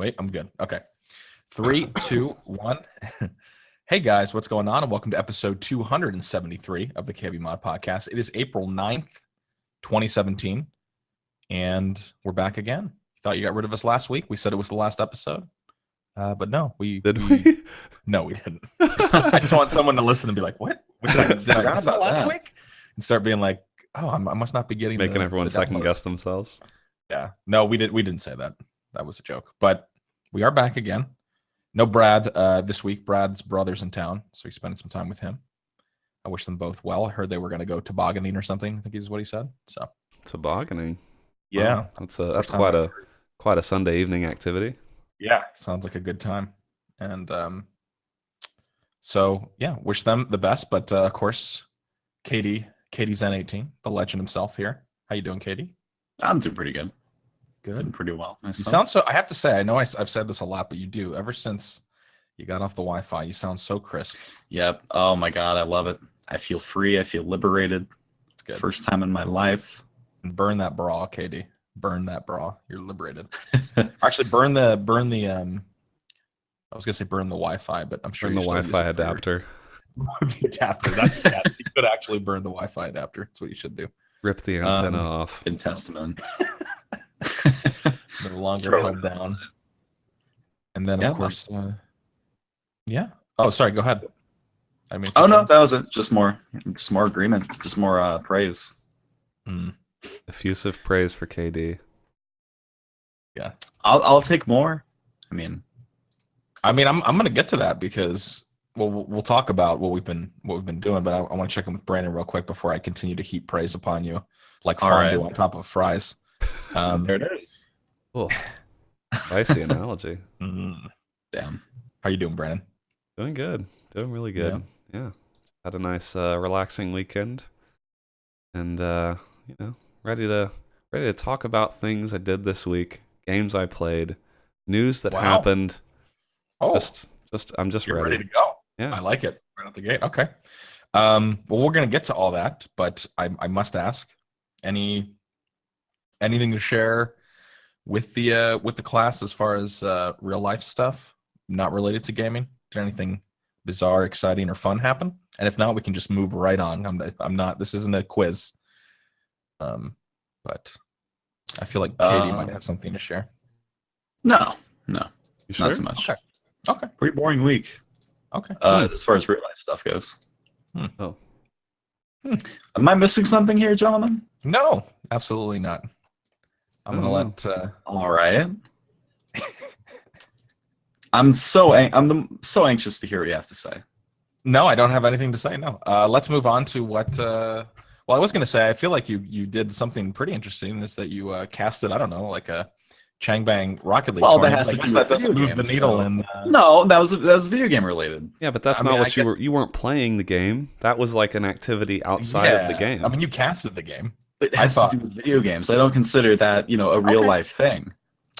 Wait, I'm good. Okay. 3, 2, 1. Hey guys, what's going on? And welcome to episode 273 of the KBMOD podcast. It is April 9th, 2017, and we're back again. Thought you got rid of us last week. We said it was the last episode, but no, we no, we didn't. I just want someone to listen and be like, "What? Did I forgot about last week?" And start being like, "Oh, I must not be getting making everyone second guess themselves." Yeah, no, we didn't say that. That was a joke, but we are back again. No Brad this week. Brad's brother's in town, so we spent some time with him. I wish them both well. I heard they were going to go tobogganing or something. I think is what he said. So tobogganing. Yeah, wow. That's quite a Sunday evening activity. Yeah, sounds like a good time. And so yeah, wish them the best. But of course, Katie's N18, the legend himself here. How you doing, Katie? I'm doing pretty good. Good. Doing pretty well. You sound so, I have to say, I know I've said this a lot, but you do. Ever since you got off the Wi-Fi, you sound so crisp. Yep. Oh my God, I love it. I feel free. I feel liberated. It's good. First time in my life. And burn that bra, Katie. Burn that bra. You're liberated. Actually, burn the I was gonna say burn the Wi-Fi, but I'm sure burn the Wi-Fi adapter. The adapter. That's yes. You could actually burn the Wi-Fi adapter. That's what you should do. Rip the antenna off. In testament. No longer held down. And then of course, yeah. Oh, sorry. Go ahead. I mean. Oh no, that was it. Just more agreement. Just more praise. Effusive praise for KD. Yeah. I'll take more. I mean, I'm gonna get to that because we'll talk about what we've been doing, but I want to check in with Brandon real quick before I continue to heap praise upon you, like fondue on top of fries. There it is. Cool. Spicy analogy. Damn. How you doing, Brandon? Doing good. Doing really good. Yeah. Had a nice relaxing weekend, and ready to talk about things I did this week, games I played, news that happened. Oh, I'm just ready to go. Yeah, I like it right out the gate. Okay. Well, we're gonna get to all that, but I must ask, anything to share with the class as far as real life stuff not related to gaming? Did anything bizarre, exciting, or fun happen? And if not, we can just move right on. I'm not. This isn't a quiz. But I feel like Katie might have something to share. No, you sure? Not so much. Okay. Pretty boring week. Okay. As far as real life stuff goes. Oh. Am I missing something here, gentlemen? No, absolutely not. I'm gonna let. All right. I'm so anxious to hear what you have to say. No, I don't have anything to say. No. Let's move on to what. Well, I was gonna say I feel like you did something pretty interesting. Is that you casted? I don't know, like a Changbang Rocket League. Well, tournament. that has to do with that doesn't move game, the needle. And no, that was video game related. Yeah, but that's not what you were. You weren't playing the game. That was like an activity outside of the game. I mean, you casted the game. It has to do with video games. I don't consider that a real life thing.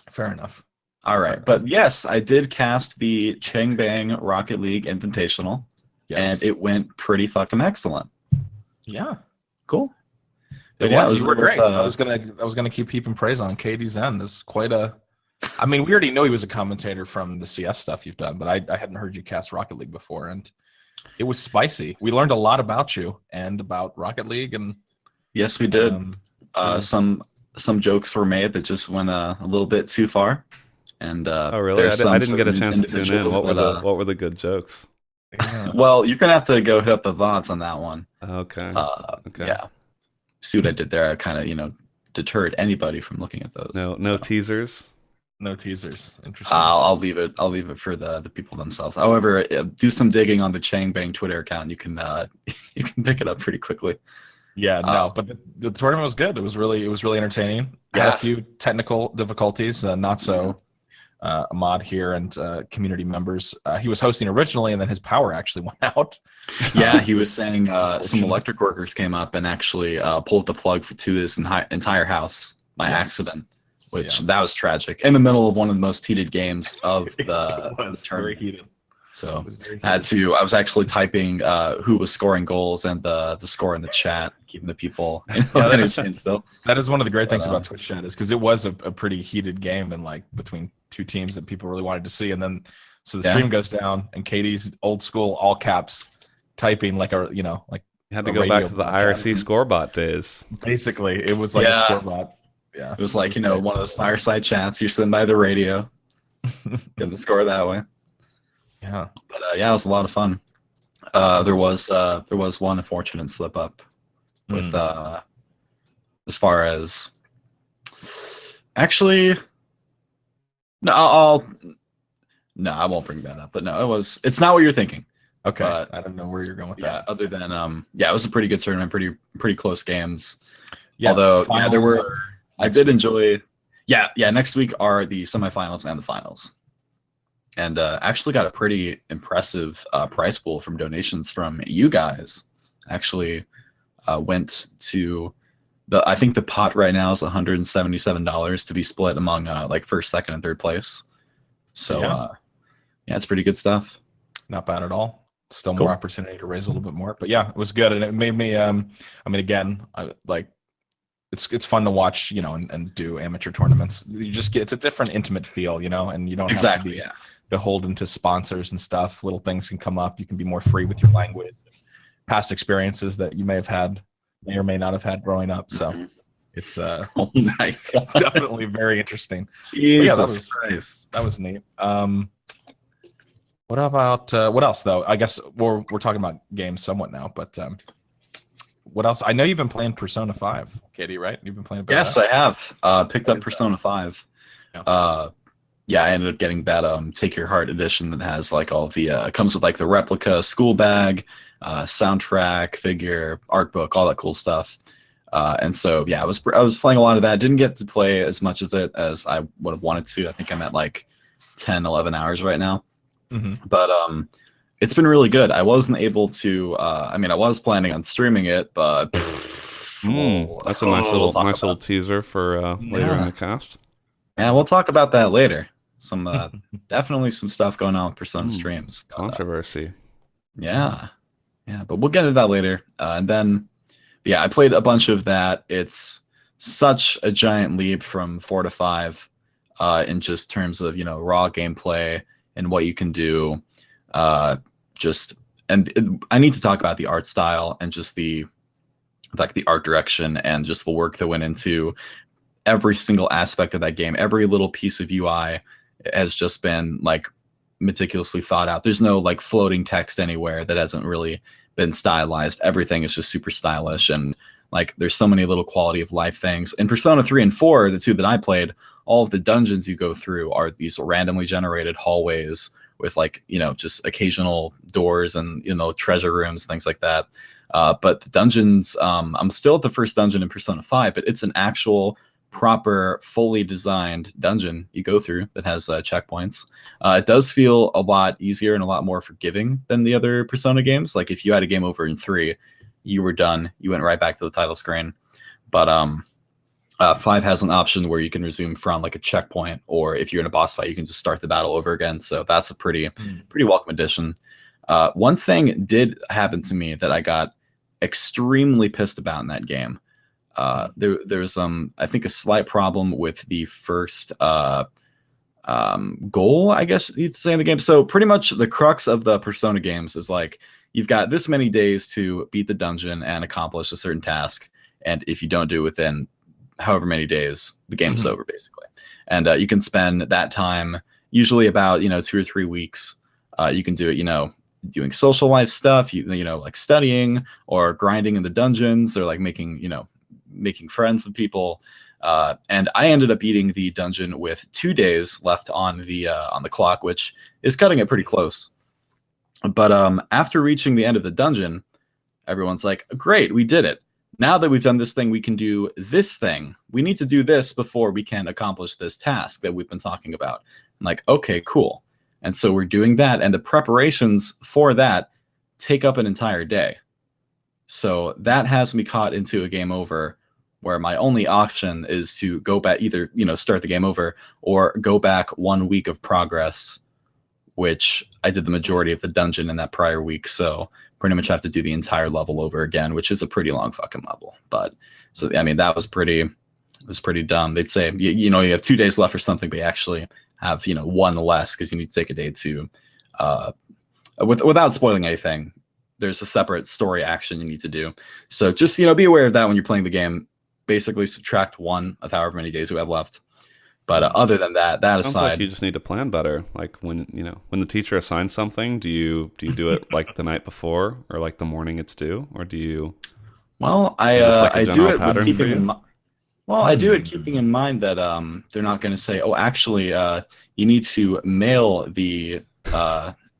Fair enough. All right, but yes, I did cast the Changbang Rocket League Invitational, and it went pretty fucking excellent. Yeah. Cool. It was. You were great. I was gonna keep heaping praise on Katie's end. Is quite a. I mean, we already know he was a commentator from the CS stuff you've done, but I hadn't heard you cast Rocket League before, and it was spicy. We learned a lot about you and about Rocket League, and yes, we did. Some jokes were made that just went a little bit too far, and oh really? I didn't get a chance to tune in. What were the good jokes? Yeah. Well, you're gonna have to go hit up the thoughts on that one. Okay. Okay. Yeah. See what I did there? I kind of deterred anybody from looking at those. No teasers. No teasers. Interesting. I'll leave it for the people themselves. However, do some digging on the Changbang Twitter account. You can pick it up pretty quickly. Yeah, no, but the tournament was good. It was really entertaining. Yeah. Had a few technical difficulties, not so. Ahmad here and community members. He was hosting originally, and then his power actually went out. Yeah, he was saying some electric workers came up and actually pulled the plug to his entire house by accident, which that was tragic. In the middle of one of the most heated games of the it was tournament. very heated. So I was actually typing who was scoring goals and the score in the chat, keeping the people entertained still. That is one of the great things about Twitch chat, is because it was a pretty heated game, and like between two teams that people really wanted to see, and then so the stream goes down, and Katie's old school all caps typing like you had to go back to the IRC scorebot days. Basically, it was like a scorebot. Yeah, it was like one of those fireside chats. You're sitting by the radio, getting the score that way. Yeah, but it was a lot of fun. There was one unfortunate slip up with as far as actually no, I won't bring that up. But no, it's not what you're thinking. Okay, I don't know where you're going with that. Other than it was a pretty good tournament, pretty close games. Yeah, although there were I did enjoy. Next week are the semifinals and the finals. And actually got a pretty impressive prize pool from donations from you guys. Actually went to I think the pot right now is $177 to be split among like first, second, and third place. So it's pretty good stuff. Not bad at all. Still more opportunity to raise a little bit more. But yeah, it was good, and it made me again, it's fun to watch, and do amateur tournaments. You just it's a different intimate feel, and you don't have to be beholden to sponsors and stuff. Little things can come up. You can be more free with your language, past experiences that you may or may not have had growing up. So it's nice. Definitely very interesting. Jesus Christ. That was neat. What about what else though? I guess we're talking about games somewhat now, but what else? I know you've been playing Persona 5, Katie, right? You've been playing. Yes, I have. Picked up Persona 5. Yeah. I ended up getting that Take Your Heart edition that has like all the it comes with like the replica school bag, soundtrack, figure, art book, all that cool stuff. And so I was playing a lot of that. Didn't get to play as much of it as I would have wanted to. I think I'm at like 10, 11 hours right now. But it's been really good. I wasn't able to. I was planning on streaming it, but that's a nice little teaser for later in the cast. Yeah, we'll talk about that later. Some definitely some stuff going on with Persona streams. Controversy. But we'll get into that later. And then, I played a bunch of that. It's such a giant leap from 4 to 5 in just terms of raw gameplay and what you can do. I need to talk about the art style and just the art direction and just the work that went into every single aspect of that game. Every little piece of UI has just been like meticulously thought out. There's no like floating text anywhere that hasn't really been stylized. Everything is just super stylish, and like there's so many little quality of life things. In Persona 3 and 4, the two that I played, all of the dungeons you go through are these randomly generated hallways with like, just occasional doors and, treasure rooms, things like that. But the dungeons, I'm still at the first dungeon in Persona 5, but it's an actual proper, fully designed dungeon you go through that has checkpoints. It does feel a lot easier and a lot more forgiving than the other Persona games. Like if you had a game over in 3, you were done. You went right back to the title screen. But 5 has an option where you can resume from like a checkpoint, or if you're in a boss fight, you can just start the battle over again. So that's a pretty welcome addition. One thing did happen to me that I got extremely pissed about in that game. There's I think a slight problem with the first goal, I guess you'd say, in the game. So pretty much the crux of the Persona games is like you've got this many days to beat the dungeon and accomplish a certain task, and if you don't do it within however many days, the game's over basically. And you can spend that time, usually about 2 or 3 weeks. You can do it, doing social life stuff, like studying or grinding in the dungeons, or like making friends with people. And I ended up beating the dungeon with 2 days left on the clock, which is cutting it pretty close. But after reaching the end of the dungeon, everyone's like, great, we did it. Now that we've done this thing, we can do this thing. We need to do this before we can accomplish this task that we've been talking about. I'm like, okay, cool. And so we're doing that, and the preparations for that take up an entire day. So that has me caught into a game over where my only option is to go back, either start the game over or go back 1 week of progress which I did the majority of the dungeon in that prior week. So pretty much have to do the entire level over again, which is a pretty long fucking level. But so I mean, that was pretty dumb. They'd say you have 2 days left or something, but you actually have one less because you need to take a day to without spoiling anything. There's a separate story action you need to do. So just be aware of that when you're playing the game. Basically subtract 1 of however many days we have left. But other than that Sounds aside, like you just need to plan better. Like when the teacher assigns something, do you do it like the night before or like the morning it's due, or do you? Well, I do it with keeping in mind. Well, I do it keeping in mind that they're not going to say, oh, actually, you need to mail the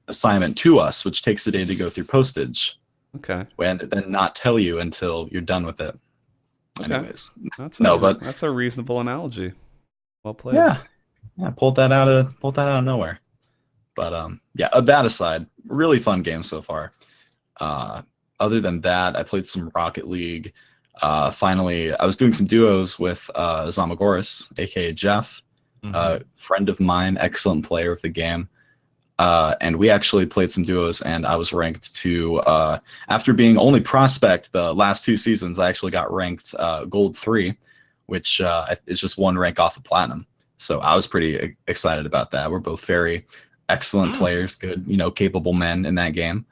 assignment to us, which takes a day to go through postage. Okay. And then not tell you until you're done with it. Okay. Anyways, but that's a reasonable analogy. Well played. Yeah, pulled that out of nowhere. But that aside, really fun game so far. Other than that, I played some Rocket League. Finally, I was doing some duos with Zamagoras, aka Jeff, friend of mine, excellent player of the game. And we actually played some duos, and I was ranked to, after being only prospect the last 2 seasons, I actually got ranked gold 3, which is just 1 rank off of platinum. So I was pretty excited about that. We're both very excellent players, good, capable men in that game.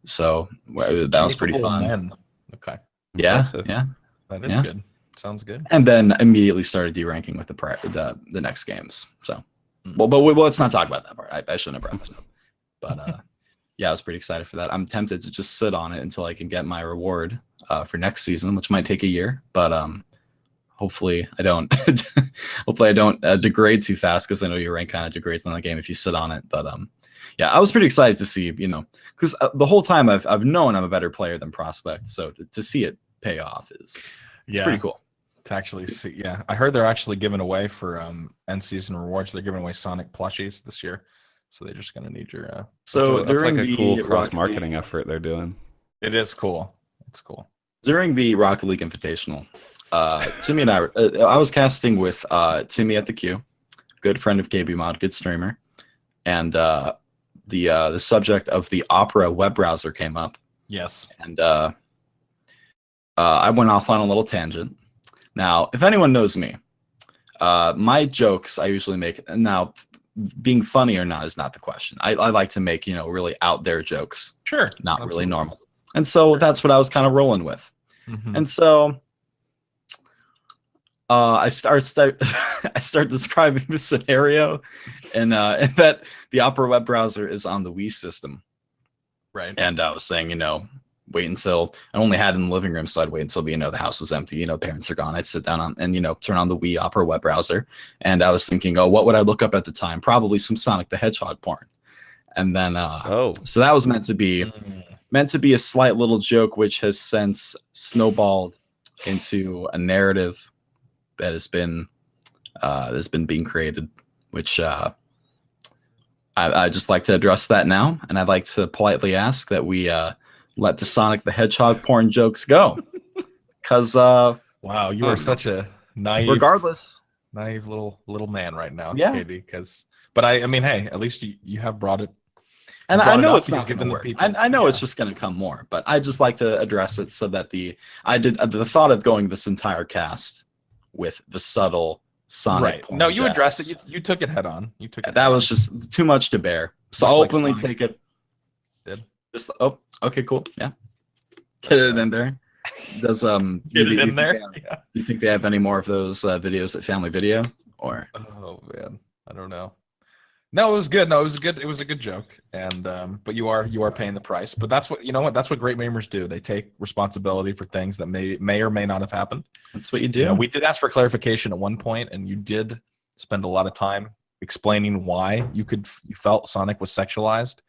So that was pretty fun. Men. Okay. Yeah, Impressive. yeah. That is good. Sounds good. And then immediately started deranking with the next games. So, but let's not talk about that part. I shouldn't have brought that up. But I was pretty excited for that. I'm tempted to just sit on it until I can get my reward for next season, which might take a year. But hopefully I don't. Hopefully I don't degrade too fast, because I know your rank kind of degrades on the game if you sit on it. But I was pretty excited to see, because the whole time I've known I'm a better player than prospect. So to see it pay off it's pretty cool. To actually see, I heard they're actually giving away for end season rewards. They're giving away Sonic plushies this year, so they're just gonna need your. So that's like during a cool the cross marketing effort they're doing. It is cool. It's cool. During the Rocket League Invitational, Timmy and I was casting with Timmy at the Q, good friend of KBMOD, good streamer, and the subject of the Opera web browser came up. Yes. And I went off on a little tangent. Now, if anyone knows me, my jokes I usually make. Now, being funny or not is not the question. I like to make really out there jokes. Sure. Not Absolutely. really normal. And so that's what I was kind of rolling with. And so I start describing the scenario, and that the Opera web browser is on the Wii system. Right. And I was saying, wait until I only had it in the living room, so I'd wait until the house was empty. Parents are gone. I'd sit down and turn on the Wii Opera web browser, and I was thinking, oh, what would I look up at the time? Probably some Sonic the Hedgehog porn. And then so that was meant to be a slight little joke, which has since snowballed into a narrative that has been being created, which I just like to address that now, and I'd like to politely ask that we let the Sonic the Hedgehog porn jokes go, because wow, you are such a naive, naive little man right now, KD. But I mean, hey, at least you have brought it. And I know it's not going to work. I know it's just going to come more, but I just like to address it so that the thought of going this entire cast with the subtle Sonic porn. No, you addressed it. You took it head on. You took it. That was just too much to bear. So I'll openly take it. Did. Just okay, cool. Yeah. Get it in there. Does get it in there? You think they have any more of those videos at Family Video, or? Oh man, I don't know. No, it was good. No, it was good. It was a good joke, and but you are paying the price. But that's what that's what great gamers do. They take responsibility for things that may or may not have happened. That's what you do. We did ask for clarification at one point, and you did spend a lot of time explaining why you felt Sonic was sexualized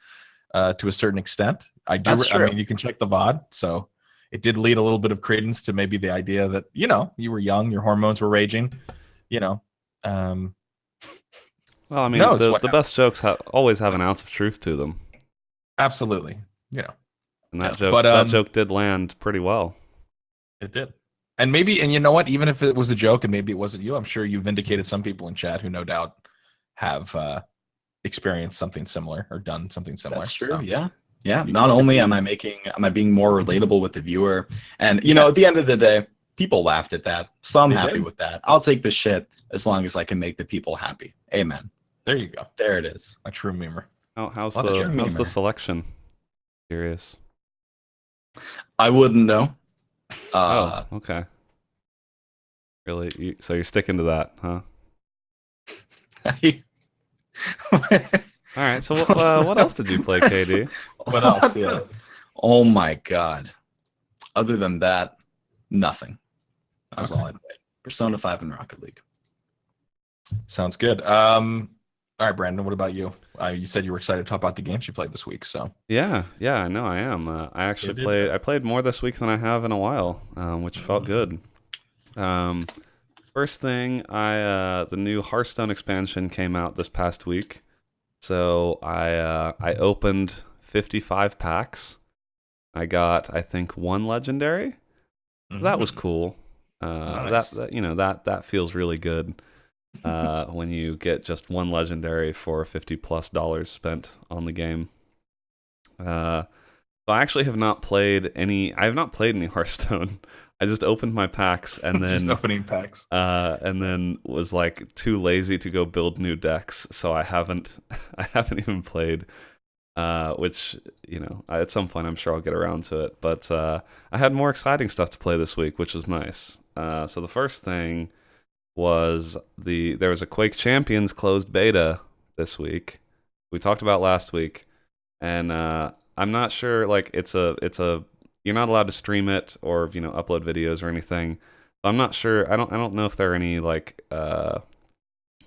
to a certain extent. That's true. I mean, you can check the VOD. So it did lead a little bit of credence to maybe the idea that you were young, your hormones were raging. Well, I mean, the best jokes always have an ounce of truth to them. Absolutely. And that joke did land pretty well. It did. And you know what? Even if it was a joke and maybe it wasn't you, I'm sure you vindicated some people in chat who no doubt have experienced something similar or done something similar. That's true. So. Yeah. Not only am I being more relatable with the viewer, and at the end of the day, people laughed at that, so I'm happy with that. I'll take the shit as long as I can make the people happy. Amen. There you go. There it is. A true memer. How's the selection? Curious. I wouldn't know. Okay. Really? So you're sticking to that, huh? All right. So what else did you play, KD? What else? Yeah. Oh my god. Other than that, nothing. That was all I played. Persona 5 and Rocket League. Sounds good. All right, Brandon. What about you? You said you were excited to talk about the games you played this week. So yeah, I know I am. I actually played. I played more this week than I have in a while, which felt good. First thing, the new Hearthstone expansion came out this past week, so I opened 55 packs. I got, I think, 1 legendary. That was cool. Nice. That feels really good. When you get just 1 legendary for $50+ spent on the game. So I actually have not played any. I have not played any Hearthstone. I just opened my packs and then just opening packs, and then was like too lazy to go build new decks, so I haven't even played. Which at some point I'm sure I'll get around to it. But I had more exciting stuff to play this week, which was nice. So the first thing was there was a Quake Champions closed beta this week. We talked about last week, and I'm not sure. Like it's a you're not allowed to stream it or upload videos or anything. I'm not sure. I don't know if there are any like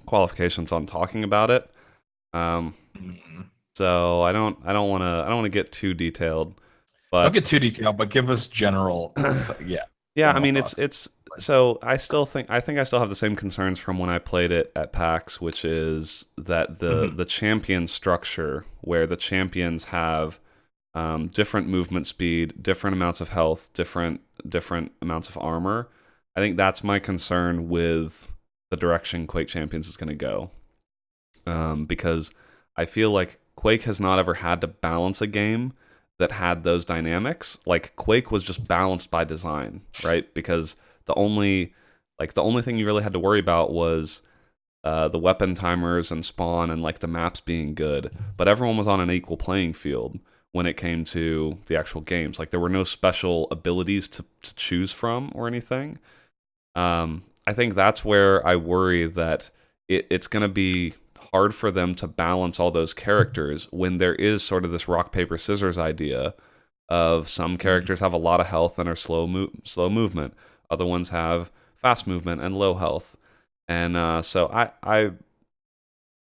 qualifications on talking about it. So I don't want to get too detailed. But don't get too detailed, but give us general. Yeah, general I mean thoughts. it's so I still think I still have the same concerns from when I played it at PAX, which is that the champion structure where the champions have different movement speed, different amounts of health, different amounts of armor. I think that's my concern with the direction Quake Champions is going to go, because I feel like Quake has not ever had to balance a game that had those dynamics. Like Quake was just balanced by design, right? Because the only thing you really had to worry about was the weapon timers and spawn and like the maps being good, but everyone was on an equal playing field when it came to the actual games. Like there were no special abilities to choose from or anything. I think that's where I worry that it's going to be hard for them to balance all those characters when there is sort of this rock paper scissors idea of some characters have a lot of health and are slow movement, other ones have fast movement and low health, and so I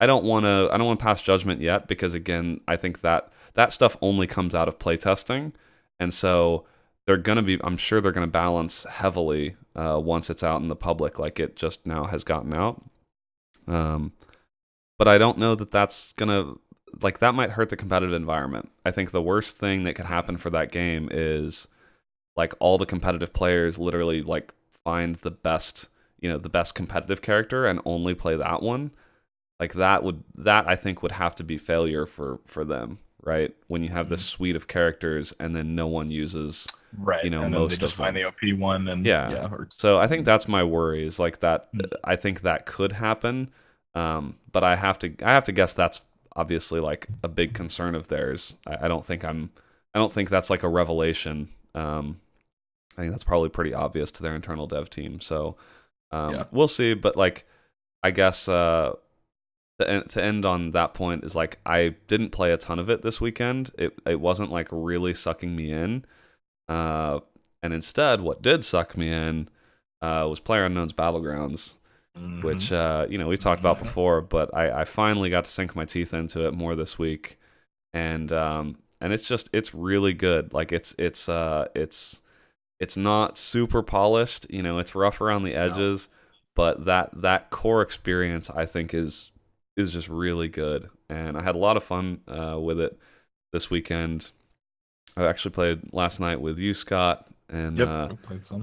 don't want to pass judgment yet, because again I think that stuff only comes out of playtesting, and so I'm sure they're gonna balance heavily once it's out in the public, like it just now has gotten out. But I don't know that that's gonna, like, that might hurt the competitive environment. I think the worst thing that could happen for that game is like all the competitive players literally like find the best competitive character and only play that one. Like that I think would have to be failure for them, right? When you have this suite of characters and then no one uses and most they just of them. find the OP one and So I think that's my worry, is like that. I think that could happen. But I have to guess that's obviously like a big concern of theirs. I don't think that's like a revelation. I think that's probably pretty obvious to their internal dev team. So we'll see. But like, I guess to end on that point is like, I didn't play a ton of it this weekend. It wasn't like really sucking me in. And instead, what did suck me in was PlayerUnknown's Battlegrounds. Which we've talked about before, but I finally got to sink my teeth into it more this week, and it's really good. Like it's not super polished, it's rough around the edges, but that core experience I think is just really good, and I had a lot of fun with it this weekend. I actually played last night with you, Scott, and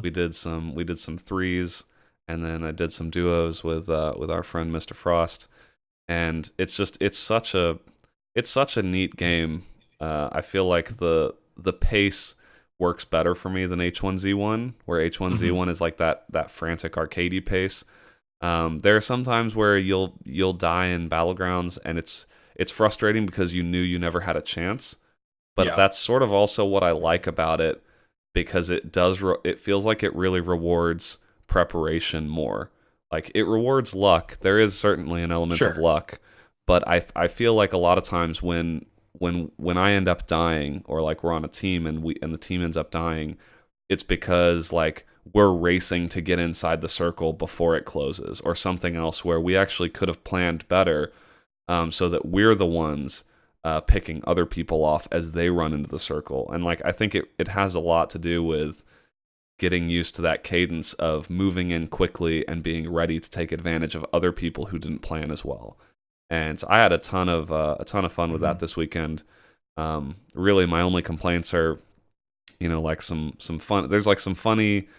we did some threes. And then I did some duos with our friend Mr. Frost, and it's such a neat game. I feel like the pace works better for me than H1Z1, where H1Z1 is like that frantic arcadey pace. There are some times where you'll die in battlegrounds, and it's frustrating because you knew you never had a chance. But that's sort of also what I like about it, because it feels like it really rewards preparation more. Like, it rewards luck. There is certainly an element of luck, but I feel like a lot of times when I end up dying, or like we're on a team and the team ends up dying, it's because like we're racing to get inside the circle before it closes, or something else where we actually could have planned better, so that we're the ones picking other people off as they run into the circle. And like, I think it has a lot to do with getting used to that cadence of moving in quickly and being ready to take advantage of other people who didn't plan as well. And so I had a ton of fun with that this weekend. Really, my only complaints are, like some fun. There's like some funny,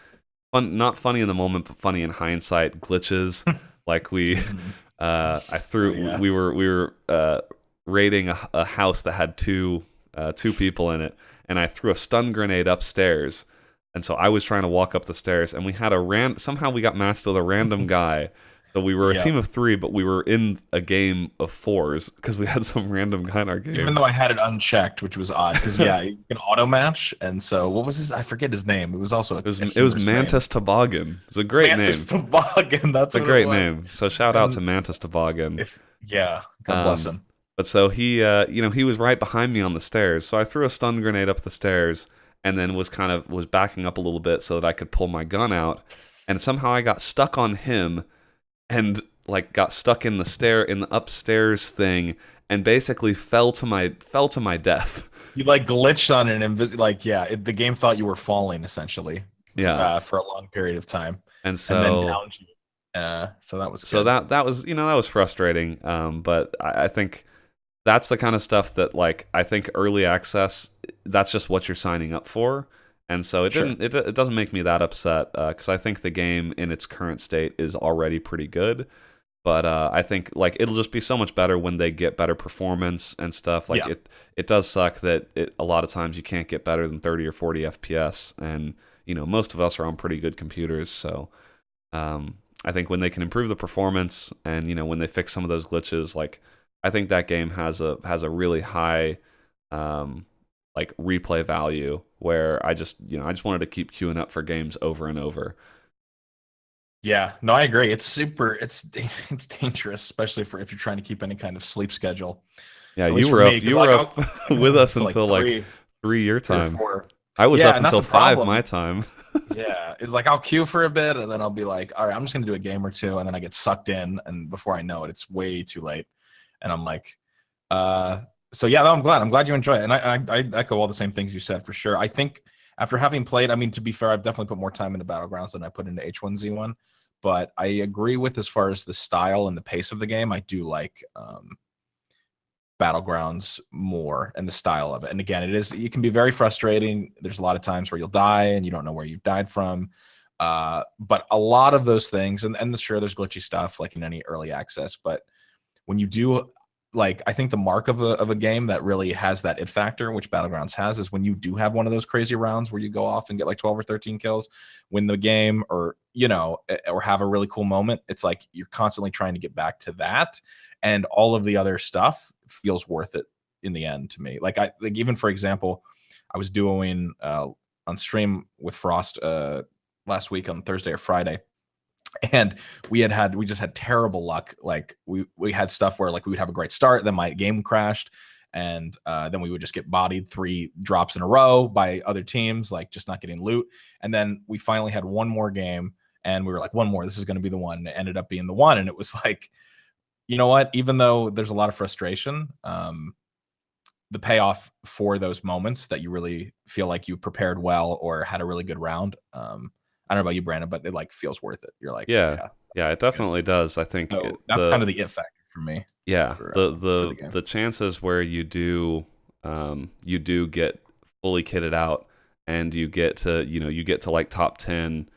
not funny in the moment, but funny in hindsight glitches. Like we were raiding a house that had two people in it, and I threw a stun grenade upstairs. And so I was trying to walk up the stairs, and we had somehow we got matched with a random guy. So we were a team of 3, but we were in a game of 4s because we had some random guy in our game. Even though I had it unchecked, which was odd, because you can auto match. And so what was his? I forget his name. It was also it was Mantis Toboggan. It's a great name. Mantis Toboggan. That's a great name. So shout out to Mantis Toboggan. God bless him. But so he was right behind me on the stairs. So I threw a stun grenade up the stairs, and then was backing up a little bit so that I could pull my gun out, and somehow I got stuck on him, and like got stuck in the upstairs thing, and basically fell to my death. You like glitched on it, the game thought you were falling essentially. For a long period of time, and then downed you. So that was good. So that was that was frustrating. But I think that's the kind of stuff that, like, I think early access, that's just what you're signing up for. And so it doesn't make me that upset, because I think the game in its current state is already pretty good. But I think like it'll just be so much better when they get better performance and stuff. Like it does suck that a lot of times you can't get better than 30 or 40 FPS, and most of us are on pretty good computers. So I think when they can improve the performance, and when they fix some of those glitches, like, I think that game has a really high like replay value, where I just wanted to keep queuing up for games over and over. Yeah, no, I agree. It's dangerous, especially if you're trying to keep any kind of sleep schedule. Yeah, you were up with us until like 3 your time. I was up until 5 my time. Yeah, it's like I'll queue for a bit, and then I'll be like, all right, I'm just gonna do a game or two, and then I get sucked in, and before I know it, it's way too late, and I'm like, so yeah, no, I'm glad you enjoy it, and I echo all the same things you said for sure. I think after having played, I mean, to be fair, I've definitely put more time into Battlegrounds than I put into H1Z1, but I agree with, as far as the style and the pace of the game, I do like Battlegrounds more, and the style of it. And again, it can be very frustrating. There's a lot of times where you'll die and you don't know where you died from. But a lot of those things, and sure, there's glitchy stuff like in any early access, but when you do, like, I think the mark of a game that really has that it factor, which Battlegrounds has, is when you do have one of those crazy rounds where you go off and get like 12 or 13 kills, win the game, or or have a really cool moment. It's like you're constantly trying to get back to that, and all of the other stuff feels worth it in the end to me. Like even for example, I was doing on stream with Frost last week on Thursday or Friday, and we just had terrible luck. Like we had stuff where like we would have a great start, then my game crashed, and then we would just get bodied 3 drops in a row by other teams, like just not getting loot. And then we finally had one more game, and we were like, one more, this is going to be the one. And it ended up being the one, and it was like, you know what? Even though there's a lot of frustration, the payoff for those moments that you really feel like you prepared well or had a really good round. I don't know about you, Brandon, but it like feels worth it. You're like, yeah, it definitely does. I think that's kind of the it factor for me. Yeah, for the chances where you do get fully kitted out, and you get to like top 10,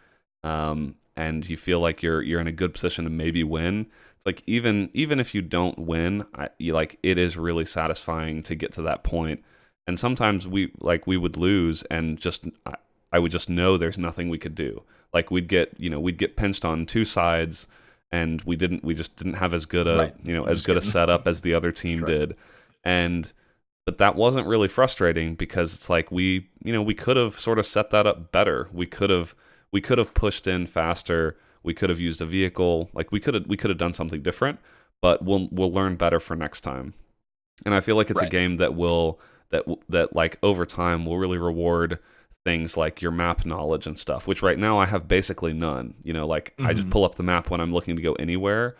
and you feel like you're in a good position to maybe win. it's like even if you don't win, it is really satisfying to get to that point. And sometimes we would lose, and I would just know there's nothing we could do. Like we'd get pinched on two sides, and we just didn't have as good a as good a setup as the other team did. But that wasn't really frustrating, because it's like we could have sort of set that up better. We could have pushed in faster. We could have used a vehicle. Like we could have done something different, but we'll learn better for next time. And I feel like it's a game that like over time will really reward things like your map knowledge and stuff, which right now I have basically none. I just pull up the map when I'm looking to go anywhere.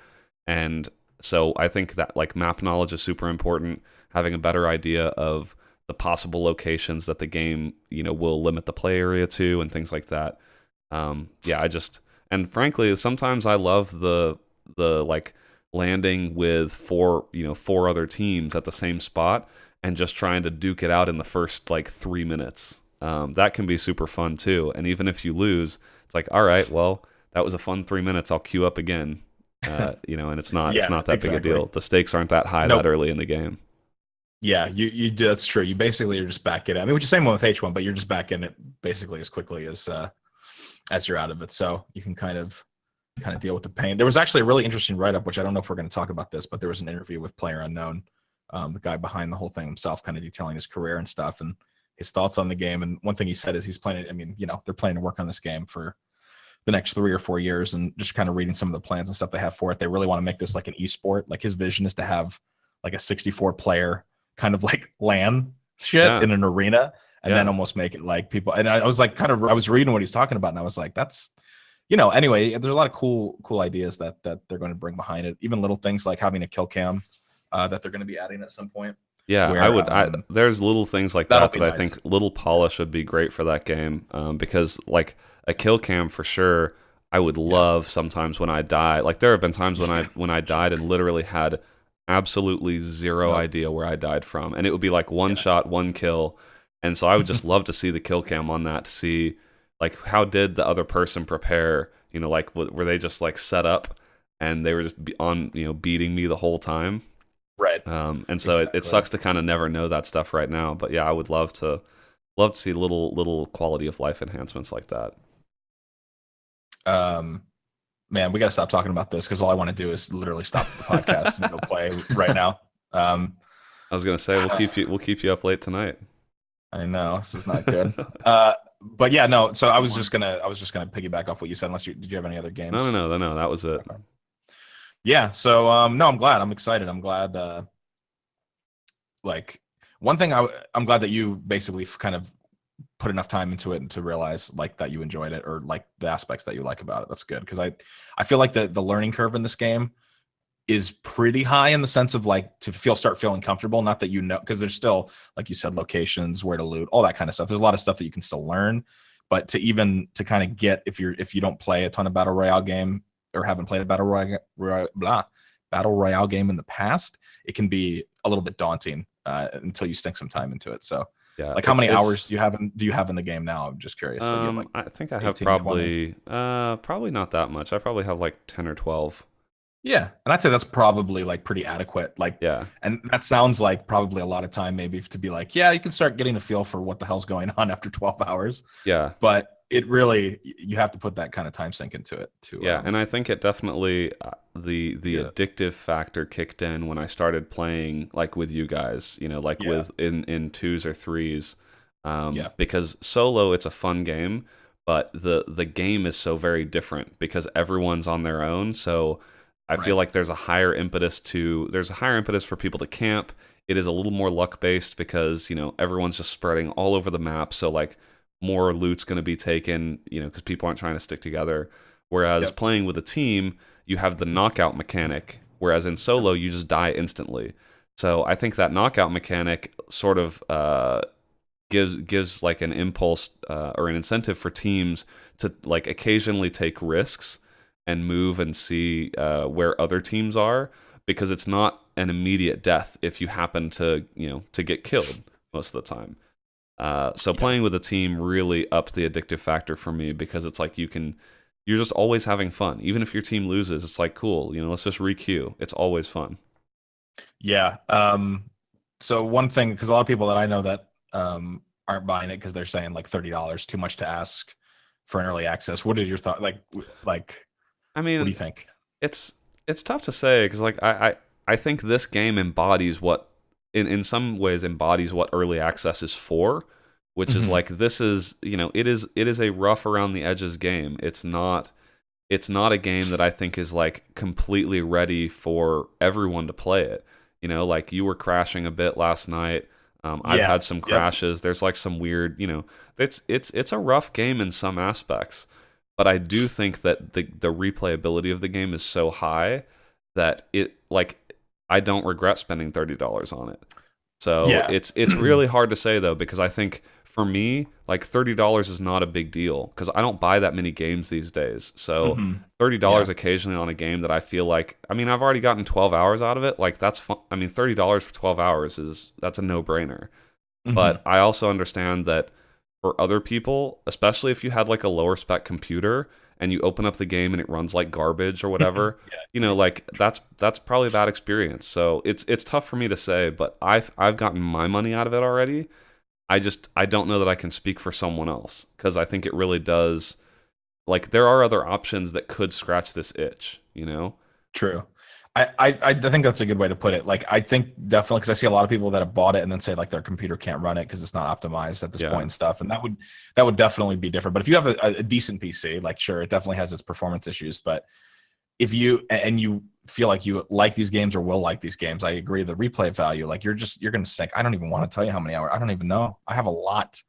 And so I think that like map knowledge is super important. Having a better idea of the possible locations that the game, will limit the play area to, and things like that. And frankly, sometimes I love the like landing with four other teams at the same spot and just trying to duke it out in the first like 3 minutes. That can be super fun too. And even if you lose, it's like, all right, well, that was a fun 3 minutes. I'll queue up again. And it's not that big a deal. The stakes aren't that high that early in the game. Yeah, you do. That's true. You basically are just back in it. I mean, which is the same one with H1, but you're just back in it basically as quickly as you're out of it. So you can kind of deal with the pain. There was actually a really interesting write-up, which I don't know if we're going to talk about this, but there was an interview with Player Unknown, the guy behind the whole thing himself, kind of detailing his career and stuff and his thoughts on the game. And one thing he said is he's planning. I mean, they're planning to work on this game for the next 3 or 4 years, and just kind of reading some of the plans and stuff they have for it. They really want to make this like an esport. Like his vision is to have like a 64 player kind of like LAN shit in an arena, and then almost make it like people. And I was like, I was reading what he's talking about, and I was like, that's, anyway, there's a lot of cool ideas that they're going to bring behind it. Even little things like having a kill cam that they're going to be adding at some point. Yeah, where, there's little things like that nice. I think little polish would be great for that game, because like a kill cam for sure, I would love sometimes when I die. Like there have been times when I died and literally had absolutely zero idea where I died from, and it would be like one shot, one kill. And so I would just love to see the kill cam on that, to see like how did the other person prepare, like were they just like set up and they were just beating me the whole time, right? And so it sucks to kind of never know that stuff right now, but yeah, I would love to see little quality of life enhancements like that. Man, we got to stop talking about this, because all I want to do is literally stop the podcast and go play right now. I was gonna say we'll keep you up late tonight. I know this is not good. But yeah, no. So I was just gonna piggyback off what you said. Unless did you have any other games? No. That was it. Okay. Yeah. So no, I'm glad. I'm excited. I'm glad. Like one thing, I'm glad that you basically kind of put enough time into it and to realize like that you enjoyed it, or like the aspects that you like about it. That's good, because I feel like the learning curve in this game is pretty high, in the sense of like to start feeling comfortable. Not that because there's still, like you said, locations, where to loot, all that kind of stuff. There's a lot of stuff that you can still learn, but to kind of get, if you don't play a ton of battle royale game, or haven't played a battle royale game in the past, it can be a little bit daunting until you sink some time into it. So yeah, like how many hours do you have in the game now? I'm just curious. So I think I have probably not that much. I probably have like 10 or 12. Yeah, and I'd say that's probably like pretty adequate. Like, yeah, and that sounds like probably a lot of time, maybe, to be like, yeah, you can start getting a feel for what the hell's going on after 12 hours. Yeah, but it really, you have to put that kind of time sink into it too. Yeah, and I think it definitely the addictive factor kicked in when I started playing like with you guys. With in twos or threes. Because solo, it's a fun game, but the game is so very different because everyone's on their own. So I feel like there's a higher impetus for people to camp. It is a little more luck based because everyone's just spreading all over the map. So like more loot's going to be taken, because people aren't trying to stick together. Whereas playing with a team, you have the knockout mechanic. Whereas in solo, you just die instantly. So I think that knockout mechanic sort of gives like an impulse or an incentive for teams to like occasionally take risks and move and see where other teams are, because it's not an immediate death if you happen to get killed most of the time. So playing with a team really ups the addictive factor for me, because it's like you can you're just always having fun. Even if your team loses, it's like, cool, let's just re-queue. It's always fun. Yeah. So one thing, because a lot of people that I know that aren't buying it because they're saying like $30 too much to ask for an early access. What is your thought? Like, I mean, what do you think? It's tough to say because like I think this game embodies what in some ways embodies what early access is for, which is like this is it is a rough around the edges game. It's not a game that I think is like completely ready for everyone to play it. Like you were crashing a bit last night. I've had some crashes. There's like some weird, it's a rough game in some aspects, but I do think that the replayability of the game is so high that I don't regret spending $30 on it. So it's really hard to say though, because I think for me, like $30 is not a big deal because I don't buy that many games these days. So $30 occasionally on a game that I feel like, I mean, I've already gotten 12 hours out of it. Like that's fun. I mean, $30 for 12 hours that's a no-brainer. But I also understand that for other people, especially if you had like a lower spec computer and you open up the game and it runs like garbage or whatever, like that's probably a bad experience. So it's tough for me to say, but I've gotten my money out of it already. I don't know that I can speak for someone else because I think it really does. Like there are other options that could scratch this itch, True. I think that's a good way to put it. Like I think definitely because I see a lot of people that have bought it and then say like their computer can't run it because it's not optimized at this point and stuff, and that would definitely be different. But if you have a decent PC, like sure, it definitely has its performance issues. But if you feel like you like these games or will like these games, I agree. The replay value, like you're going to sink. I don't even want to tell you how many hours. I don't even know. I have a lot.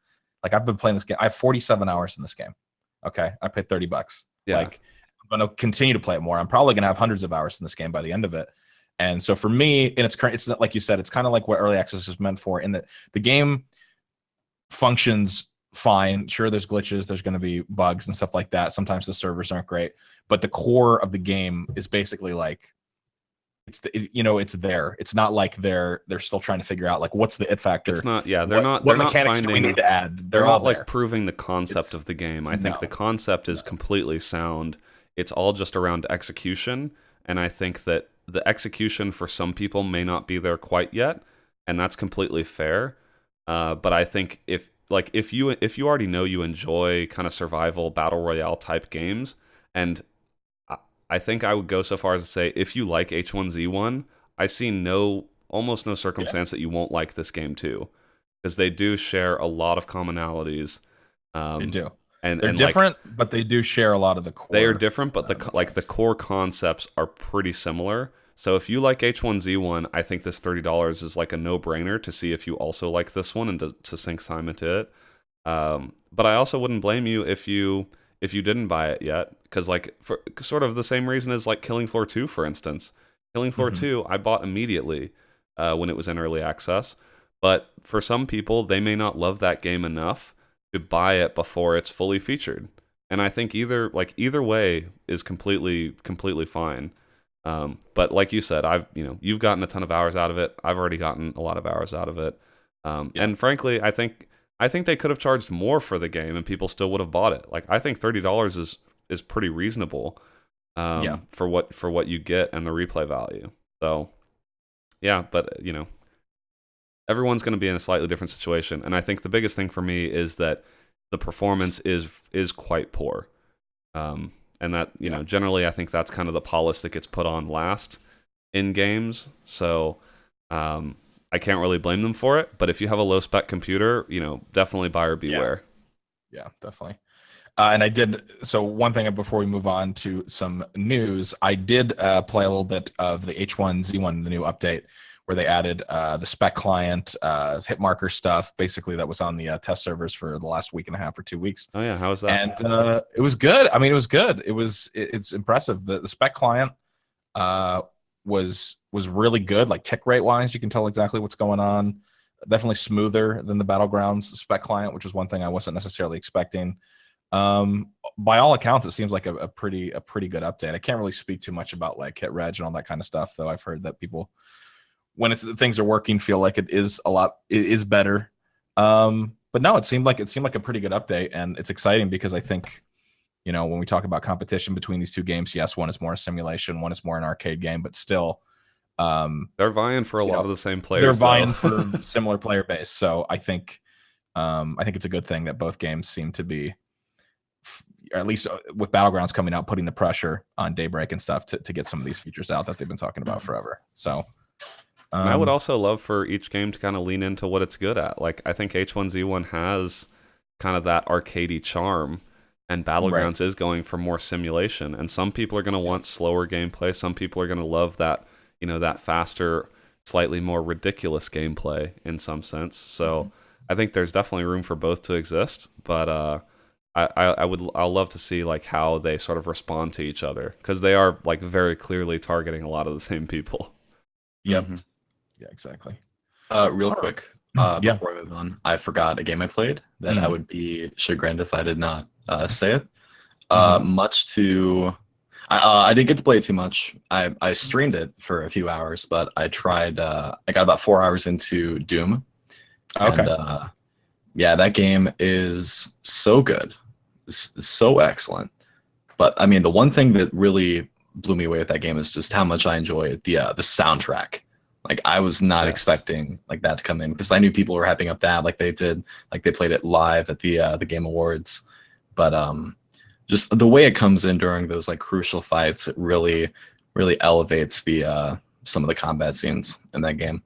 Like I've been playing this game. I have 47 hours in this game. Okay, I paid $30. Yeah. Like I'm going to continue to play it more. I'm probably going to have hundreds of hours in this game by the end of it. And so for me, in its current, it's not like you said, it's kind of like what early access is meant for. In that the game functions fine. Sure, there's glitches, there's going to be bugs and stuff like that. Sometimes the servers aren't great, but the core of the game is basically like it's there. It's not like they're still trying to figure out like what's the it factor. It's not. Yeah, what mechanics do we need to add? They're all not there. like proving the concept of the game. I think the concept is completely sound. It's all just around execution, and I think that the execution for some people may not be there quite yet, and that's completely fair. But I think if you already know you enjoy kind of survival battle royale type games, and I think I would go so far as to say if you like H1Z1, I see almost no circumstance that you won't like this game too, because they do share a lot of commonalities. They do. And they're different, but they do share a lot of the core. They are different, but the core concepts are pretty similar. So if you like H1Z1, I think this $30 is like a no-brainer to see if you also like this one and to sink time into it. But I also wouldn't blame you if you didn't buy it yet, because like for sort of the same reason as like Killing Floor 2, for instance. Killing Floor 2, I bought immediately when it was in early access. But for some people, they may not love that game enough to buy it before it's fully featured. And I think either way is completely fine. But like you said, you've gotten a ton of hours out of it. I've already gotten a lot of hours out of it. And frankly, I think they could have charged more for the game and people still would have bought it. Like I think $30 is pretty reasonable for what you get and the replay value. So yeah, but everyone's going to be in a slightly different situation, and I think the biggest thing for me is that the performance is quite poor. And that generally I think that's kind of the polish that gets put on last in games. So I can't really blame them for it, but if you have a low spec computer, definitely buyer beware. Yeah, definitely. And I did, so one thing before we move on to some news, I did play a little bit of the H1Z1, the new update, where they added the spec client, hit marker stuff, basically that was on the test servers for the last week and a half or 2 weeks. Oh yeah, how was that? And it was good. I mean, it was good. It's impressive. The spec client was really good, like tick rate wise. You can tell exactly what's going on. Definitely smoother than the Battlegrounds spec client, which was one thing I wasn't necessarily expecting. By all accounts, it seems like a pretty good update. I can't really speak too much about like hit reg and all that kind of stuff, though. I've heard that people, when things are working, feel like it is better. But no, it seemed like a pretty good update, and it's exciting because I think when we talk about competition between these two games, yes, one is more a simulation, one is more an arcade game, but still, they're vying for a lot of the same players. They're vying for similar player base. So I think it's a good thing that both games seem to be, at least with Battlegrounds coming out, putting the pressure on Daybreak and stuff to get some of these features out that they've been talking about forever. So and I would also love for each game to kind of lean into what it's good at. Like, I think H1Z1 has kind of that arcadey charm, and Battlegrounds is going for more simulation. And some people are going to want slower gameplay. Some people are going to love that, that faster, slightly more ridiculous gameplay in some sense. So I think there's definitely room for both to exist. But I'll love to see like how they sort of respond to each other, because they are like very clearly targeting a lot of the same people. Yep. Yeah, exactly. Real quick, before I move on, I forgot a game I played that I would be chagrined if I did not say it. Much to, I didn't get to play it too much. I streamed it for a few hours, but I tried. I got about 4 hours into Doom. Okay. And, yeah, that game is so good, so excellent. But I mean, the one thing that really blew me away with that game is just how much I enjoyed the soundtrack. Like, I was not expecting like that to come in, because I knew people were hyping up that like they did, like they played it live at the Game Awards. But just the way it comes in during those like crucial fights, it really elevates the some of the combat scenes in that game.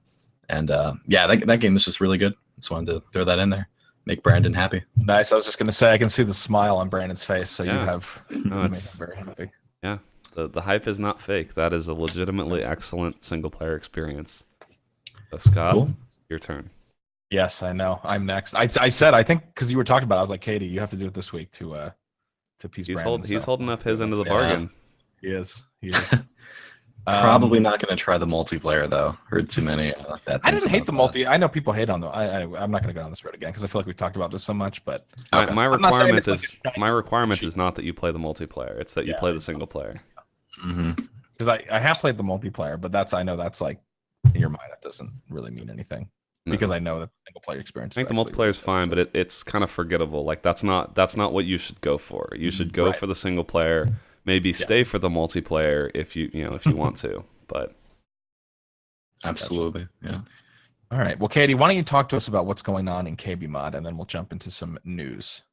And yeah, that game is just really good. Just wanted to throw that in there, make Brandon happy. Nice. I was just gonna say, I can see the smile on Brandon's face, so you made him very happy. Yeah. The hype is not fake. That is a legitimately excellent single-player experience. So, Scott, your turn. Yes, I know. I'm next. I said, I think, because you were talking about it, I was like, Katie, you have to do it this week to piece Brandon. He's holding up his end of the bargain. He is. Probably not going to try the multiplayer, though. Heard too many bad things. I didn't hate the multi. I know people hate on the. I'm not going to go down this road again, because I feel like we've talked about this so much. But my requirement is not that you play the multiplayer. It's that you play the single player. Because I have played the multiplayer, but I know that's like in your mind that doesn't really mean anything, because I know that single player experience. I think the multiplayer is fine, but it's kind of forgettable. Like, that's not what you should go for. You should go for the single player. Maybe stay for the multiplayer if you want to. But absolutely, yeah. All right. Well, Katie, why don't you talk to us about what's going on in KBMOD, and then we'll jump into some news.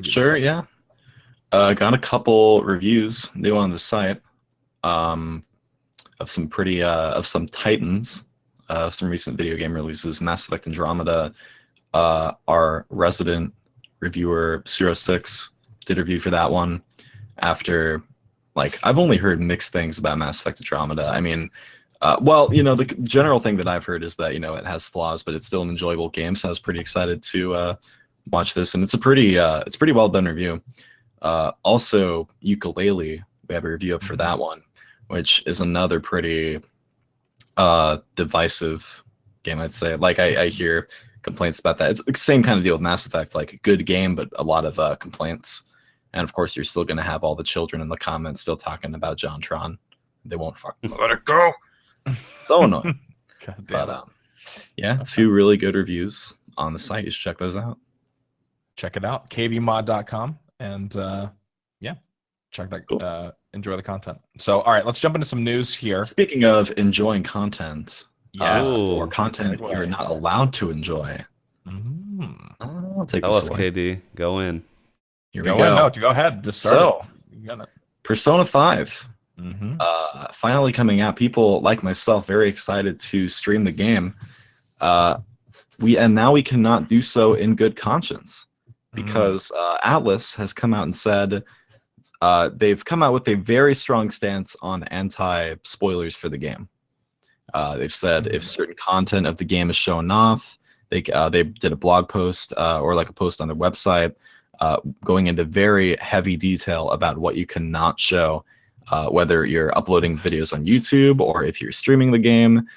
Sure. Yeah. Got a couple reviews new on the site. Of some pretty of some titans, some recent video game releases. Mass Effect Andromeda, our resident reviewer 06 did a review for that one. After, like, I've only heard mixed things about Mass Effect Andromeda. I mean, the general thing that I've heard is that it has flaws, but it's still an enjoyable game. So I was pretty excited to watch this, and it's a pretty well done review. Also, Yooka-Laylee, we have a review up for that one, which is another pretty divisive game, I'd say. Like, I hear complaints about that. It's the same kind of deal with Mass Effect, like a good game, but a lot of complaints. And of course, you're still going to have all the children in the comments still talking about John Tron. They won't fucking let it go. So annoying. But yeah, two really good reviews on the site. You should check those out. Check it out, kbmod.com, and check that. Cool. Enjoy the content. So, all right, let's jump into some news here. Speaking of enjoying content, or content you're not allowed to enjoy. I'll take Tell us, KD. Go in. Here we go. No, go ahead. Just start. You got it. Persona 5. Finally coming out. People like myself very excited to stream the game. Now we cannot do so in good conscience, because Atlas has come out and said they've come out with a very strong stance on anti-spoilers for the game. They've said if certain content of the game is shown off, they did a blog post or like a post on their website going into very heavy detail about what you cannot show, whether you're uploading videos on YouTube or if you're streaming the game.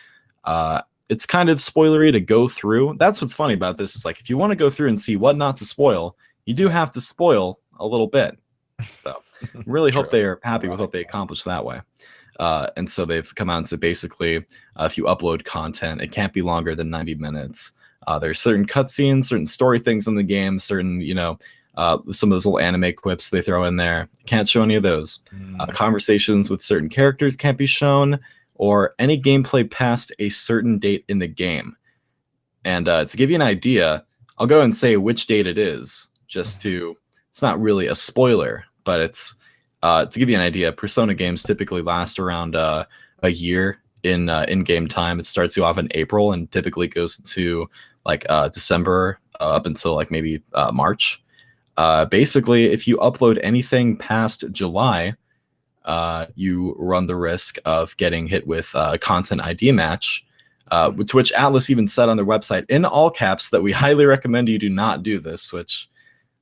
It's kind of spoilery to go through. That's what's funny about this, is like, if you want to go through and see what not to spoil, you do have to spoil a little bit. So really hope they are happy with what they accomplished that way. And so they've come out and said, basically, if you upload content, it can't be longer than 90 minutes. There's certain cutscenes, certain story things in the game, certain, Some of those little anime quips they throw in there, can't show any of those. Conversations with certain characters can't be shown, or any gameplay past a certain date in the game. And to give you an idea, I'll go and say which date it is, it's not really a spoiler, but it's to give you an idea. Persona games typically last around a year in game time. It starts you off in April and typically goes to like December up until like maybe March. Basically, if you upload anything past July, you run the risk of getting hit with a content ID match, which Atlas even said on their website in all caps that we highly recommend you do not do this, which,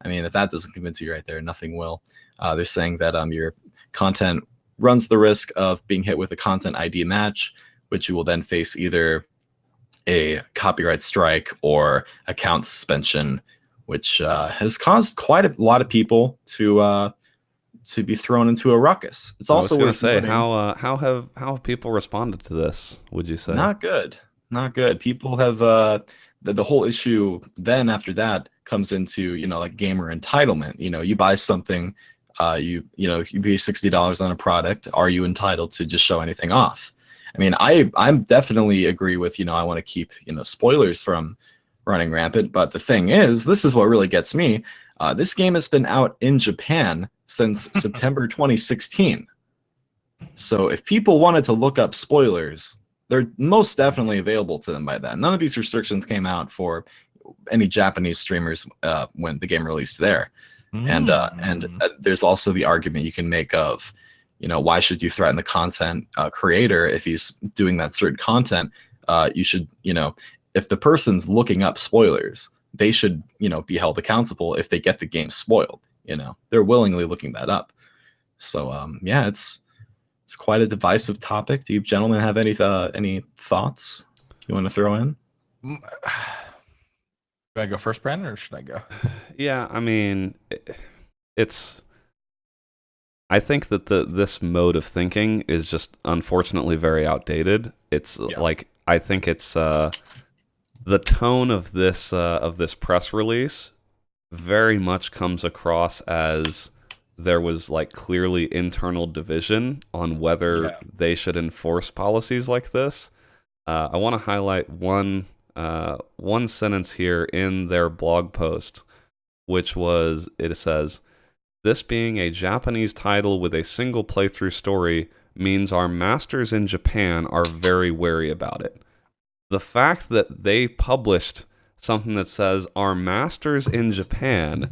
I mean, if that doesn't convince you right there, nothing will. They're saying that your content runs the risk of being hit with a content ID match, which you will then face either a copyright strike or account suspension, which has caused quite a lot of people to be thrown into a ruckus. It's also going to say, how have people responded to this? Would you say not good? People have the whole issue. Then after that comes into like gamer entitlement. You buy something, you pay $60 on a product. Are you entitled to just show anything off? I mean, I'm definitely agree with I want to keep spoilers from running rampant. But the thing is, this is what really gets me. This game has been out in Japan since September 2016. So if people wanted to look up spoilers, they're most definitely available to them by then. None of these restrictions came out for any Japanese streamers when the game released there. And there's also the argument you can make of, why should you threaten the content creator if he's doing that certain content? You should, if the person's looking up spoilers, they should, be held accountable if they get the game spoiled. They're willingly looking that up. So yeah, it's quite a divisive topic. Do you gentlemen have any thoughts you want to throw in? Should I go first, Brandon, or should I go? Yeah, I mean, I think that this mode of thinking is just unfortunately very outdated. It's like, I think it's the tone of this press release very much comes across as there was like clearly internal division on whether they should enforce policies like this. I want to highlight one sentence here in their blog post, which was, it says, "This being a Japanese title with a single playthrough story means our masters in Japan are very wary about it." The fact that they published something that says our masters in Japan,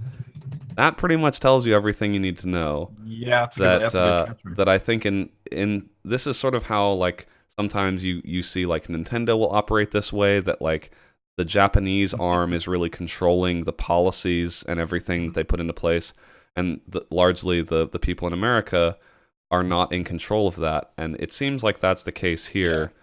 that pretty much tells you everything you need to know. Yeah, that's a good that I think in this is sort of how like sometimes you see like Nintendo will operate this way, that like the Japanese arm is really controlling the policies and everything that they put into place, and largely the people in America are not in control of that, and it seems like that's the case here.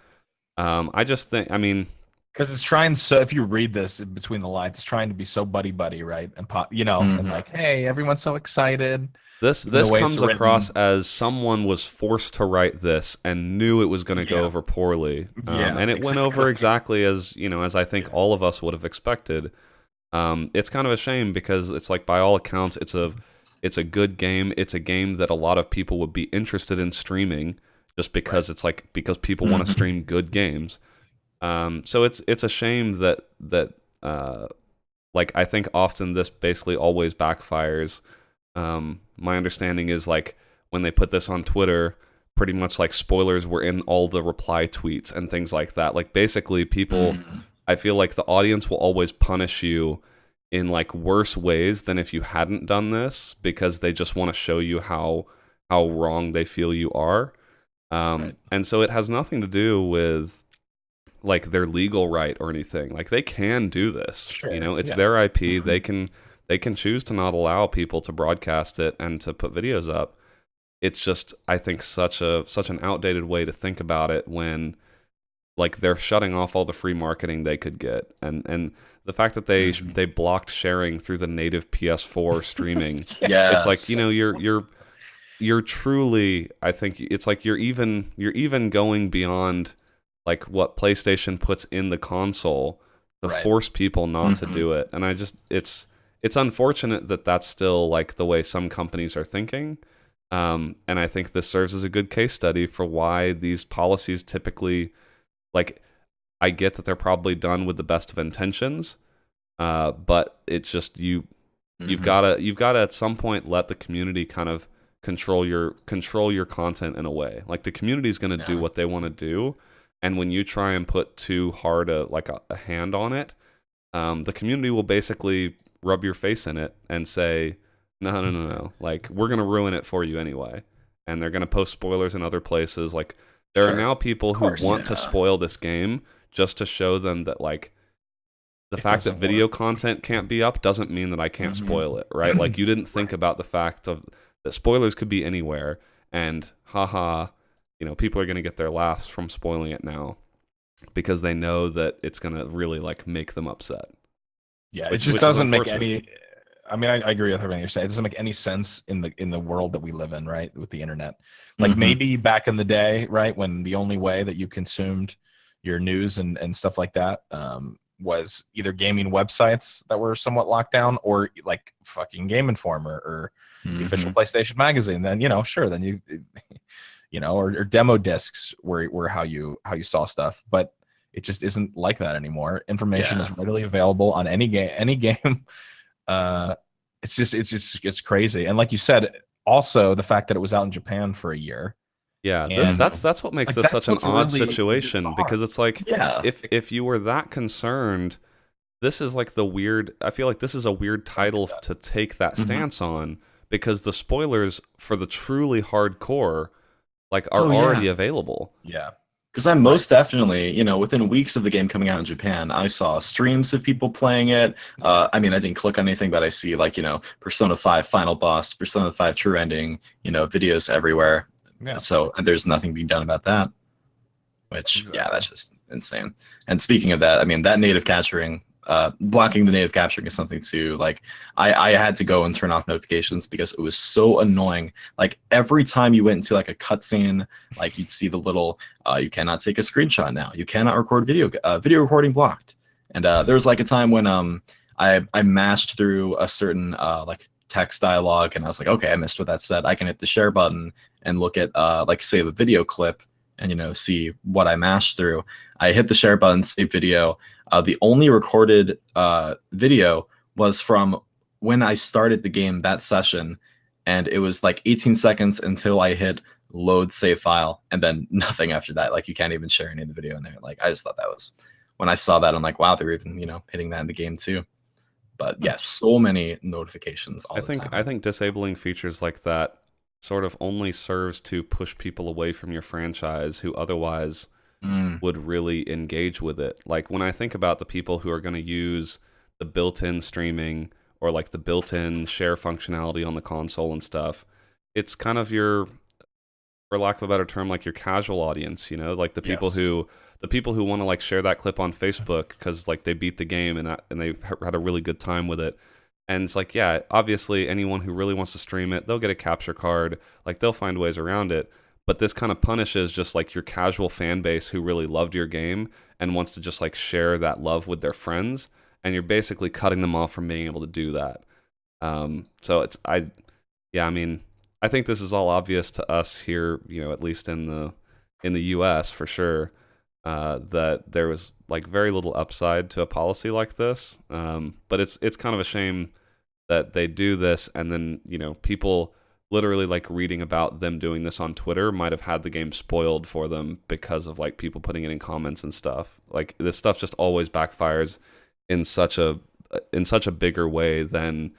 I just think, I mean, because it's trying, so if you read this between the lines, it's trying to be so buddy, right? And and like, hey, everyone's so excited. This comes across as someone was forced to write this and knew it was going to go over poorly, and it went over exactly as as I think all of us would have expected. It's kind of a shame because it's like, by all accounts, it's a good game. It's a game that a lot of people would be interested in streaming, just because it's like, because people want to stream good games. So it's a shame that like, I think often this basically always backfires. My understanding is like when they put this on Twitter, pretty much like spoilers were in all the reply tweets and things like that. Like basically people, I feel like the audience will always punish you in like worse ways than if you hadn't done this, because they just want to show you how wrong they feel you are. And so it has nothing to do with like their legal right or anything. Like they can do this, it's their IP. They can choose to not allow people to broadcast it and to put videos up. It's just, I think, such an outdated way to think about it, when like they're shutting off all the free marketing they could get, and the fact that they blocked sharing through the native PS4 streaming. It's like, you're truly, I think it's like you're even going beyond like what PlayStation puts in the console to force people not to do it. And I just, it's it's unfortunate that that's still like the way some companies are thinking. And I think this serves as a good case study for why these policies typically, like, I get that they're probably done with the best of intentions, but it's just you've gotta at some point let the community kind of control your content in a way. Like, the community is gonna do what they want to do, and when you try and put too hard a hand on it, the community will basically rub your face in it and say, no, like, we're gonna ruin it for you anyway. And they're gonna post spoilers in other places. Like, there are now people who want to spoil this game just to show them that, like, the fact that video content can't be up doesn't mean that I can't spoil it, right? Like, you didn't think about the fact of that spoilers could be anywhere, and haha, people are gonna get their laughs from spoiling it now because they know that it's gonna really, like, make them upset. Yeah, it just doesn't make any. I mean, I agree with everything you're saying. It doesn't make any sense in the world that we live in, right? With the internet, like maybe back in the day, right, when the only way that you consumed your news and stuff like that was either gaming websites that were somewhat locked down, or like fucking Game Informer or the official PlayStation magazine. Then sure, then you or demo discs were how you saw stuff, but it just isn't like that anymore. Information is readily available on any game. It's crazy. And like you said, also the fact that it was out in Japan for a year. Yeah, that's what makes this such an odd situation, bizarre. Because it's like, if you were that concerned, this is like I feel like this is a weird title to take that stance on, because the spoilers for the truly hardcore are already available. Yeah. Because I'm most definitely, within weeks of the game coming out in Japan, I saw streams of people playing it. I mean, I didn't click on anything, but I see Persona 5 Final Boss, Persona 5 True Ending, videos everywhere. Yeah. So there's nothing being done about that, which, that's just insane. And speaking of that, I mean, that native capturing, blocking the native capturing is something too. Like, I had to go and turn off notifications because it was so annoying. Like, every time you went into like a cutscene, like, you'd see the little, you cannot take a screenshot now. You cannot record video recording blocked. And there was like a time when I mashed through a certain like text dialogue, and I was like, okay, I missed what that said. I can hit the share button and look at like, save a video clip and see what I mashed through. I hit the share button, save video. The only recorded video was from when I started the game that session, and it was like 18 seconds until I hit load save file, and then nothing after that. Like, you can't even share any of the video in there. Like, I just thought that was, when I saw that, I'm like, wow, they're even hitting that in the game too. But yeah, so many notifications all the time. I think disabling features like that sort of only serves to push people away from your franchise who otherwise would really engage with it. Like, when I think about the people who are going to use the built-in streaming or like the built-in share functionality on the console and stuff, it's kind of your, for lack of a better term, like your casual audience, like the people who want to like share that clip on Facebook because like they beat the game and they had a really good time with it. And it's like, yeah, obviously anyone who really wants to stream it, they'll get a capture card, like they'll find ways around it. But this kind of punishes just like your casual fan base who really loved your game and wants to just like share that love with their friends. And you're basically cutting them off from being able to do that. So I mean, I think this is all obvious to us here, at least in the US for sure, that there was like very little upside to a policy like this. But it's kind of a shame that they do this, and then people literally like reading about them doing this on Twitter might have had the game spoiled for them because of like people putting it in comments and stuff. Like, this stuff just always backfires in such a bigger way than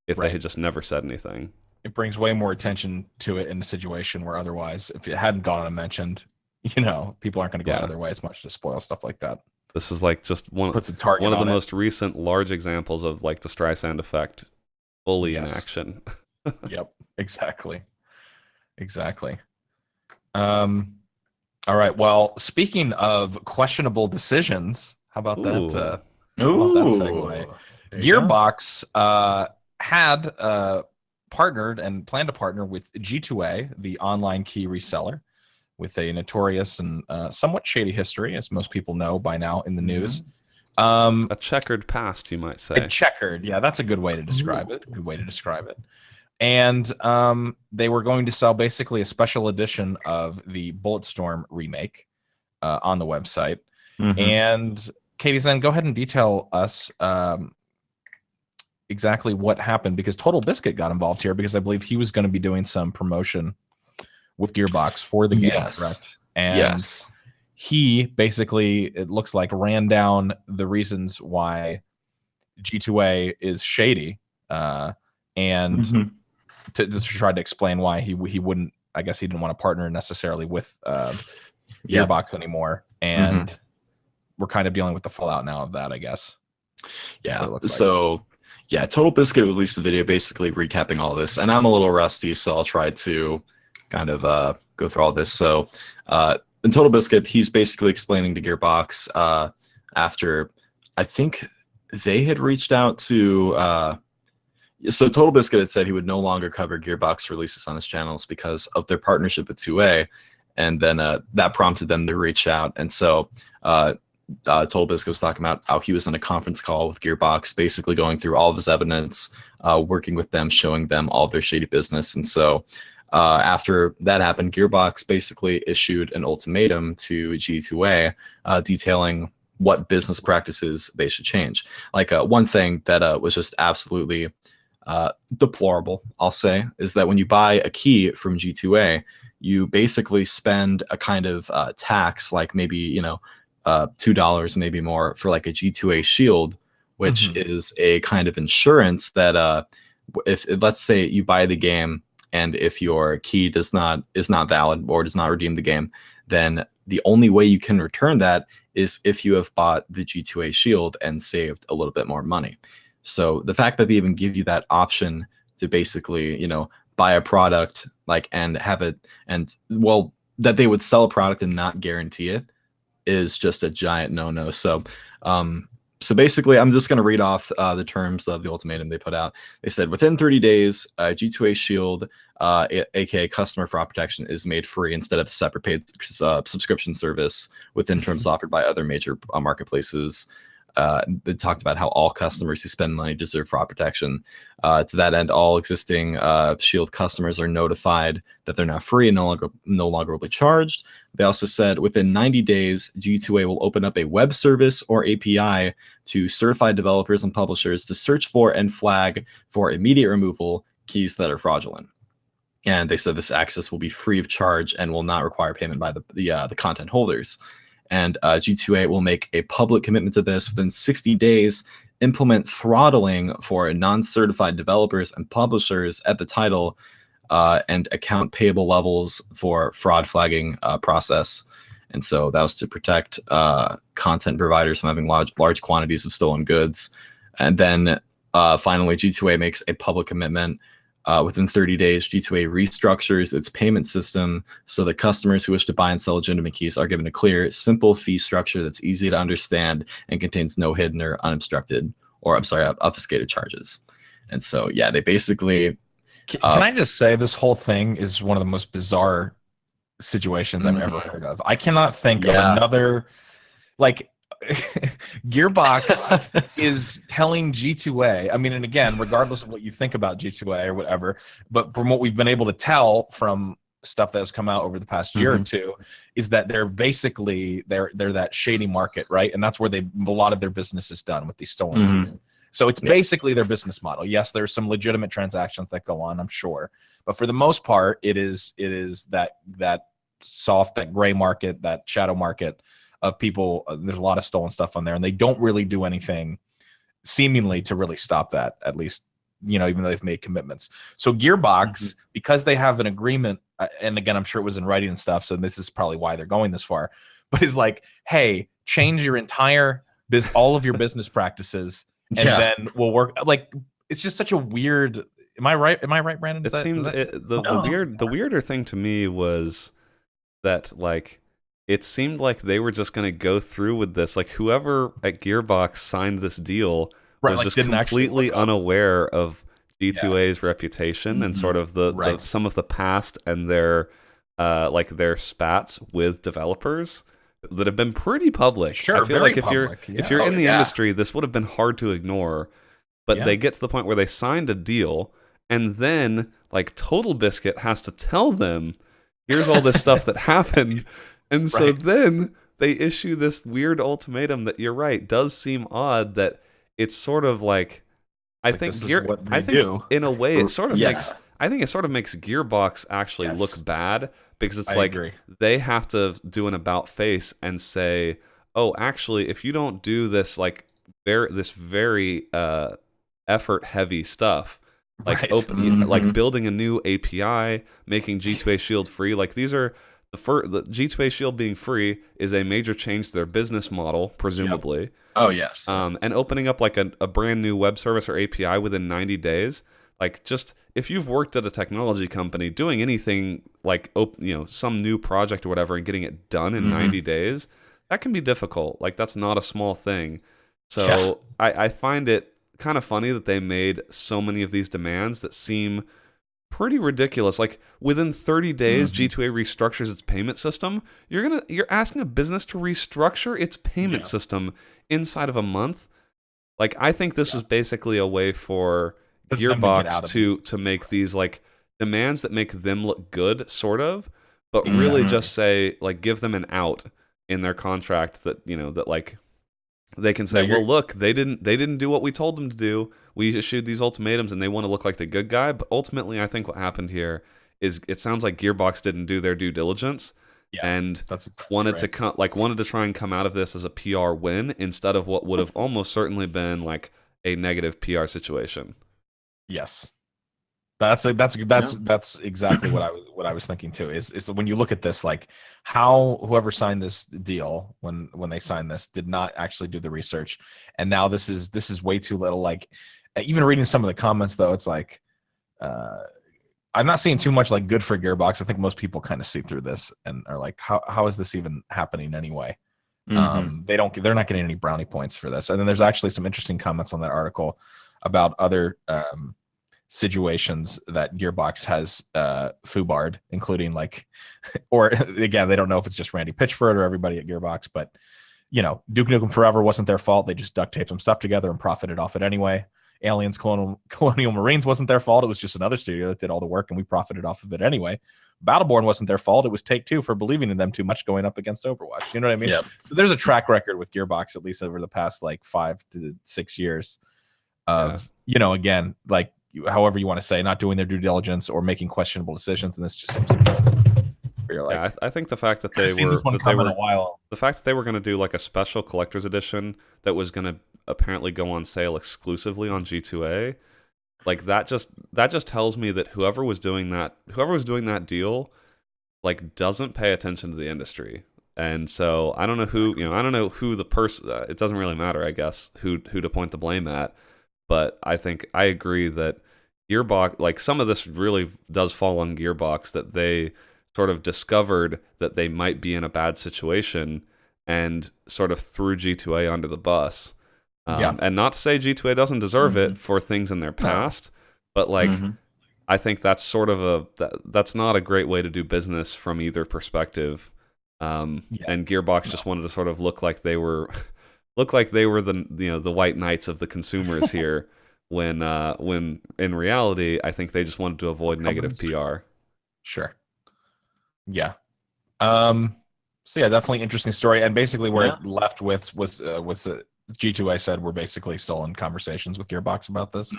if they had just never said anything. It brings way more attention to it in a situation where otherwise, if it hadn't gone unmentioned, people aren't going to go out of their way as much to spoil stuff like that. This is like just one of the most recent large examples of like the Streisand effect fully in action. Yep, exactly. All right. Well, speaking of questionable decisions, how about that? How about that segue? Gearbox had partnered and planned to partner with G2A, the online key reseller, with a notorious and somewhat shady history, as most people know by now in the news. A checkered past, you might A say. checkered, yeah, that's a good way to describe it. Good way to describe it. And they were going to sell basically a special edition of the Bulletstorm remake on the website. And Katie Zen, go ahead and detail us exactly what happened, because Total Biscuit got involved here because I believe he was going to be doing some promotion with Gearbox for the game, correct? And he basically, it looks like, ran down the reasons why G2A is shady, and to try to explain why he wouldn't. I guess he didn't want to partner necessarily with Gearbox anymore, and we're kind of dealing with the fallout now of that, I guess. Yeah. So, yeah, Total Biscuit released a video basically recapping all this, and I'm a little rusty, so I'll try to kind of go through all this. So, in Total Biscuit, he's basically explaining to Gearbox after, I think they had reached out to. So Total Biscuit had said he would no longer cover Gearbox releases on his channels because of their partnership with 2A, and then that prompted them to reach out. And so Total Biscuit was talking about how he was in a conference call with Gearbox, basically going through all of his evidence, working with them, showing them all of their shady business. And so after that happened, Gearbox basically issued an ultimatum to G2A detailing what business practices they should change. Like one thing that was just absolutely deplorable, I'll say, is that when you buy a key from G2A, you basically spend a kind of tax, like maybe, $2, maybe more, for like a G2A shield, which is a kind of insurance that if let's say you buy the game and if your key is not valid or does not redeem the game, then the only way you can return that is if you have bought the G2A shield and saved a little bit more money. So the fact that they even give you that option to basically, buy a product and have it, and well, that they would sell a product and not guarantee it, is just a giant no-no. So basically, I'm just going to read off the terms of the ultimatum they put out. They said, within 30 days, G2A Shield, aka customer fraud protection, is made free instead of a separate paid subscription service within terms offered by other major marketplaces. They talked about how all customers who spend money deserve fraud protection. To that end, all existing Shield customers are notified that they're now free and no longer will be charged. They also said within 90 days, G2A will open up a web service or API to certified developers and publishers to search for and flag for immediate removal keys that are fraudulent. And they said this access will be free of charge and will not require payment by the content holders. And G2A will make a public commitment to this within 60 days, implement throttling for non-certified developers and publishers at the title, and account payable levels for fraud flagging process. And so that was to protect content providers from having large quantities of stolen goods. And then finally, G2A makes a public commitment. Within 30 days, G2A restructures its payment system so that customers who wish to buy and sell legitimate keys are given a clear, simple fee structure that's easy to understand and contains no hidden or obfuscated charges. And so, yeah, they basically... Can I just say, this whole thing is one of the most bizarre situations I've ever heard of. I cannot think of another... Gearbox is telling G2A, I mean, and again, regardless of what you think about G2A or whatever, but from what we've been able to tell from stuff that has come out over the past year or two, is that they're basically they're that shady market, right? And that's where a lot of their business is done, with these stolen keys. So it's basically their business model. Yes, there's some legitimate transactions that go on, I'm sure, but for the most part, it is that soft, that gray market, that shadow market of people. There's a lot of stolen stuff on there, and they don't really do anything seemingly to really stop that, at least, even though they've made commitments. So Gearbox, because they have an agreement, and again, I'm sure it was in writing and stuff, so this is probably why they're going this far, but is like, hey, change your entire all of your business practices, and then we'll work. Like, it's just such a weird... Am I right, Brandon? The weirder thing to me was that, it seemed like they were just going to go through with this. Like, whoever at Gearbox signed this deal was just completely unaware of G2A's reputation and sort of the some of the past and their spats with developers. that have been pretty public. Sure, I feel very like if public, you're Oh, in the yeah. industry, this would have been hard to ignore. But Yeah. they get to the point where they signed a deal, and then like Total Biscuit has to tell them, here's all this stuff that happened. And so Right. then they issue this weird ultimatum that, you're right, does seem odd, that it's sort of like, I think this is what they I think do. in a way it sort of Yeah. makes I think it sort of makes Gearbox actually Yes. look bad, because it's I like agree. they have to do an about face and say, oh, actually, if you don't do this like very effort heavy stuff, like Right. like building a new API, making G2A Shield free, like these are the G2A Shield being free is a major change to their business model, presumably. Oh, yes. And opening up like a brand new web service or API within 90 days, like, just if you've worked at a technology company, doing anything like some new project or whatever and getting it done in 90 days, that can be difficult. Like, that's not a small thing. So I find it kind of funny that they made so many of these demands that seem pretty ridiculous. Like, within 30 days, G2A restructures its payment system. You're asking a business to restructure its payment system inside of a month. Like, I think this was basically a way for Gearbox to make these like demands that make them look good, sort of, but really just say, like, give them an out in their contract that, that like they can say, well, look, they didn't do what we told them to do. We issued these ultimatums and they want to look like the good guy. But ultimately, I think what happened here is it sounds like Gearbox didn't do their due diligence and That's exactly wanted right. wanted to try and come out of this as a PR win instead of what would have almost certainly been like a negative PR situation. Yes. That's exactly what I was thinking too. Is when you look at this, like, how whoever signed this deal when they signed this did not actually do the research, and now this is way too little. Like, even reading some of the comments though, it's like I'm not seeing too much like good for Gearbox. I think most people kind of see through this and are like, how is this even happening anyway? They're not getting any brownie points for this. And then there's actually some interesting comments on that article about other situations that Gearbox has foobarred, including like, or again, they don't know if it's just Randy Pitchford or everybody at Gearbox, but Duke Nukem Forever wasn't their fault. They just duct taped some stuff together and profited off it anyway. Aliens Colonial Marines wasn't their fault. It was just another studio that did all the work and we profited off of it anyway. Battleborn wasn't their fault. It was Take-Two for believing in them too much going up against Overwatch. You know what I mean? Yep. So there's a track record with Gearbox, at least over the past like 5 to 6 years of, again, like, however you want to say, not doing their due diligence or making questionable decisions. And this just seems to be like, I think the fact that they were going to do like a special collector's edition that was going to apparently go on sale exclusively on G2A, like that just tells me that whoever was doing that deal, like, doesn't pay attention to the industry. And so I don't know who the person. It doesn't really matter, I guess, who to point the blame at. But I think I agree that Gearbox, like, some of this really does fall on Gearbox, that they sort of discovered that they might be in a bad situation and sort of threw G2A under the bus. And not to say G2A doesn't deserve it for things in their past, but like, I think that's sort of that's not a great way to do business from either perspective. And Gearbox just wanted to sort of look like they were the white knights of the consumers here, when in reality, I think they just wanted to avoid negative PR. Sure. Yeah. So yeah, definitely interesting story. And basically where it left with was G2A said we're basically still in conversations with Gearbox about this.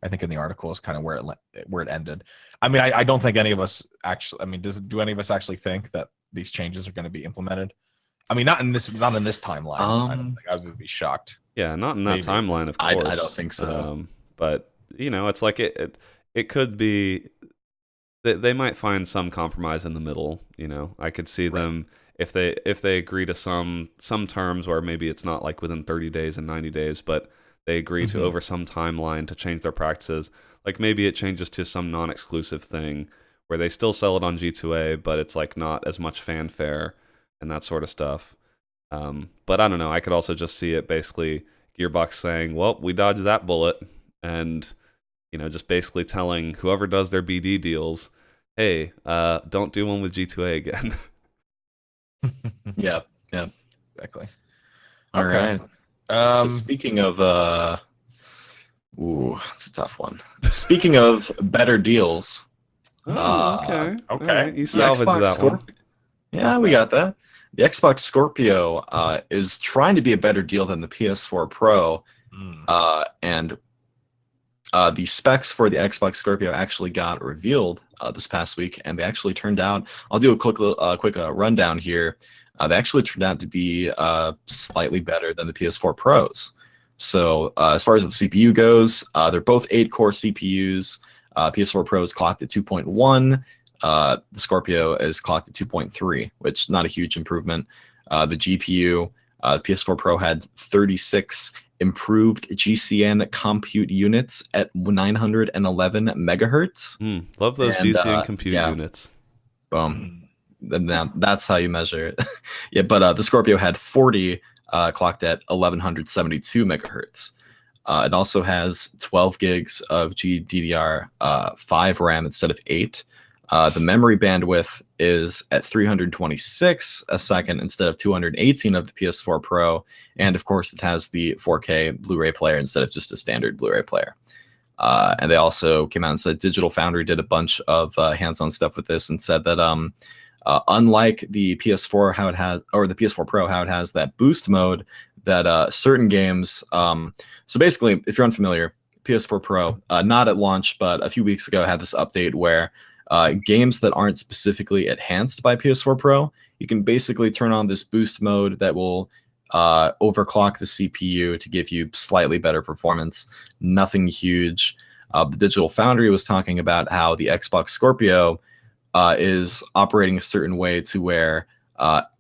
I think in the article is kind of where it ended. I mean, I don't think any of us actually. I mean, do any of us actually think that these changes are going to be implemented? I mean, not in this timeline. I don't think I would be shocked. Yeah, not in that timeline, of course. I don't think so. But it's like it could be. They might find some compromise in the middle. I could see them if they agree to some terms where maybe it's not like within 30 days and 90 days, but they agree to over some timeline to change their practices. Like, maybe it changes to some non-exclusive thing where they still sell it on G2A, but it's like not as much fanfare and that sort of stuff. But I don't know. I could also just see it basically Gearbox saying, well, we dodged that bullet, and just basically telling whoever does their BD deals, hey, don't do one with G2A again. Yeah. Yeah. Exactly. All Okay. right. So speaking of ooh, it's a tough one. Speaking of better deals, Oh, okay. All Okay. right, you the salvaged Xbox that one. Scorpio. Yeah, we got that. The Xbox Scorpio is trying to be a better deal than the PS4 Pro, and the specs for the Xbox Scorpio actually got revealed this past week, and they actually turned out. I'll do a quick rundown here. They actually turned out to be slightly better than the PS4 Pros. So as far as the CPU goes, they're both 8-core CPUs. PS4 Pro is clocked at 2.1. The Scorpio is clocked at 2.3, which is not a huge improvement. The GPU, the PS4 Pro had 36 improved GCN compute units at 911 megahertz. Love those And, GCN compute yeah. units. Boom. That's how you measure it. Yeah, but the Scorpio had 40 clocked at 1172 megahertz. It also has 12 gigs of GDDR5 RAM instead of 8. The memory bandwidth is at 326 a second instead of 218 of the PS4 Pro. And of course, it has the 4K Blu-ray player instead of just a standard Blu-ray player. And they also came out and said Digital Foundry did a bunch of hands-on stuff with this and said that unlike the PS4, how it has, or the PS4 Pro, how it has that boost mode, that certain games. So basically, if you're unfamiliar, PS4 Pro, not at launch, but a few weeks ago, had this update where games that aren't specifically enhanced by PS4 Pro, you can basically turn on this boost mode that will overclock the CPU to give you slightly better performance. Nothing huge. The Digital Foundry was talking about how the Xbox Scorpio is operating a certain way to where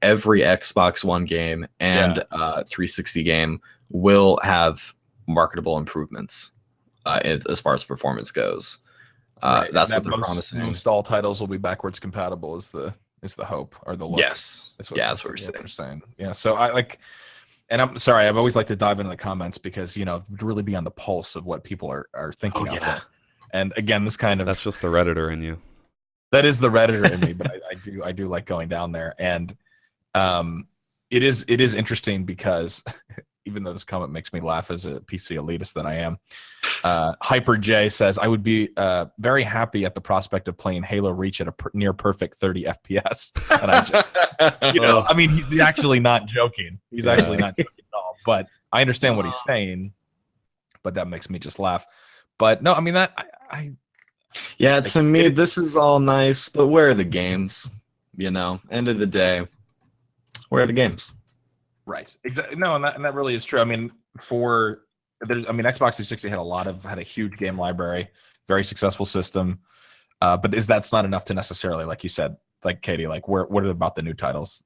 every Xbox One game and 360 game will have marketable improvements as far as performance goes. Right. That's that what they're promising. Most all titles will be backwards compatible. Is the hope or the look? Yes. That's what we're saying. Yeah. So I like, and I'm sorry. I've always liked to dive into the comments because really be on the pulse of what people are thinking out there. And again, this kind of that's just the Redditor in you. That is the Redditor in me, but I do like going down there, and it is interesting because even though this comment makes me laugh as a PC elitist that I am, Hyper J says I would be very happy at the prospect of playing Halo Reach at a near perfect 30 FPS, and I mean he's actually not joking. He's actually not joking at all. But I understand what he's saying, but that makes me just laugh. But no, I mean that I yeah, to me, this is all nice, but where are the games? End of the day, where are the games? Right. Exactly. No, and that really is true. I mean, Xbox 360 had a huge game library, very successful system, but that's not enough to necessarily, like you said, like Katie, like what about the new titles?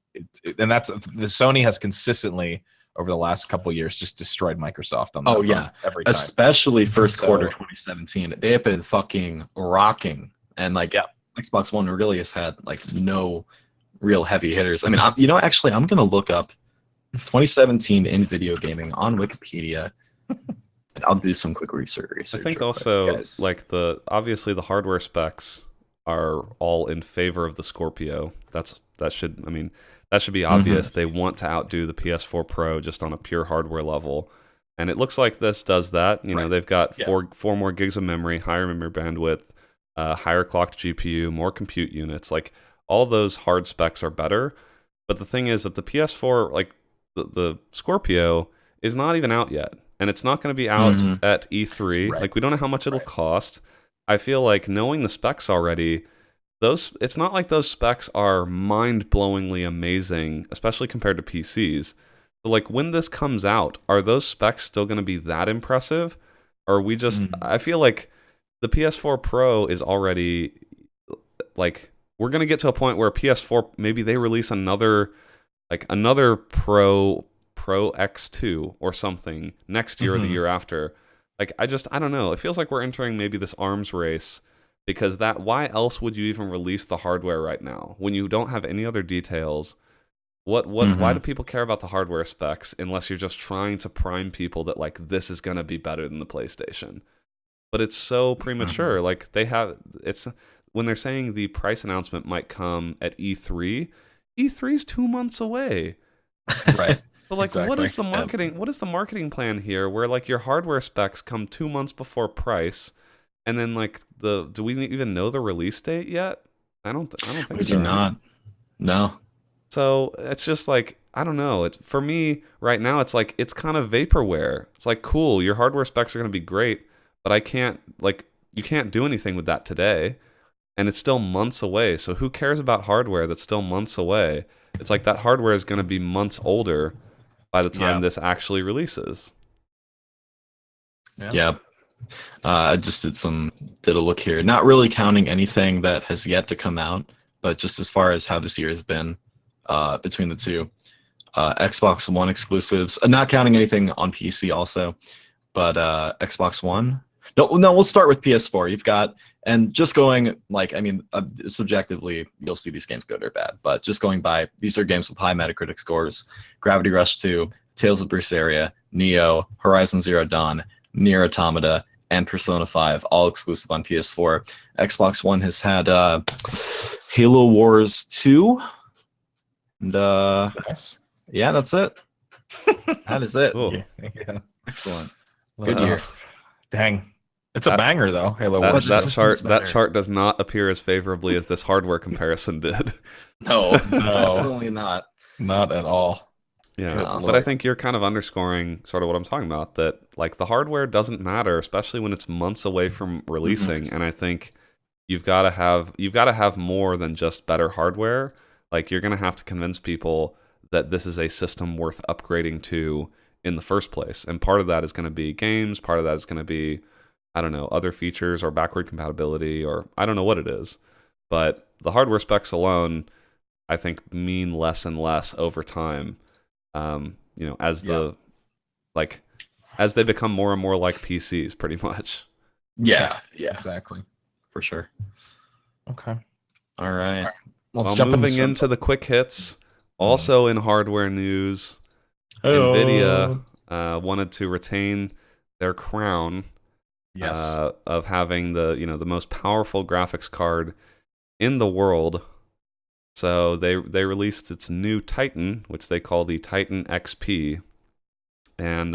And that's the Sony has consistently over the last couple of years just destroyed Microsoft on that every time. Especially first quarter 2017. They have been fucking rocking, and Xbox One really has had no real heavy hitters. I mean, actually, I'm gonna look up 2017 in video gaming on Wikipedia, and I'll do some quick research. I think also obviously the hardware specs are all in favor of the Scorpio. That should be obvious. They want to outdo the PS4 Pro just on a pure hardware level. And it looks like this does that. They've got four more gigs of memory, higher memory bandwidth, higher clocked GPU, more compute units. Like all those hard specs are better. But the thing is that the PS4, the Scorpio, is not even out yet. And it's not going to be out at E3. Right. We don't know how much it'll cost. I feel like knowing the specs already, it's not like those specs are mind-blowingly amazing, especially compared to PCs. So when this comes out, are those specs still going to be that impressive? Or are we just I feel like the PS4 Pro is already we're going to get to a point where PS4 maybe they release another Pro X2 or something next year or the year after. I don't know. It feels like we're entering maybe this arms race. Because why else would you even release the hardware right now when you don't have any other details? Why do people care about the hardware specs unless you're just trying to prime people that this is gonna be better than the PlayStation? But it's so premature. When they're saying the price announcement might come at E3, E3's 2 months away. Right. But like, what Exactly. is the marketing? What is the marketing plan here? Where like your hardware specs come 2 months before price, and then like do we even know the release date yet? I don't think We so. do Right? not. No. So it's just like I don't know. It's for me right now. It's like it's kind of vaporware. It's like cool. Your hardware specs are going to be great, but I can't like you can't do anything with that today, and it's still months away. So who cares about hardware that's still months away? It's like that hardware is going to be months older by the time Yeah. this actually releases. Yeah. I just did a look here. Not really counting anything that has yet to come out, but just as far as how this year has been between the two. Xbox One exclusives, not counting anything on PC also, but Xbox One. No, we'll start with PS4. You've got, and just going, like, I mean, subjectively, you'll see these games good or bad, but just going by, these are games with high Metacritic scores. Gravity Rush 2, Tales of Berseria, Neo, Horizon Zero Dawn, Nier Automata, and Persona 5, all exclusive on PS4. Xbox One has had Halo Wars 2, and Nice. yeah, that's it. That is it. Cool. Yeah. Excellent. Good Uh, year. Dang. It's a That- banger though. Halo That, Wars. Bunch of that systems chart better. does not appear as favorably as this hardware comparison did. No, definitely not. Not at all. Yeah, Good but lord. I think you're kind of underscoring sort of what I'm talking about, that like the hardware doesn't matter, especially when it's months away from releasing. And I think you've got to have more than just better hardware. Like you're going to have to convince people that this is a system worth upgrading to in the first place. And part of that is going to be games, part of that is going to be I don't know, other features or backward compatibility or I don't know what it is. But the hardware specs alone I think mean less and less over time. As as they become more and more like PCs, pretty much. Yeah, Exactly. for sure. Okay. All right. Let's Well, jump moving some- into the quick hits, also in hardware news, NVIDIA wanted to retain their crown Yes. of having the most powerful graphics card in the world. So they released its new Titan, which they call the Titan XP, and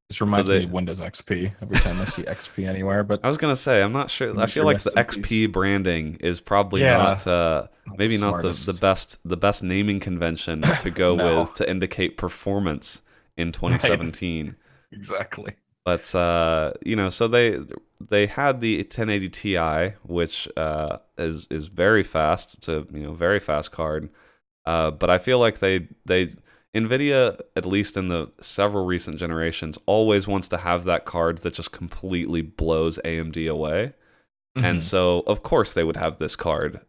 This reminds me of Windows XP every time I see XP anywhere. But I was gonna say I'm not sure. I feel like the XP branding is probably not maybe not the best naming convention to go with to indicate performance in 2017. Right. Exactly. But so they had the 1080 Ti, which is very fast. It's a very fast card. But I feel like they NVIDIA, at least in the several recent generations, always wants to have that card that just completely blows AMD away. Mm-hmm. And so, of course, they would have this card,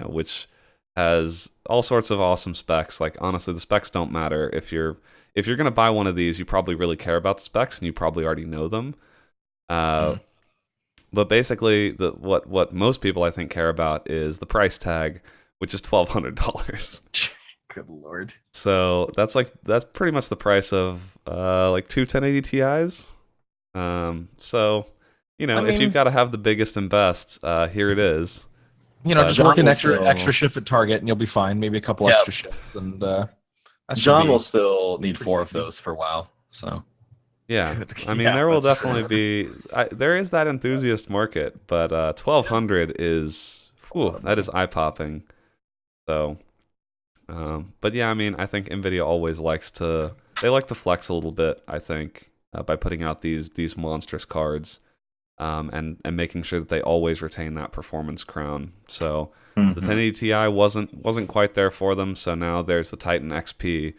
which has all sorts of awesome specs. Like, honestly, the specs don't matter. If you're going to buy one of these, you probably really care about the specs, and you probably already know them. But basically, what most people, I think, care about is the price tag, which is $1,200. Good lord. So that's pretty much the price of like two 1080 Ti's. So if you've got to have the biggest and best, here it is. Just work an extra shift at Target and you'll be fine. Maybe a couple extra shifts, and John will still need 4 of those for a while. So yeah, Good. I mean Yeah, there will that's definitely be there is that enthusiast market, but 1,200 is that is eye popping. So. But yeah, I mean, I think NVIDIA always likes to flex a little bit, I think, by putting out these monstrous cards, and making sure that they always retain that performance crown. So the 1080 Ti wasn't quite there for them, so now there's the Titan XP,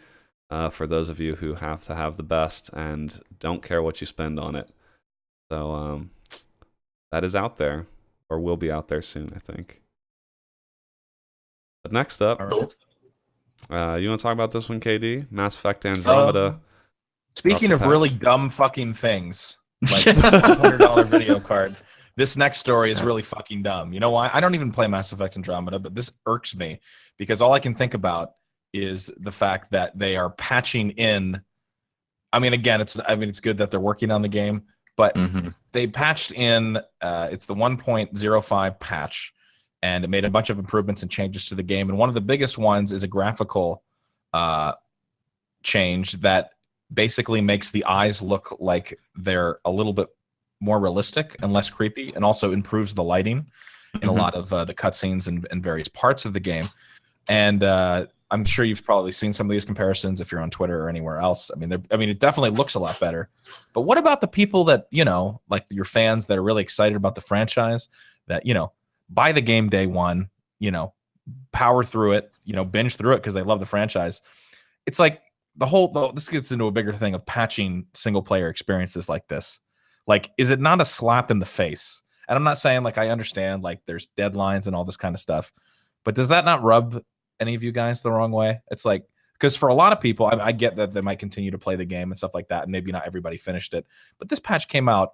for those of you who have to have the best and don't care what you spend on it. So that is out there, or will be out there soon, I think. But next up. All right. You want to talk about this one, KD? Mass Effect Andromeda. Speaking of really dumb fucking things, like $100 video card, this next story is really fucking dumb. You know why? I don't even play Mass Effect Andromeda, but this irks me because all I can think about is the fact that they are patching in. I mean, again, it's good that they're working on the game, but they patched in. It's the 1.05 patch. And it made a bunch of improvements and changes to the game. And one of the biggest ones is a graphical change that basically makes the eyes look like they're a little bit more realistic and less creepy, and also improves the lighting in a lot of the cutscenes and various parts of the game. And I'm sure you've probably seen some of these comparisons if you're on Twitter or anywhere else. I mean, it definitely looks a lot better. But what about the people that, like your fans that are really excited about the franchise, that, buy the game day one, power through it, binge through it because they love the franchise. It's like this gets into a bigger thing of patching single player experiences like this. Like, is it not a slap in the face? And I'm not saying, like, I understand, like, there's deadlines and all this kind of stuff, but does that not rub any of you guys the wrong way? It's like, because for a lot of people, I get that they might continue to play the game and stuff like that, and maybe not everybody finished it, but this patch came out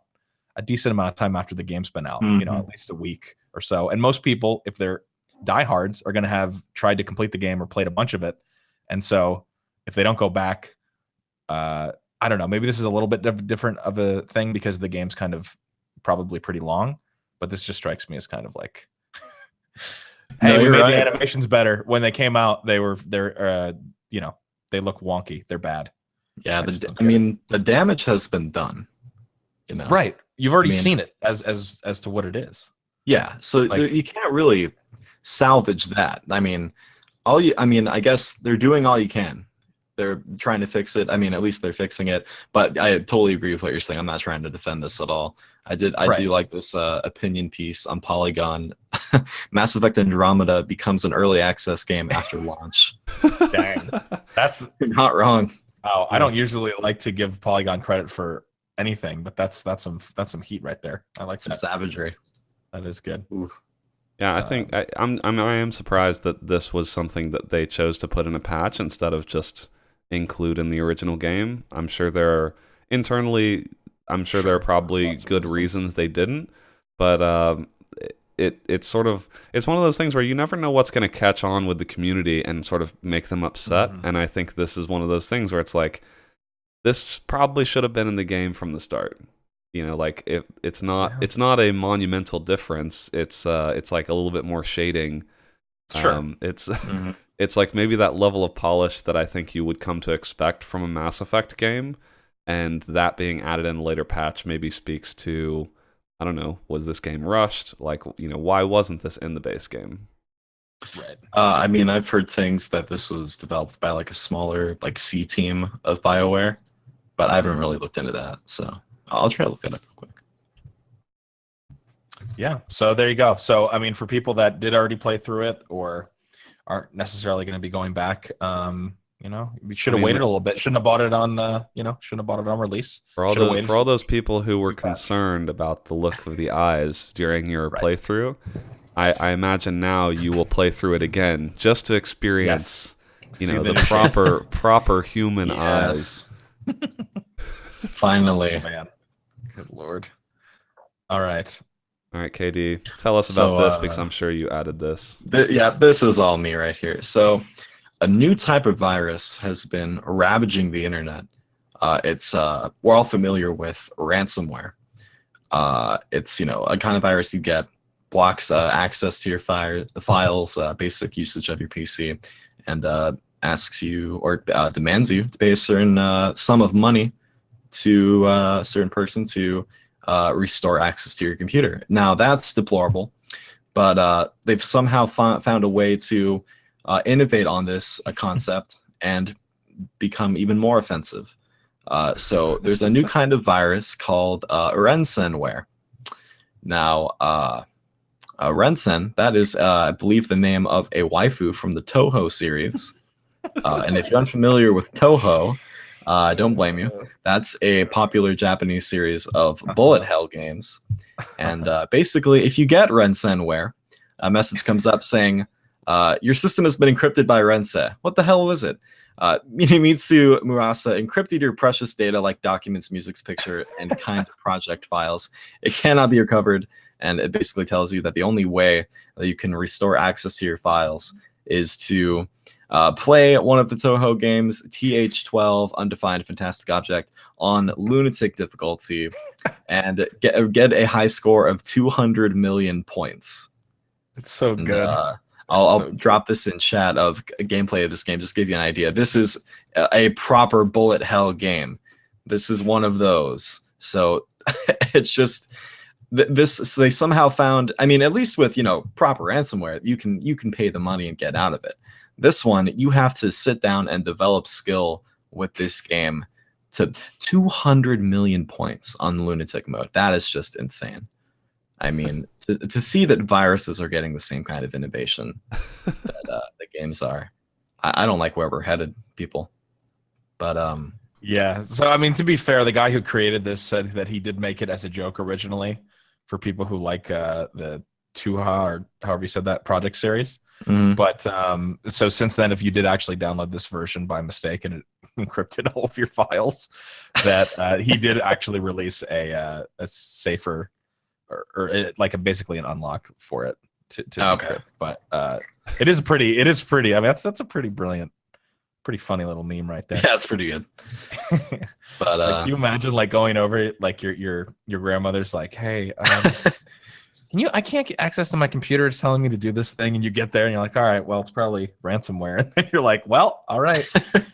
a decent amount of time after the game's been out, at least a week or so. And most people, if they're diehards, are going to have tried to complete the game or played a bunch of it. And so if they don't go back, I don't know, maybe this is a little bit different of a thing because the game's kind of probably pretty long, but this just strikes me as kind of like, hey, we made the animations better. When they came out, they look wonky. They're bad. Yeah, the damage has been done. Right. You've already seen it as to what it is. Yeah. So you can't really salvage that. I guess they're doing all you can. They're trying to fix it. At least they're fixing it. But I totally agree with what you're saying. I'm not trying to defend this at all. I do like this opinion piece on Polygon. Mass Effect Andromeda becomes an early access game after launch. Dang, that's You're not wrong. Oh, I don't usually like to give Polygon credit for anything, but that's some heat right there. I like some savagery. That is good. Oof. Yeah, I think I am surprised that this was something that they chose to put in a patch instead of just include in the original game. I'm sure there are probably good reasons they didn't, but it's one of those things where you never know what's going to catch on with the community and sort of make them upset. And I think this is one of those things where it's like, this probably should have been in the game from the start. Like it's not a monumental difference. It's like a little bit more shading. Sure. It's like maybe that level of polish that I think you would come to expect from a Mass Effect game, and that being added in a later patch maybe speaks to, I don't know, was this game rushed? Like, why wasn't this in the base game? Right. I've heard things that this was developed by like a smaller like C team of BioWare, but I haven't really looked into that, so I'll try to look it up real quick. Yeah, so there you go. So, for people that did already play through it or aren't necessarily going to be going back, we should have waited a little bit. Shouldn't have bought it on, shouldn't have bought it on release. For all those people who were concerned about the look of the eyes during your playthrough, I imagine now you will play through it again just to experience, the proper human eyes. Finally. Oh, man. Good Lord. All right, KD, tell us about this because I'm sure you added this. This is all me right here. So, a new type of virus has been ravaging the internet. We're all familiar with ransomware. It's a kind of virus you get, blocks access to your files, basic usage of your PC, and asks you or demands you to pay a certain sum of money to a certain person to restore access to your computer. Now that's deplorable, but they've somehow found a way to innovate on this concept and become even more offensive. So there's a new kind of virus called ransomware. Now, Rensen, that is, I believe, the name of a waifu from the Toho series. And if you're unfamiliar with Toho, don't blame you. That's a popular Japanese series of bullet hell games. And basically, if you get Rensenware, a message comes up saying, your system has been encrypted by Rense. What the hell is it? Minimitsu Murasa encrypted your precious data like documents, music, picture, and kind of project files. It cannot be recovered, and it basically tells you that the only way that you can restore access to your files is to play one of the Toho games, TH12, Undefined Fantastic Object, on Lunatic difficulty, and get a high score of 200 million points. It's so good. I'll drop this in chat of gameplay of this game. Just give you an idea. This is a proper bullet hell game. This is one of those. So it's just this. So they somehow found. I mean, at least with proper ransomware, you can pay the money and get out of it. This one, you have to sit down and develop skill with this game to 200 million points on lunatic mode. That is just insane. I mean, to see that viruses are getting the same kind of innovation that the games are, I don't like where we're headed, people. But yeah. So I mean, to be fair, the guy who created this said that he did make it as a joke originally for people who like the Tuha, or however you said that, project series. But so since then, if you did actually download this version by mistake and it encrypted all of your files, that he did actually release a safer or like basically an unlock for it to decrypt. But it is pretty. I mean, that's a pretty brilliant, pretty funny little meme right there. Yeah, it's pretty good. But like, can you imagine like going over like your grandmother's like, hey, I can't get access to my computer. It's telling me to do this thing, and you get there and you're like, all right, well, it's probably ransomware. And then you're like, well, all right,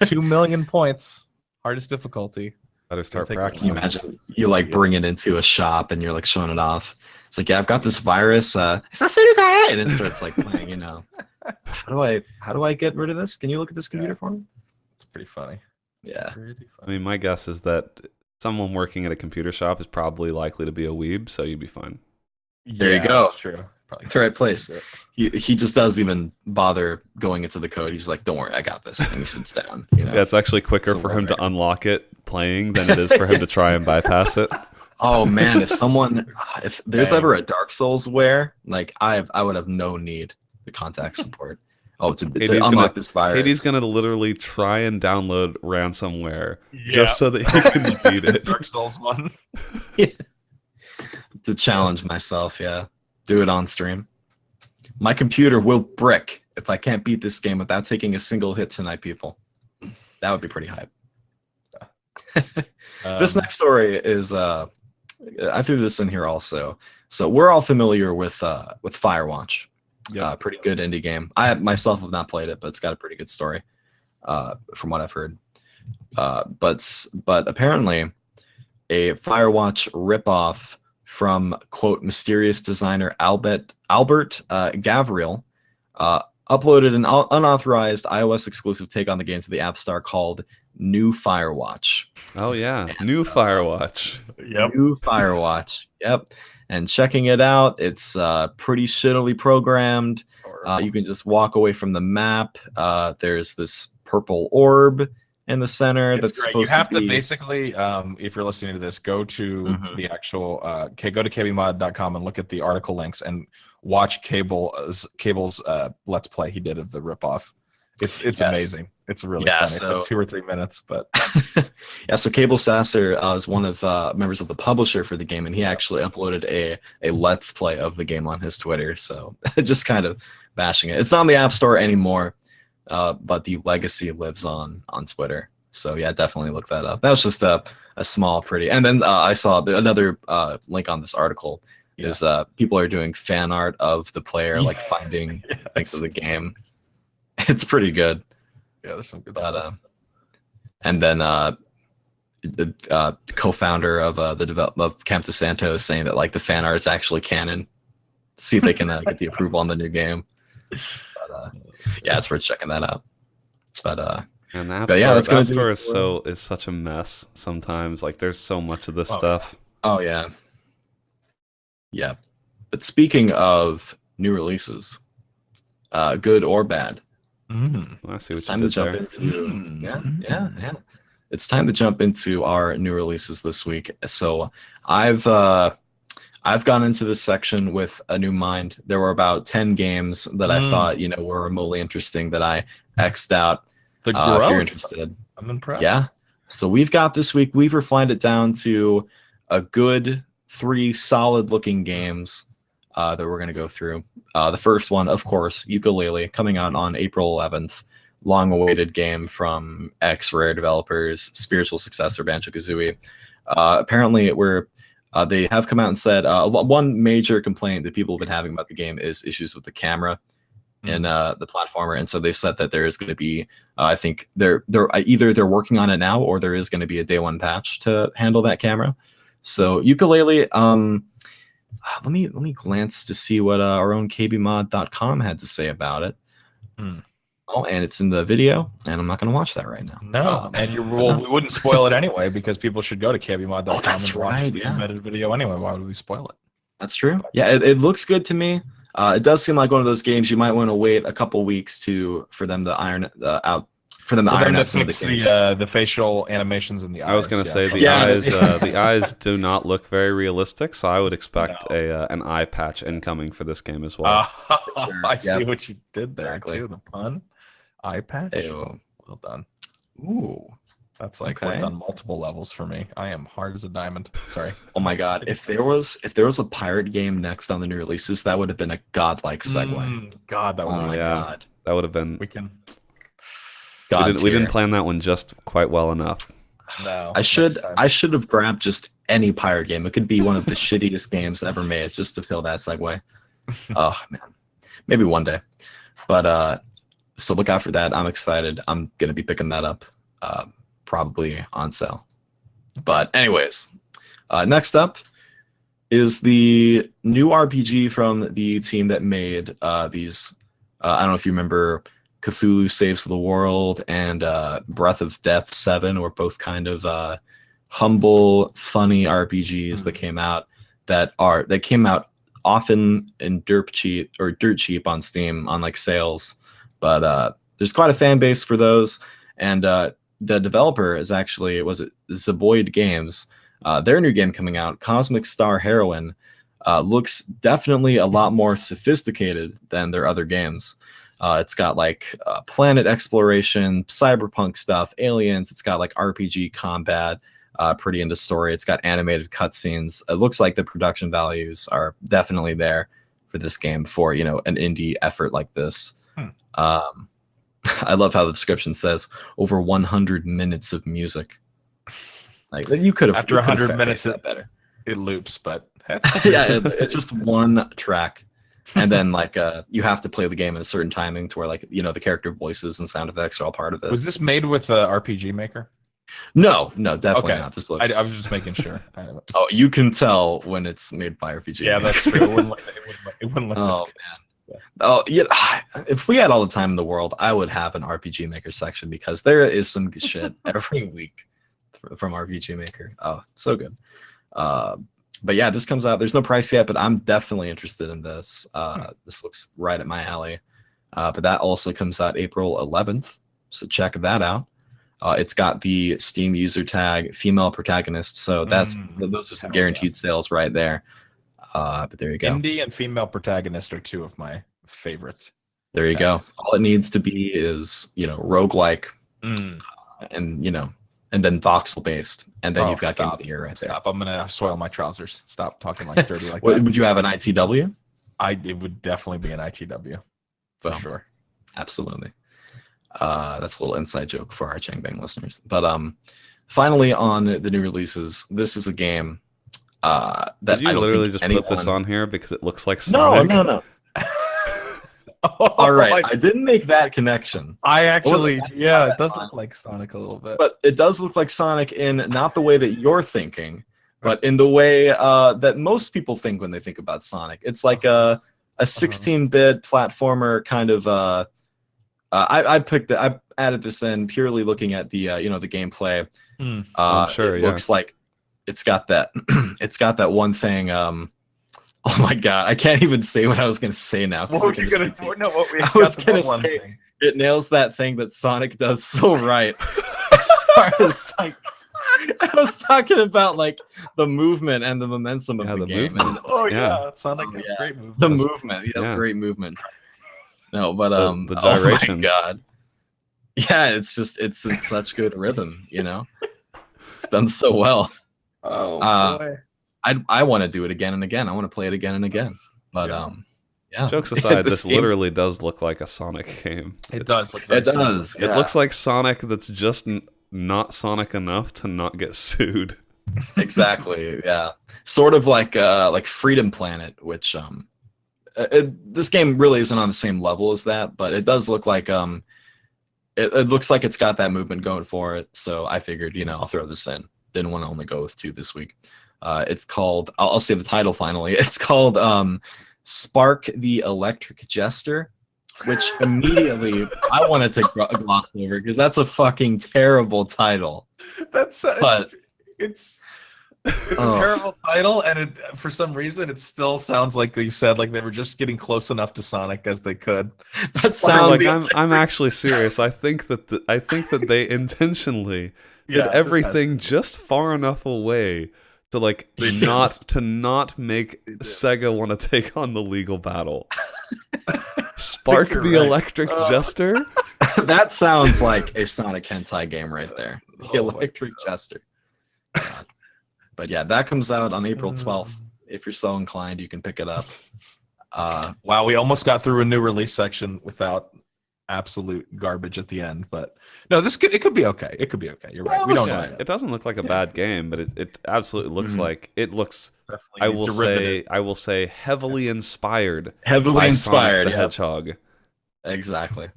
2 million points, hardest difficulty. Better start Can practicing. you imagine you like bring it into a shop and you're like showing it off? It's like, yeah, I've got this virus. It's not saying guy, and it starts like playing. How do I get rid of this? Can you look at this computer for me? It's pretty funny. Yeah. Pretty I funny. mean, my guess is that someone working at a computer shop is probably likely to be a weeb, so you'd be fine. There you go. That's true. Probably The right place. He just doesn't even bother going into the code. He's like, don't worry, I got this. And he sits down. Yeah, it's actually quicker It's a for him to no-brainer. unlock it playing than it is for him to try and bypass it. Oh man, if there's ever a Dark Souls where, like, I would have no need to contact support. To unlock this virus. Katie's gonna literally try and download ransomware just so that he can beat it. Dark Souls 1. To challenge myself, yeah. Do it on stream. My computer will brick if I can't beat this game without taking a single hit tonight, people. That would be pretty hype. This next story is I threw this in here also. So we're all familiar with Firewatch. Yep. Pretty good indie game. I myself have not played it, but it's got a pretty good story, from what I've heard. But apparently, a Firewatch ripoff from quote mysterious designer Albert Gavriel uploaded an unauthorized iOS exclusive take on the game to the App Store called New Firewatch. Oh yeah, new Firewatch. Yep. New Firewatch. Yep. And checking it out, it's pretty shittily programmed. You can just walk away from the map. There's this purple orb in the center that's great. supposed You have to be... basically, if you're listening to this, go to the actual go to KBMOD.com and look at the article links and watch Cable's Let's Play he did of the ripoff. It's amazing. It's really funny. It's like 2 or 3 minutes, but yeah. So Cable Sasser is one of members of the publisher for the game, and he actually uploaded a Let's Play of the game on his Twitter. So just kind of bashing it. It's not on the App Store anymore, but the legacy lives on Twitter. So yeah, definitely look that up. That was just a small, pretty. And then I saw another link on this article. Is people are doing fan art of the player, like finding things of the game. It's pretty good. Yeah, there's some good stuff. And then the co-founder of of Camp DeSanto is saying that like the fan art is actually canon. See if they can get the approval on the new game. But yeah, it's worth checking that out. But and the App but Store, yeah, that's the gonna App Store is such a mess sometimes. Like there's so much of this stuff. Oh yeah. Yeah. But speaking of new releases, good or bad, I see it's what time you to did jump there. into yeah. It's time to jump into our new releases this week. So I've gone into this section with a new mind. There were about 10 games that I thought were remotely interesting that I X'd out. The growth. If you're interested, I'm impressed. yeah. So we've got this week. We've refined it down to a good 3 solid-looking games that we're going to go through. The first one, of course, Yooka-Laylee, coming out on April 11th. Long-awaited game from Rare developers, spiritual successor Banjo-Kazooie. Apparently, they have come out and said one major complaint that people have been having about the game is issues with the camera. in the platformer, and so they've said that there is going to be, I think they're either they're working on it now, or there is going to be a day one patch to handle that camera. So ukulele, let me glance to see what our own KBMOD.com had to say about it. Oh, and it's in the video, and I'm not going to watch that right now. No, and we wouldn't spoil it anyway, because people should go to KBMOD.com and watch the embedded video anyway. Why would we spoil it? That's true. Yeah, it looks good to me. It does seem like one of those games you might want to wait a couple weeks for them to iron out some of the kinks. The facial animations in the eyes. I was going to say the eyes. The eyes do not look very realistic, so I would expect an eye patch incoming for this game as well. Sure. I see what you did there too. The pun, eye patch. Ew. Well done. Ooh, that's like worked on multiple levels for me. I am hard as a diamond. Sorry. Oh my god! If there was a pirate game next on the new releases, that would have been a godlike segue. God, that would. Oh my god, that would have been. We can. We didn't plan that one just quite well enough. No. I should have grabbed just any pirate game. It could be one of the shittiest games ever made, just to fill that segue. Oh man, maybe one day. But so look out for that. I'm excited. I'm gonna be picking that up, probably on sale. But anyways, next up is the new RPG from the team that made these. I don't know if you remember. Cthulhu Saves the World and Breath of Death 7 were both kind of humble, funny RPGs that came out that came out often in dirt cheap on Steam on like sales, but there's quite a fan base for those. And the developer is actually Zeboyd Games. Their new game coming out, Cosmic Star Heroine, looks definitely a lot more sophisticated than their other games. It's got like planet exploration, cyberpunk stuff, aliens. It's got like RPG combat, pretty into story. It's got animated cutscenes. It looks like the production values are definitely there for this game for, an indie effort like this. I love how the description says over 100 minutes of music. Like you could have after 100 minutes better. It loops, but yeah, it's just one track. And then like you have to play the game at a certain timing to where like the character voices and sound effects are all part of it. Was this made with RPG Maker? No, definitely not. This looks. I was just making sure. Oh, you can tell when it's made by RPG. Yeah, Maker. that's true. It wouldn't look oh man. Oh yeah. If we had all the time in the world, I would have an RPG Maker section because there is some good shit every week from RPG Maker. Oh, so good. But yeah, this comes out. There's no price yet, but I'm definitely interested in this. This looks right at my alley. But that also comes out April 11th, so check that out. It's got the Steam user tag female protagonist, so those are some guaranteed sales right there. But there you go. Indie and female protagonist are two of my favorites. There you go. All it needs to be is roguelike, and then voxel based, and then you've got Game of the Year right there. I'm gonna soil my trousers. Stop talking like dirty like that. Would you have an ITW? It would definitely be an ITW for sure. Absolutely. That's a little inside joke for our Changbang listeners. But finally on the new releases, this is a game that Did you I don't literally think just put this on here because it looks like Sonic? No. All right, I didn't make that connection. I actually, it does look like Sonic a little bit. But it does look like Sonic in not the way that you're thinking, but in the way that most people think when they think about Sonic. It's like a 16-bit platformer kind of. I added this in purely looking at the the gameplay. I'm sure it looks like it's got that. It's got that one thing. Oh my god, I can't even say what I was going to say now. What were you going to say? No, I was going to say it nails that thing that Sonic does so right. As far as like, I was talking about like the movement and the momentum of the game. And, Sonic has great movement. The movement, he has great movement. No, but the gyrations. Oh my god. Yeah, it's in such good rhythm, It's done so well. Oh boy. I want to do it again and again. I want to play it again and again. But yeah. Jokes aside, this literally does look like a Sonic game. It does look. It does. It looks like Sonic that's just not Sonic enough to not get sued. Exactly. Yeah. Sort of like Freedom Planet, which this game really isn't on the same level as that, but it does look like it looks like it's got that movement going for it. So I figured, I'll throw this in. Didn't want to only go with 2 this week. It's called, I'll say the title finally. It's called Spark the Electric Jester, which immediately I wanted to gloss over because that's a fucking terrible title. It's a terrible title, and for some reason it still sounds like you said like they were just getting close enough to Sonic as they could. That sounds like I'm actually serious. I think that they intentionally did everything just far enough away to not make Sega want to take on the legal battle. Spark the Electric Jester? That sounds like a Sonic hentai game right there. The Electric Jester. God. But yeah, that comes out on April 12th. If you're so inclined, you can pick it up. Wow, we almost got through a new release section without absolute garbage at the end. But no, it could be okay. It could be okay. You're right. We don't know. It doesn't look like a bad game, but it absolutely looks like it looks. Definitely I will say heavily inspired. Heavily inspired. Sonic the Hedgehog. Exactly.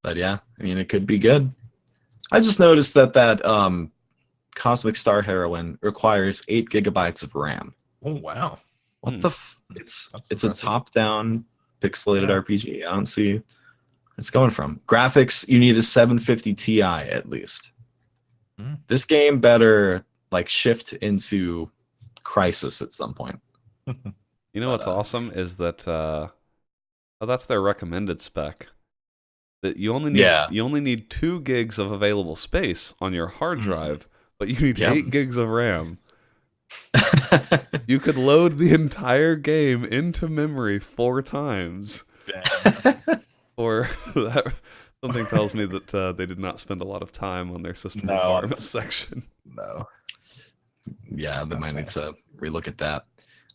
But yeah, I mean, it could be good. I just noticed that Cosmic Star Heroine requires 8 gigabytes of RAM. Oh wow! What the? It's a top-down pixelated RPG. I don't see. It's going from graphics. You need a 750 Ti at least. This game better shift into Crisis at some point. You know what's awesome is that that's their recommended spec. That you only need 2 gigs of available space on your hard drive, but you need 8 gigs of RAM. You could load the entire game into memory 4 times. Damn. Or that, something tells me that they did not spend a lot of time on their system requirements section. No. Yeah, they might need to relook at that.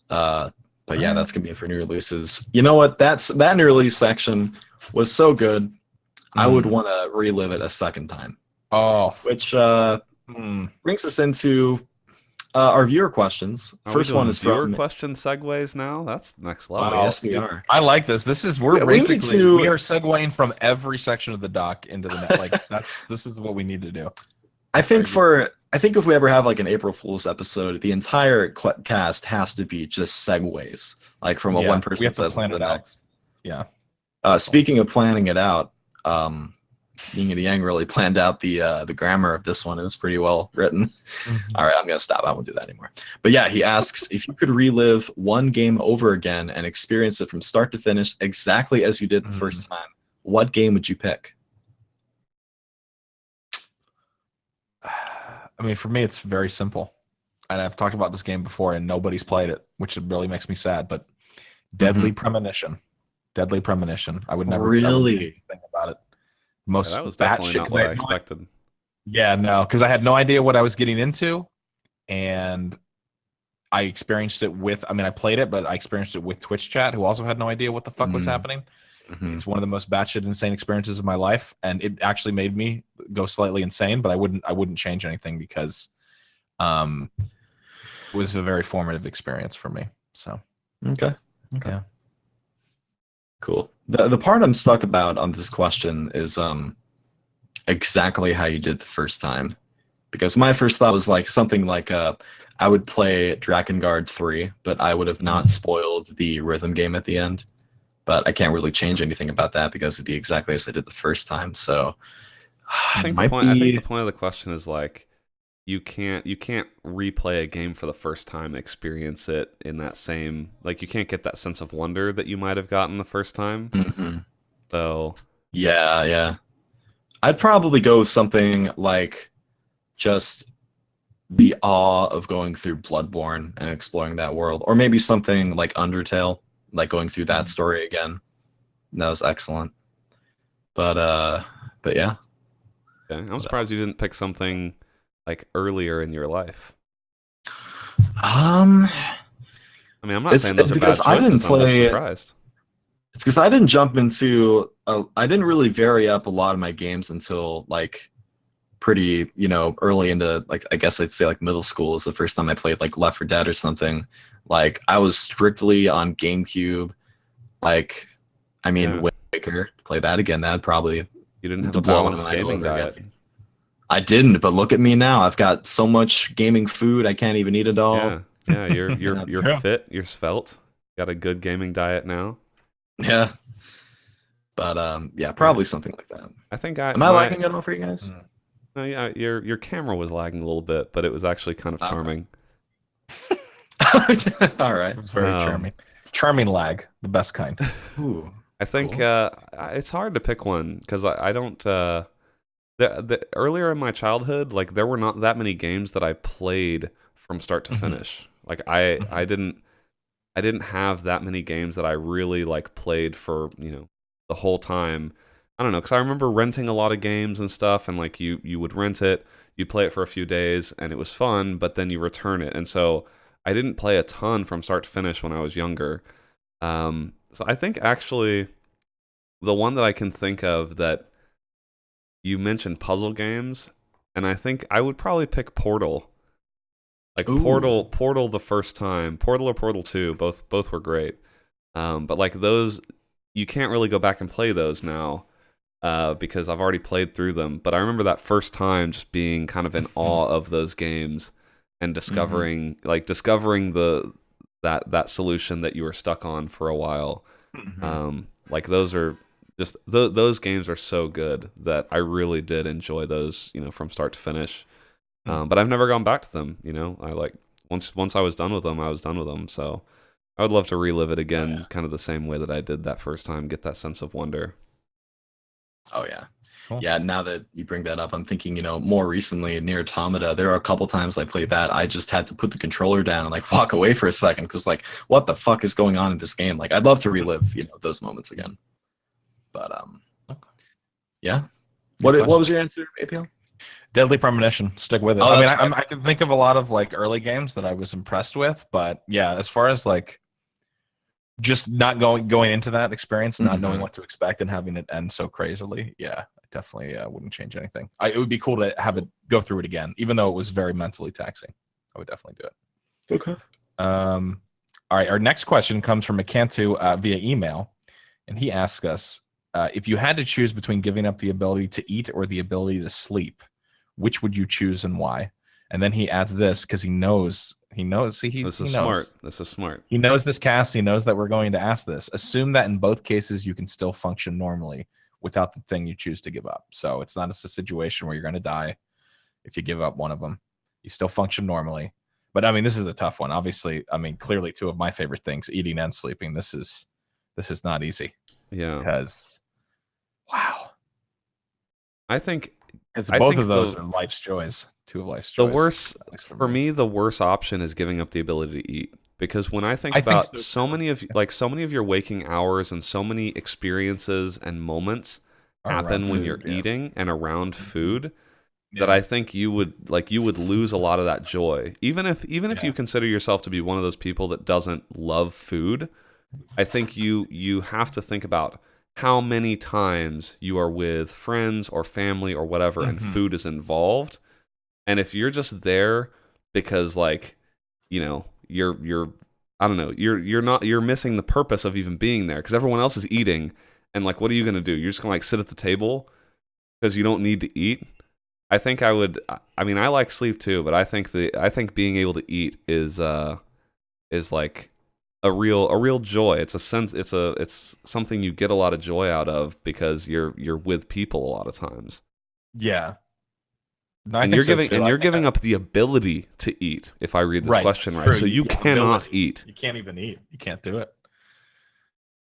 But yeah, that's gonna be it for new releases. You know what? That new release section was so good. I would want to relive it a second time. Oh, which brings us into our viewer questions. First one is viewer from question segues now. That's next level. Wow, yes, we are. I like this. We are segueing from every section of the doc into the net. This is what we need to do. I think if we ever have an April Fool's episode, the entire cast has to be just segues, from what one person says to the next. Yeah. Speaking of planning it out, Ying and Yang really planned out the grammar of this one. It was pretty well written. All right, I'm gonna stop. I won't do that anymore. But yeah, he asks if you could relive one game over again and experience it from start to finish exactly as you did the first time, what game would you pick? I mean, for me, it's very simple, and I've talked about this game before, and nobody's played it, which really makes me sad. But Deadly Premonition. Deadly Premonition. I would never think about it. That was definitely not what I expected. Yeah, no, because I had no idea what I was getting into, and I experienced it with. I mean, I played it, but I experienced it with Twitch chat, who also had no idea what the fuck was happening. It's one of the most batshit insane experiences of my life, and it actually made me go slightly insane. But I wouldn't change anything because it was a very formative experience for me. So okay. Yeah. Cool. The part I'm stuck about on this question is exactly how you did the first time, because my first thought was something I would play Drakengard 3, but I would have not spoiled the rhythm game at the end. But I can't really change anything about that because it'd be exactly as I did the first time. So I think the point of the question is you can't replay a game for the first time, experience it in that same you can't get that sense of wonder that you might have gotten the first time. So yeah, I'd probably go with something like just the awe of going through Bloodborne and exploring that world, or maybe something like Undertale, going through that story again. That was excellent. But yeah. Okay. I'm surprised you didn't pick something earlier in your life. I mean, I'm not saying those are bad choices. I'm just surprised. It's because I didn't jump into. I didn't really vary up a lot of my games until pretty early into I guess I'd say middle school is the first time I played Left 4 Dead or something. I was strictly on GameCube. Like, I mean, Yeah. Waker, play that again. That'd probably You didn't have a blow my balanced mind all gaming over diet. again. I didn't, but look at me now. I've got so much gaming food. I can't even eat it all. Yeah. You're Yeah. fit. You're svelte. Got a good gaming diet now. Yeah. But yeah, probably something like that. I think Am I lagging at all for you guys? No, yeah, your camera was lagging a little bit, but it was actually kind of Okay. charming. All right. It was very charming. Charming lag, the best kind. Ooh, I think cool. it's hard to pick one because I don't. Earlier in my childhood, like there were not that many games that I played from start to finish. Like I didn't have that many games that I really like played for the whole time. I don't know, because I remember renting a lot of games and stuff, and like you would rent it, you'd play it for a few days, and it was fun, but then you return it, and so I didn't play a ton from start to finish when I was younger. So I think actually the one that I can think of that you mentioned puzzle games, and I think I would probably pick Portal. Like Ooh. Portal the first time, Portal or Portal 2, both were great. But like those, you can't really go back and play those now because I've already played through them. But I remember that first time just being kind of in awe of those games and discovering the that solution that you were stuck on for a while. Like those are just those games are so good that I really did enjoy those, from start to finish. But I've never gone back to them. I like once I was done with them, I was done with them. So I would love to relive it again, kind of the same way that I did that first time. Get that sense of wonder. Oh yeah. Cool. Yeah, now that you bring that up, I'm thinking, more recently near Automata, there are a couple times I played that. I just had to put the controller down and like walk away for a second because like, what the fuck is going on in this game? Like, I'd love to relive, those moments again. But yeah. What was your answer, APL? Deadly Premonition. Stick with it. Oh, I mean, that's right. I can think of a lot of like early games that I was impressed with, but yeah, as far as like just not going into that experience, not knowing what to expect, and having it end so crazily, yeah, I definitely wouldn't change anything. It would be cool to have it go through it again, even though it was very mentally taxing. I would definitely do it. Okay. All right, our next question comes from Macantu via email, and he asks us if you had to choose between giving up the ability to eat or the ability to sleep, which would you choose and why? And then he adds this because he knows. See, This is smart. He knows this cast. He knows that we're going to ask this. Assume that in both cases you can still function normally without the thing you choose to give up. So it's not a situation where you're going to die if you give up one of them. You still function normally. But I mean, this is a tough one. Obviously, I mean, clearly two of my favorite things, eating and sleeping. This is not easy. Yeah. Because wow. I think both of those are life's joys. Two of life's joys. The worst for me, the worst option is giving up the ability to eat. Because when I think about so many of your waking hours and so many experiences and moments happen when you're eating and around food, that I think you would lose a lot of that joy. Even if you consider yourself to be one of those people that doesn't love food, I think you have to think about how many times you are with friends or family or whatever and food is involved. And if you're just there because you're I don't know, you're missing the purpose of even being there because everyone else is eating, and like what are you going to do? You're just going to sit at the table because you don't need to eat. I think I like sleep too, but I think being able to eat is like a real joy. It's a sense. It's something you get a lot of joy out of because you're with people a lot of times. Yeah. No, and you're giving up the ability to eat. If I read this question right, so you cannot eat. You can't even eat. You can't do it.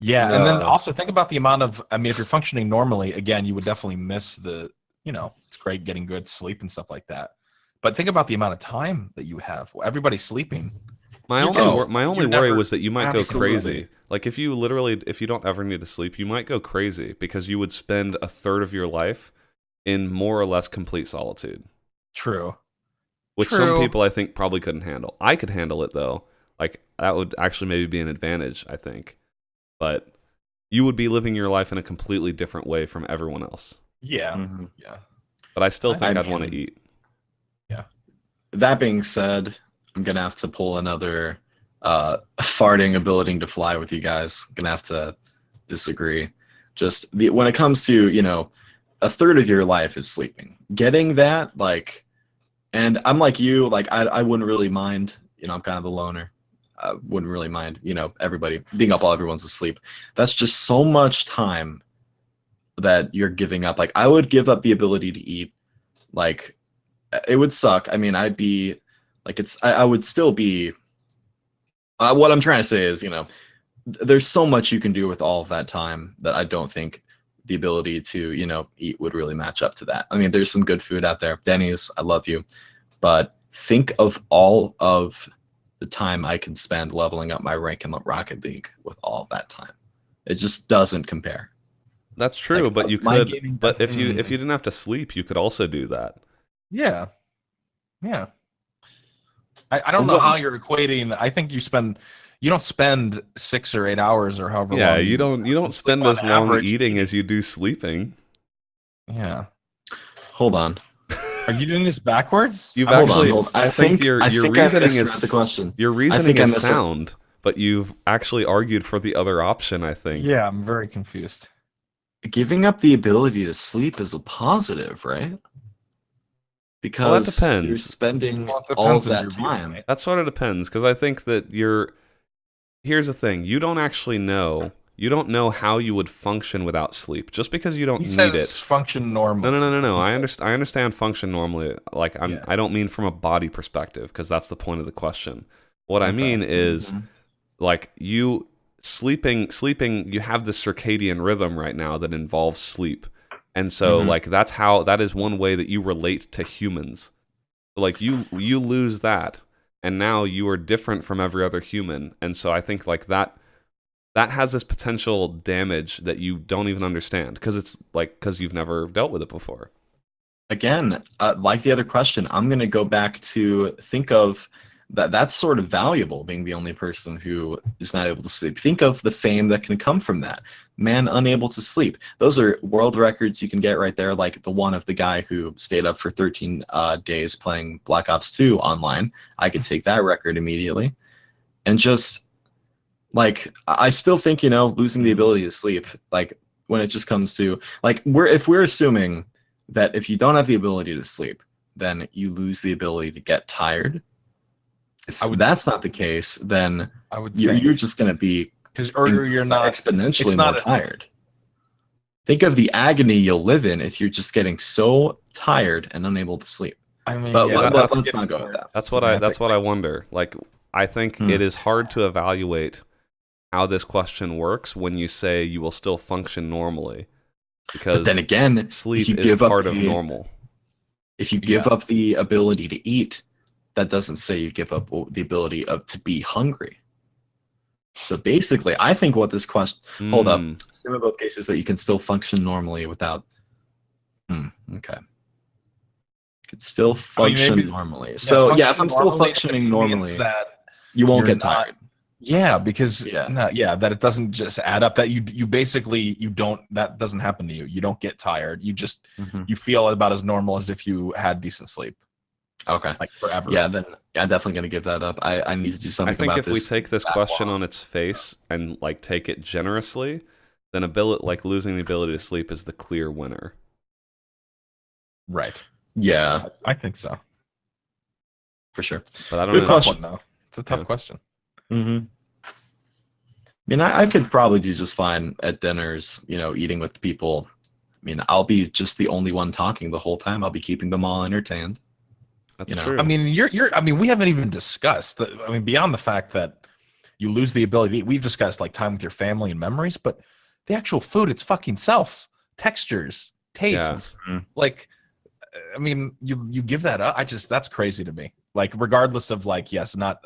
Yeah, and then also think about the amount of. I mean, if you're functioning normally, again, you would definitely miss the. It's great getting good sleep and stuff like that. But think about the amount of time that you have. Everybody's sleeping. My only worry was that you might go crazy. Like if you don't ever need to sleep, you might go crazy because you would spend a third of your life in more or less complete solitude. True. Which some people I think probably couldn't handle. I could handle it though. Like that would actually maybe be an advantage, I think. But you would be living your life in a completely different way from everyone else. Yeah. Yeah. But I still think I'd want to eat. Yeah. That being said, I'm gonna have to pull another farting ability to fly with you guys. Gonna have to disagree. Just when it comes to, a third of your life is sleeping. Getting that, like, and I'm like you, like I wouldn't really mind, I'm kind of the loner. I wouldn't really mind, everybody being up while everyone's asleep. That's just so much time that you're giving up. Like, I would give up the ability to eat. Like, it would suck. I mean, I'd be like, I would still be. What I'm trying to say is, there's so much you can do with all of that time that I don't think the ability to, eat would really match up to that. I mean, there's some good food out there. Denny's, I love you. But think of all of the time I can spend leveling up my rank in the Rocket League with all of that time. It just doesn't compare. That's true, Like, but you my could. gaming But if you didn't have to sleep, you could also do that. Yeah. Yeah. I don't know how you're equating. I think you don't spend 6 or 8 hours or however Yeah, long. you don't spend on as long average eating as you do sleeping. Yeah. Hold on. Are you doing this backwards? You've Hold actually. on. I think your reasoning misread the question. Your I reasoning think I is misread- sound, but you've actually argued for the other option. I think. Yeah, I'm very confused. Giving up the ability to sleep is a positive, right? Because that depends. you're spending Well, it all of depends on that your time. viewpoint. That sort of depends, because I think that here's the thing: you don't actually know. You don't know how you would function without sleep, just because you don't He need says it. function normally. No. He I says- I understand function normally. Like Yeah. I don't mean from a body perspective, because that's the point of the question. What I Okay. mean is, Mhm. like, you sleeping. You have this circadian rhythm right now that involves sleep, and so Mhm. like that is one way that you relate to humans. Like you lose that, and now you are different from every other human, and so I think like that has this potential damage that you don't even understand, because you've never dealt with it before. Again, like the other question, I'm going to go back to think of that's sort of valuable, being the only person who is not able to sleep. Think of the fame that can come from that. Man unable to sleep. Those are world records you can get right there, like the one of the guy who stayed up for 13 days playing Black Ops 2 online. I could take that record immediately. And just, like, I still think, losing the ability to sleep, like, when it just comes to, like, if we're assuming that if you don't have the ability to sleep, then you lose the ability to get tired. If that's not the case, then I would you're just going to be or you're not exponentially more tired. Think of the agony you'll live in if you're just getting so tired and unable to sleep. I mean, But yeah, let's not go with that. That's what I wonder. Like, I think it is hard to evaluate how this question works when you say you will still function normally, because But then again, sleep is part of normal. If you give up the ability to eat, that doesn't say you give up the ability to be hungry. So basically, I think what this question... Hold up. Assume in both cases that you can still function normally without... Okay. Could still function normally. So, yeah, if I'm still functioning normally, you won't get tired. Yeah, because that it doesn't just add up. That you basically that doesn't happen to you. You don't get tired. You just you feel about as normal as if you had decent sleep. Okay. Like forever. Yeah, then I'm definitely gonna give that up. I need to do something about this. I think if we take this question on its face and like take it generously, then losing the ability to sleep is the clear winner. Right. Yeah, I think so. For sure. But I don't know. Good question though. It's a tough question. I mean, I could probably do just fine at dinners, eating with people. I mean, I'll be just the only one talking the whole time. I'll be keeping them all entertained. That's true. I mean, we haven't even discussed beyond the fact that you lose the ability to eat. We've discussed like time with your family and memories, but the actual food, it's fucking self, textures, tastes. Yeah. Like, I mean, you give that up. That's crazy to me. Like, regardless of like, yes, not,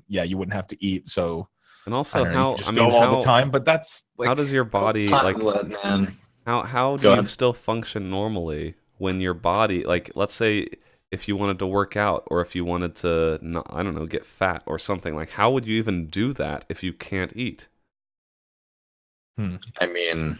you wouldn't have to eat. So, and also go all the time, but that's like, how does your body man? How do you still function normally when your body, like, let's say if you wanted to work out or if you wanted to, I don't know, get fat or something, like, how would you even do that if you can't eat? I mean,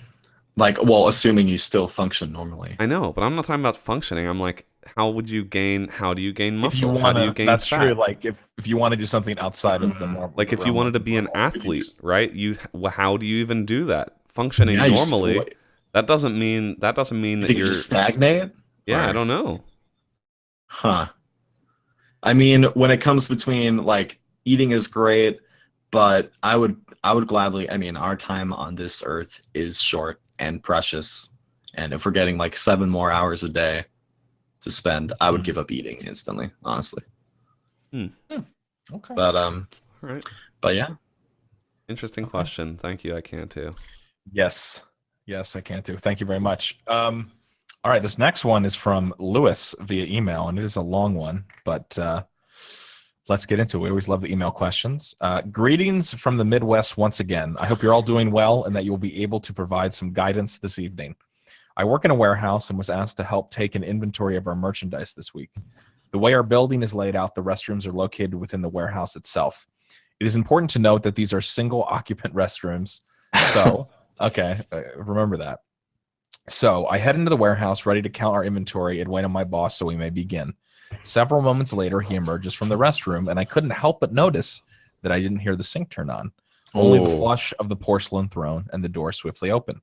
like, well, assuming you still function normally. I know, but I'm not talking about functioning. I'm like, how do you gain If you muscle? How do you wanna, gain that's true. fat? Like if you want to do something outside of the Mhm. normal, Like the if you realm wanted of to the be an normal, athlete, right? How do you even do that? Functioning Yeah, you still normally, that doesn't mean you that think you just you're, stagnate? yeah, I Or don't know. huh. I mean, when it comes between like eating is great, but I would gladly, I mean, our time on this earth is short and precious. And if we're getting like 7 more hours a day to spend, I would Hmm. give up eating instantly, honestly. Hmm. Okay. But All right. but yeah. Interesting Okay. question. Thank you. I can too. Yes. Yes, I can too. Thank you very much. All right, this next one is from Lewis via email, and it is a long one, but let's get into it. We always love the email questions. Greetings from the Midwest once again. I hope you're all doing well and that you'll be able to provide some guidance this evening. I work in a warehouse and was asked to help take an inventory of our merchandise this week. The way our building is laid out, the restrooms are located within the warehouse itself. It is important to note that these are single occupant restrooms. So, okay, remember that. So I head into the warehouse ready to count our inventory and wait on my boss so we may begin. Several moments later, he emerges from the restroom, and I couldn't help but notice that I didn't hear the sink turn on. Only the Oh. flush of the porcelain throne and the door swiftly open.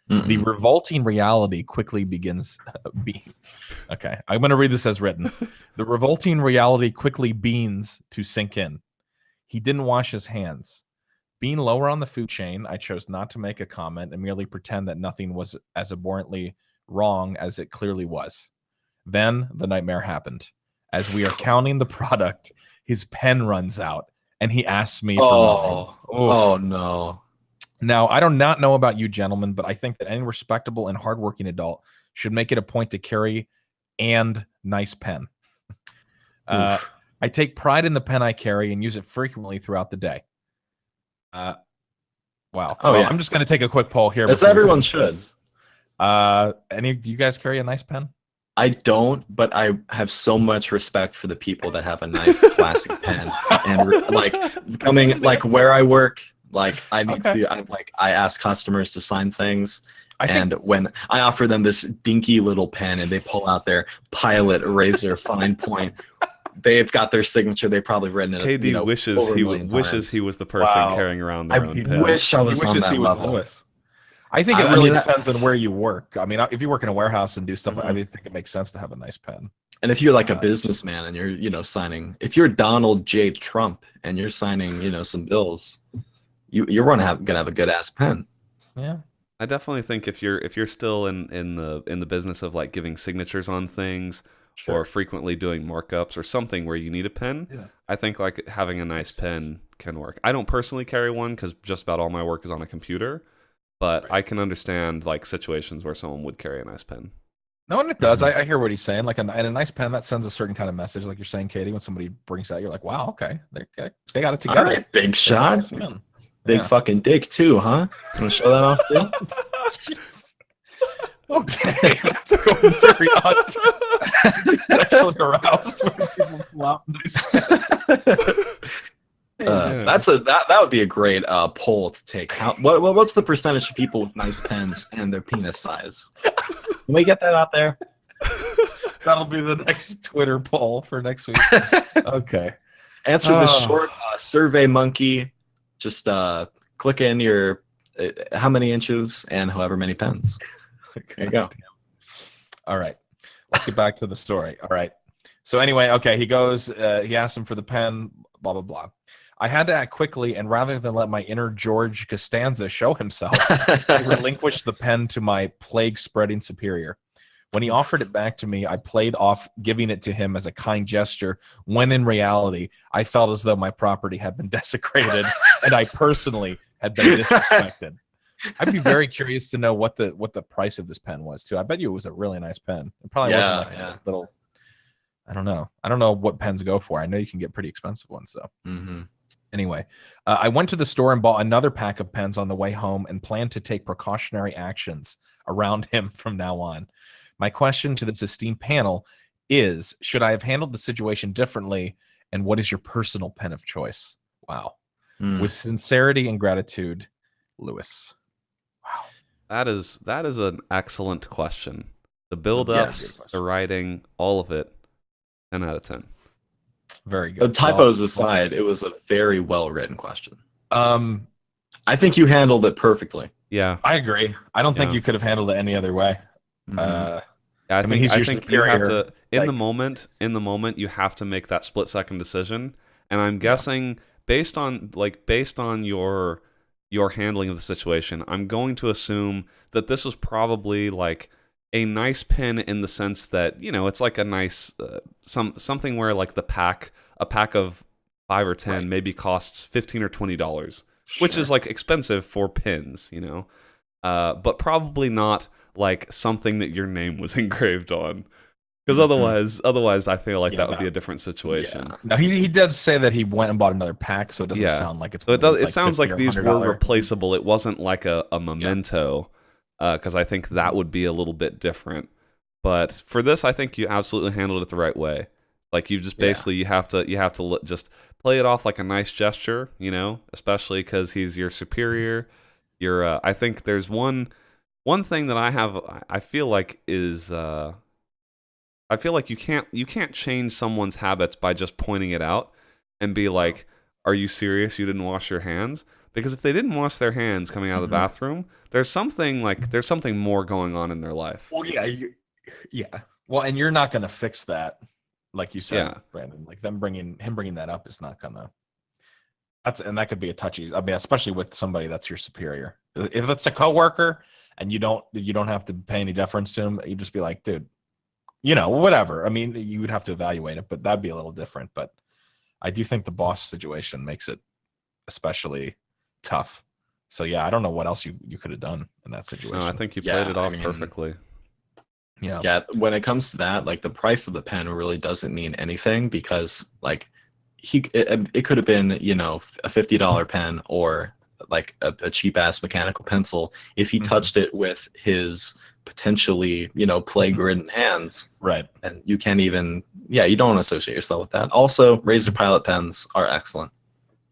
The Mm-mm. revolting reality quickly begins being. Okay, I'm going to read this as written. The revolting reality quickly beans to sink in. He didn't wash his hands. Being lower on the food chain, I chose not to make a comment and merely pretend that nothing was as abhorrently wrong as it clearly was. Then the nightmare happened. As we are counting the product, his pen runs out and he asks me for mine. Oh, Oof. oh no. Now, I do not know about you gentlemen, but I think that any respectable and hardworking adult should make it a point to carry and nice pen. Oof. I take pride in the pen I carry and use it frequently throughout the day. Wow. Oh Well, yeah. I'm just going to take a quick poll here. As Before we everyone finish should. this. Do you guys carry a nice pen? I don't, but I have so much respect for the people that have a nice classic pen. And like coming like where I work, like I need Okay. to I ask customers to sign things. I think And when I offer them this dinky little pen and they pull out their Pilot Razor Fine Point, they've got their signature. They've probably written it, KD wishes over a million wishes he times. was the person Wow. carrying around I their own he pen. wish I he was on wishes that he was level. Lewis. I think it I really mean, depends on where you work. I mean, if you work in a warehouse and do stuff, I Mhm. mean, think it makes sense to have a nice pen. And if you're like a Uh, businessman and you're, signing, if you're Donald J. Trump and you're signing, some bills, you're gonna have a good ass pen. Yeah. I definitely think if you're still in the business of like giving signatures on things Sure. or frequently doing markups or something where you need a pen, Yeah. I think like having a nice Makes sense. pen can work. I don't personally carry one because just about all my work is on a computer, but Right. I can understand like situations where someone would carry a nice pen. No, and it does. Mhm. I hear what he's saying. Like, and a nice pen that sends a certain kind of message. Like you're saying, Katie, when somebody brings that, you're like, wow, okay, they got it together. All right, big They got a shot. nice pen. Big Yeah. fucking dick too, huh? You want to show that off too? Okay, that's a very odd. Sexually aroused when people pull out nice pens. That would be a great poll to take. What's the percentage of people with nice pens and their penis size? Can we get that out there? That'll be the next Twitter poll for next week. Okay. Answer the short Survey Monkey. Just click in your how many inches and however many pens. There you go. All right. Let's get back to the story. All right. So anyway, okay, he goes, he asks him for the pen, blah, blah, blah. I had to act quickly, and rather than let my inner George Costanza show himself, I relinquished the pen to my plague-spreading superior. When he offered it back to me, I played off giving it to him as a kind gesture, when in reality, I felt as though my property had been desecrated and I personally had been disrespected. I'd be very curious to know what the price of this pen was too. I bet you it was a really nice pen. It probably wasn't like a little. I don't know. I don't know what pens go for. I know you can get pretty expensive ones though. Mm-hmm. Anyway, I went to the store and bought another pack of pens on the way home and planned to take precautionary actions around him from now on. My question to this esteemed panel is, should I have handled the situation differently? And what is your personal pen of choice? Wow. With sincerity and gratitude, Lewis. Wow. That is an excellent question. The build-ups, Yes. the writing, all of it, 10 out of 10. Very good. Typos aside, it was a very well written question. Um, I think you handled it perfectly. Yeah. I agree. I don't think Yeah. you could have handled it any other way. Mhm. I mean, he's I your think you have superior, to in the like- moment you have to make that split-second decision. And I'm Yeah. guessing based on your handling of the situation, I'm going to assume that this was probably like a nice pen in the sense that, you know, it's like a nice something where like a pack of 5 or 10 Right. maybe costs $15 or $20, which is Sure. like expensive for pens, you know. But probably not like something that your name was engraved on, because otherwise I feel like Yeah, that would be that- a different situation. Yeah. Now he does say that he went and bought another pack, so it doesn't Yeah. sound like it's. So one it of does. these, It like, sounds $50 like or these were $100. replaceable. It wasn't like a memento, because I think that would be a little bit different. But for this, I think you absolutely handled it the right way. Like you just basically you have to just play it off like a nice gesture, you know, especially because he's your superior. I think there's one thing that I feel like is I feel like you can't change someone's habits by just pointing it out and be like, "Are you serious? You didn't wash your hands?" Because if they didn't wash their hands coming out of the bathroom, there's something more going on in their life. Well, yeah, yeah. Well, and you're not gonna fix that, like you said, Yeah. Brandon. Like him bringing that up is not gonna. And that could be a touchy. I mean, especially with somebody that's your superior. If it's a coworker and you don't have to pay any deference to him, you just be like, dude, you know, whatever. I mean, you would have to evaluate it, but that'd be a little different. But I do think the boss situation makes it especially tough. So yeah, I don't know what else you could have done in that situation. No, I think you Yeah, played it I off mean- perfectly. yeah. Yeah, when it comes to that, like the price of the pen really doesn't mean anything, because like it could have been, you know, a $50 pen or like a cheap ass mechanical pencil if he Mhm. touched it with his potentially, you know, plague-ridden hands. Right. And you can't even, you don't want to associate yourself with that. Also, Razor Pilot pens are excellent.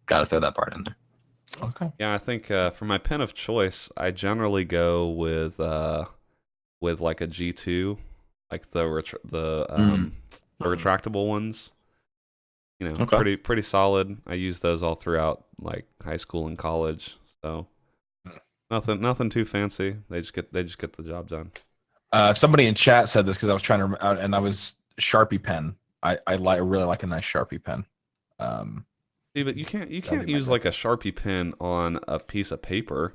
Got to throw that part in there. Okay. Yeah, I think for my pen of choice, I generally go with like a G2, like the retractable ones. You know, Okay. pretty solid. I use those all throughout like high school and college. So nothing too fancy. They just get the job done. Somebody in chat said this because I was trying to, and I was Sharpie pen. I really like a nice Sharpie pen. See, but you can't be my use go-to. like a Sharpie pen on a piece of paper.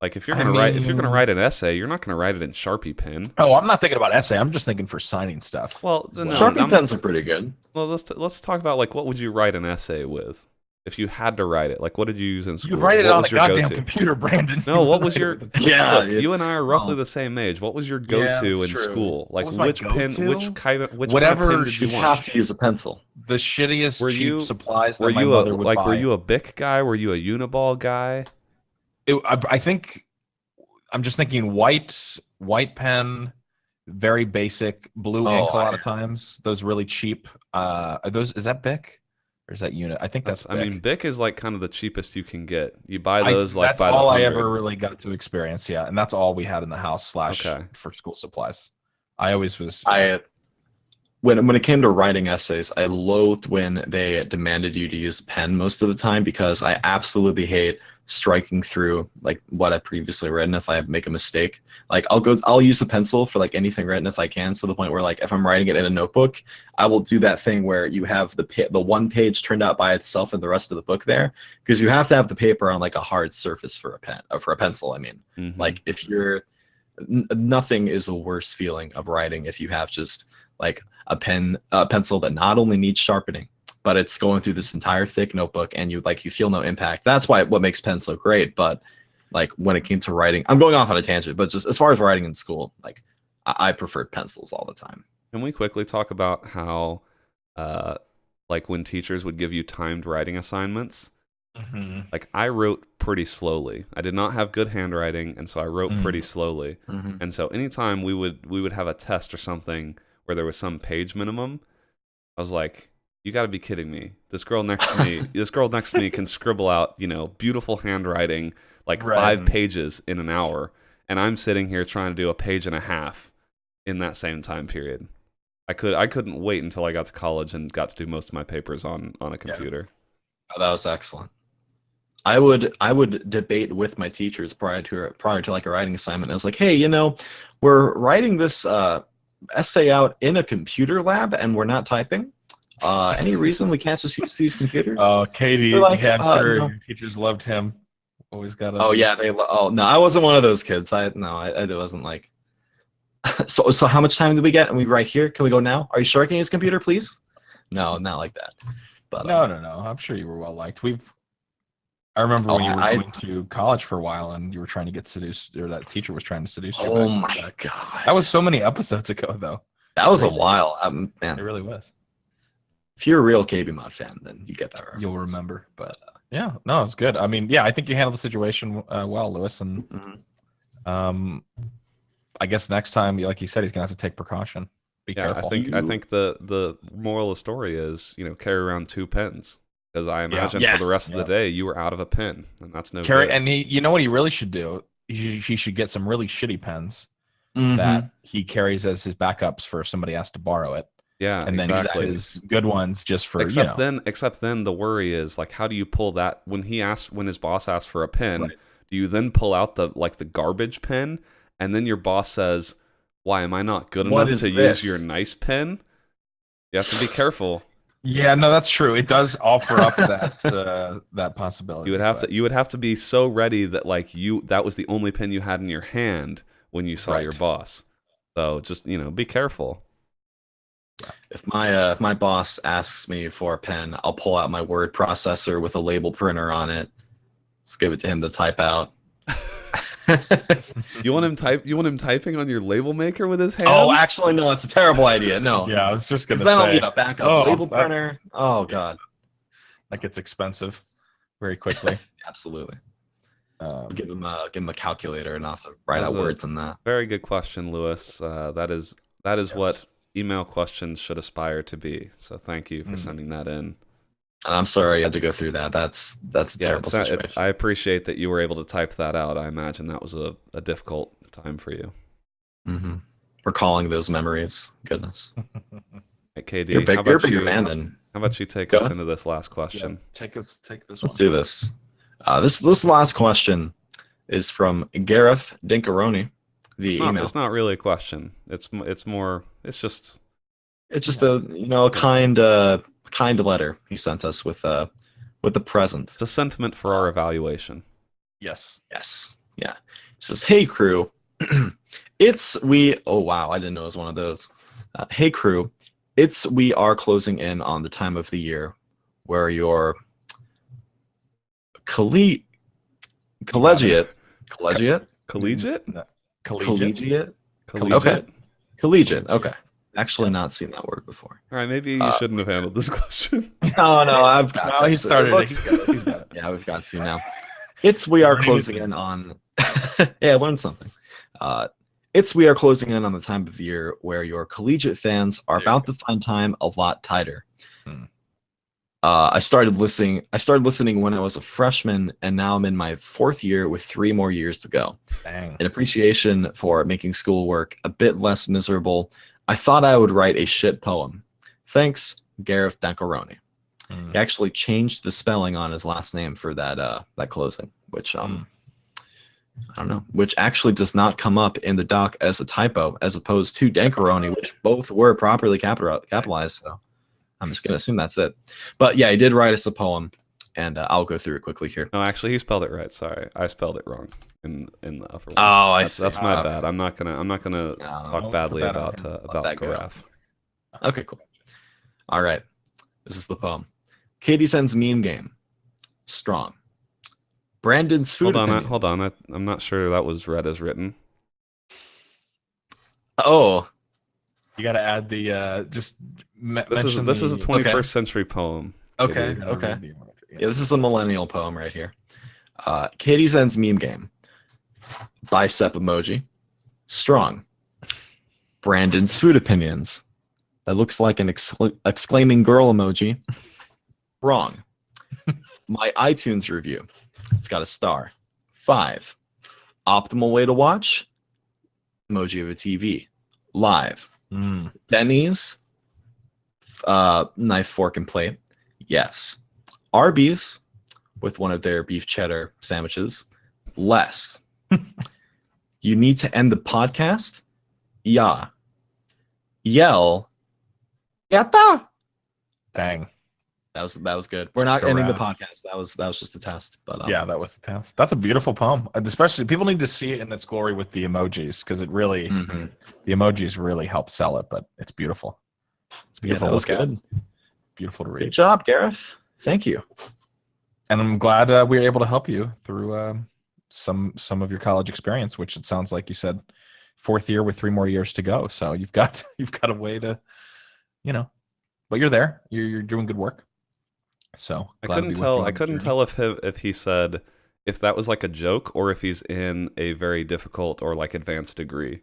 Like if you're I gonna write an essay, you're not gonna write it in Sharpie pen. Oh, I'm not thinking about essay. I'm just thinking for signing stuff. Well, Well, no, Sharpie pens are pretty good. Well, let's talk about like what would you write an essay with if you had to write it? Like what did you use in school? You write it What on was a your goddamn go-to? computer, Brandon. No, what was your Yeah, Look, you and I are roughly well, the same age. What was your Yeah, go-to that's in true. school? Like What was my which pen? go-to? Which Whatever kind of pen did You you have want? to use a pencil. The shittiest Were cheap you- supplies that Were my you mother would buy. were you a Bic guy? Were you a Uniball guy? I think I'm just thinking white pen, very basic, blue Oh, ink a lot of times. Those really cheap. Are those, is that Bic or is that Unit? I think that's I Bic. mean, Bic is like kind of the cheapest you can get. You buy those like that's by the all I 100. ever really got to experience. Yeah, and that's all we had in the house / Okay. for school supplies. I always was. When it came to writing essays, I loathed when they demanded you to use a pen most of the time, because I absolutely hate striking through like what I've previously written if I make a mistake. Like I'll use a pencil for like anything written if I can, to the point where like if I'm writing it in a notebook, I will do that thing where you have the one page turned out by itself and the rest of the book there, because you have to have the paper on like a hard surface for a pen, or for a pencil. I mean, Mhm. like if you're nothing is a worse feeling of writing if you have just like a pencil that not only needs sharpening, but it's going through this entire thick notebook, and you feel no impact. That's what makes pens so great. But like when it came to writing, I'm going off on a tangent, but just as far as writing in school, like I preferred pencils all the time. Can we quickly talk about how, like when teachers would give you timed writing assignments? Mhm. Like I wrote pretty slowly. I did not have good handwriting, and so I wrote Mm. pretty slowly. And so anytime we would have a test or something where there was some page minimum, I was like, you got to be kidding me. This girl next to me can scribble out, you know, beautiful handwriting, like Right. 5 pages in an hour, and I'm sitting here trying to do a page and a half in that same time period. I couldn't wait until I got to college and got to do most of my papers on a computer. Oh, that was excellent. I would debate with my teachers prior to like a writing assignment. I was like, hey, we're writing this essay out in a computer lab and we're not typing. Any reason we can't just use these computers? Oh, Katie, like, I'm sure no. your teachers loved him. Always got to. Oh yeah, no, I wasn't one of those kids. I wasn't like. So how much time do we get? And we right here. Can we go now? Are you sure I can use computer, please? No, not like that. But No. I'm sure you were well liked. I remember when you were going to college for a while and you were trying to get seduced, or that teacher was trying to seduce you. Oh my god, that was so many episodes ago, though. That was a while, man. It really was. If you're a real KBMOD fan, then you get that reference. You'll remember. But yeah, no, it's good. I mean, yeah, I think you handled the situation well, Lewis, and I guess next time, like you said, he's gonna have to take precaution. Be careful. I think the moral of the story is, carry around 2 pens. Because I imagine for the rest of the day, you were out of a pen, and that's no good. And you know what he really should do? He should get some really shitty pens that he carries as his backups for if somebody has to borrow it. Yeah, and then his good ones just for except then the worry is like, how do you pull that when his boss asks for a pen? Right. Do you then pull out the garbage pen, and then your boss says, "Why am I not good enough to use your nice pen?" You have to be careful. Yeah, no, that's true. It does offer up that possibility. You would have to be so ready that that was the only pen you had in your hand when you saw your boss. So just be careful. If my boss asks me for a pen, I'll pull out my word processor with a label printer on it. Just give it to him to type out. You want him typing on your label maker with his hands? Oh, actually, no. It's a terrible idea. No. Yeah, I was just gonna say. Then I'll need a backup label printer. Oh god, that gets expensive very quickly. Absolutely. Give him a calculator and also write out words in that. Very good question, Lewis. That is what email questions should aspire to be. So thank you for sending that in. And I'm sorry you had to go through that. That's a terrible situation. I appreciate that you were able to type that out. I imagine that was a difficult time for you. Mm-hmm. Recalling those memories. Goodness. Hey, KD, you're a bigger man than. How about you take us into this last question? Yeah, take this one. Let's do this. This last question is from Gareth Dinkaroni. It's not really a question. It's just a kind letter he sent us with the present. It's a sentiment for our evaluation. Yes. Yeah. It says, "Hey crew, oh wow, I didn't know it was one of those. Hey crew, we are closing in on the time of the year where your collegiate. Okay. Actually, not seen that word before. All right, maybe you shouldn't have handled this question. No, I've got. No, he started it. He's got it. Yeah, we've got to now. We are closing in on. Yeah, I learned something. We are closing in on the time of the year where your collegiate fans are about to find time a lot tighter. I started listening when I was a freshman, and now I'm in my 4th year with 3 more years to go. Dang. In appreciation for making schoolwork a bit less miserable, I thought I would write a shit poem. Thanks, Gareth Dankaroni." He actually changed the spelling on his last name for that closing, which I don't know, which actually does not come up in the doc as a typo, as opposed to Dankaroni, which both were properly capitalized. So I'm just gonna assume that's it. But yeah, he did write us a poem, and I'll go through it quickly here. No, actually, he spelled it right. Sorry, I spelled it wrong in the upper one. Oh, I see. That's my bad. I'm not gonna talk badly about Gareth. Okay, cool. All right, this is the poem. Katie sends meme game. Strong. Brandon's food. Hold on. I'm not sure that was read as written. Oh. You got to add the This is a 21st century poem. Okay. Yeah, this is a millennial poem right here. Katie sends meme game. Bicep emoji. Strong. Brandon's food opinions. That looks like an exclaiming girl emoji. Wrong. My iTunes review. It's got a star. 5. Optimal way to watch. Emoji of a TV. live. Denny's, knife, fork, and plate. Yes. Arby's with one of their beef cheddar sandwiches. Less. You need to end the podcast. Yeah. Yell. Yatta. Dang. That was good. We're not ending the podcast. That was just a test. But yeah, that was the test. That's a beautiful poem. And especially people need to see it in its glory with the emojis, because it really the emojis really help sell it, but it's beautiful. It's beautiful. Yeah, that was good. Beautiful to read. Good job, Gareth. Thank you. And I'm glad we were able to help you through some of your college experience, which it sounds like you said 4th year with 3 more years to go. So you've got a way to, but you're there. You're doing good work. So I couldn't tell if he said if that was like a joke or if he's in a very difficult or like advanced degree.